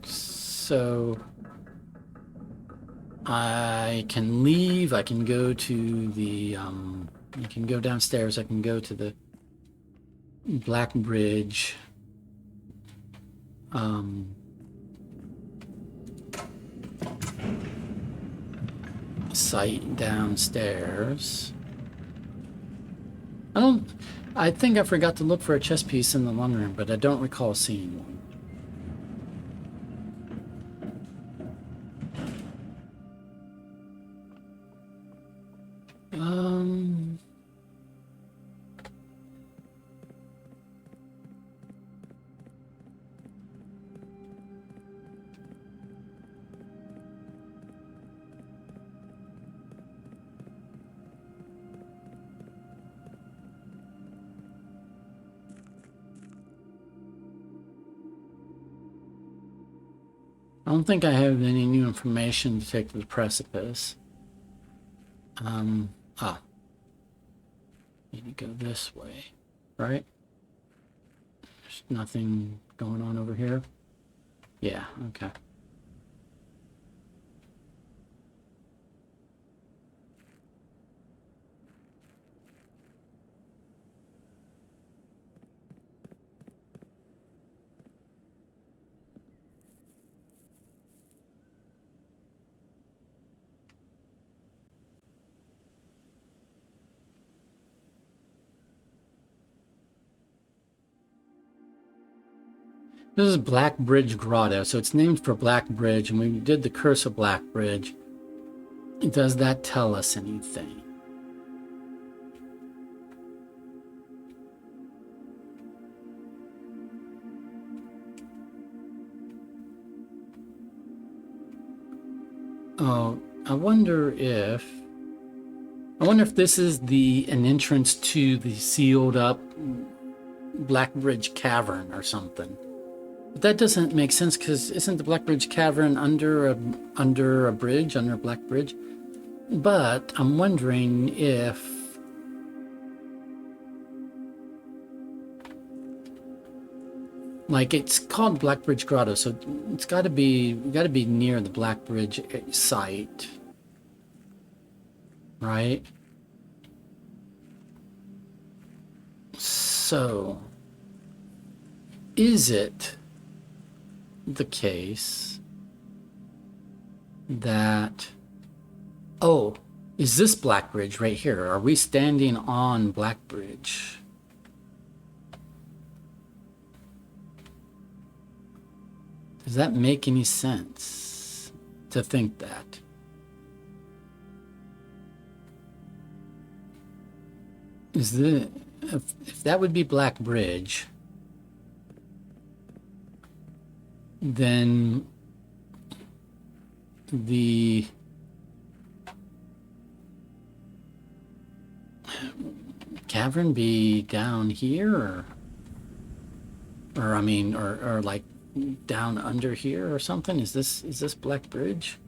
So I can leave. I can go to the, I can go downstairs. I can go to the Black Bridge. Site downstairs. I think I forgot to look for a chess piece in the laundry room, but I don't recall seeing one. I don't think I have any new information to take to the precipice. Need to go this way, right? There's nothing going on over here. Yeah, okay. This is Black Bridge Grotto, so it's named for Black Bridge, and we did the Curse of Black Bridge. Does that tell us anything? Oh, I wonder if this is an entrance to the sealed up Black Bridge Cavern or something. But that doesn't make sense, because isn't the Black Bridge Cavern under a bridge, under a Black Bridge? But I'm wondering if like it's called Black Bridge Grotto, so it's got to be near the Black Bridge site, right? So is it the case that, oh, is this Black Bridge right here? Are we standing on Black Bridge? Does that make any sense to think that? If that would be Black Bridge, then the cavern be down here, or like down under here or something? Is this Black Bridge?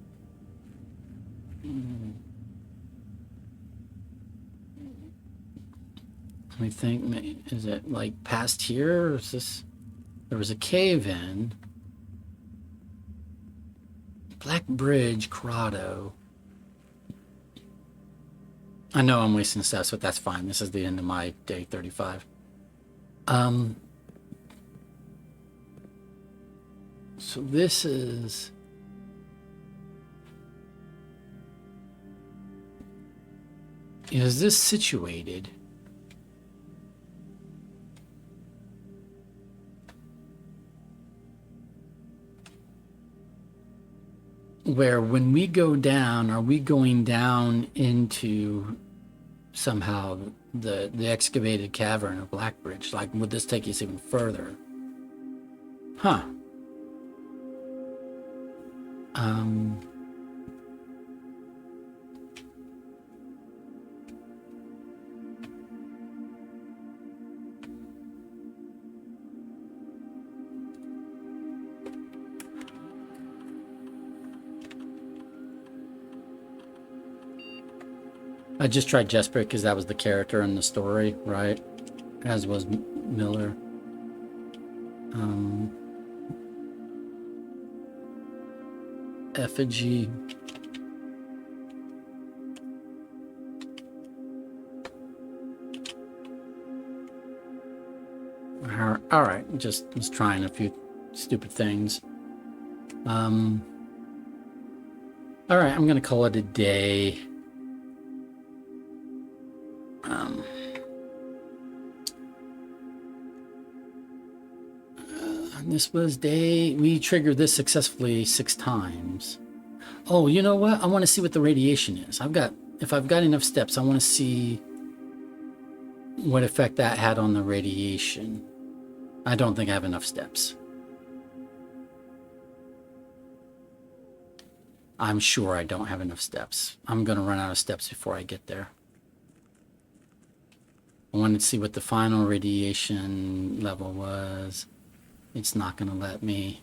Let me think. Is it like past here? Or is this? There was a cave in. Black Bridge Grotto. I know I'm wasting stuff, but that's fine. This is the end of my day 35. So this is this situated where when we go down, are we going down into somehow the excavated cavern of Black Bridge? Like, would this take us even further? Huh. I just tried Jesper because that was the character in the story, right? As was Miller. Effigy. All right, just was trying a few stupid things. All right, I'm going to call it a day. This was day, we triggered this successfully 6 times. Oh, you know what? I want to see what the radiation is. If I've got enough steps, I want to see what effect that had on the radiation. I don't think I have enough steps. I'm sure I don't have enough steps. I'm going to run out of steps before I get there. I wanted to see what the final radiation level was. It's not going to let me.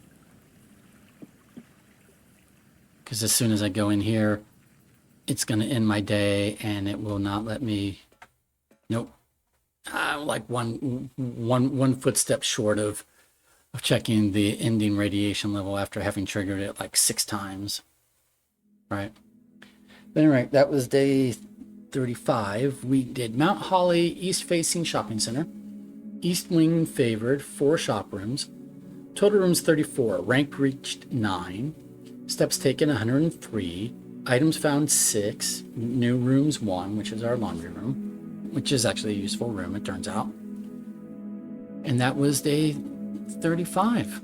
Because as soon as I go in here, it's going to end my day and it will not let me. Nope. Like one footstep short of checking the ending radiation level after having triggered it like 6 times. Right. But anyway, that was day 35. We did Mount Holly East Facing Shopping Center. East Wing favored, 4 shop rooms. Total rooms 34. Rank reached 9. Steps taken 103. Items found 6. New rooms 1, which is our laundry room, which is actually a useful room, it turns out. And that was day 35.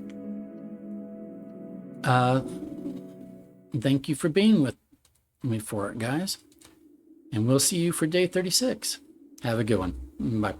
Thank you for being with me for it, guys. And we'll see you for day 36. Have a good one. Bye.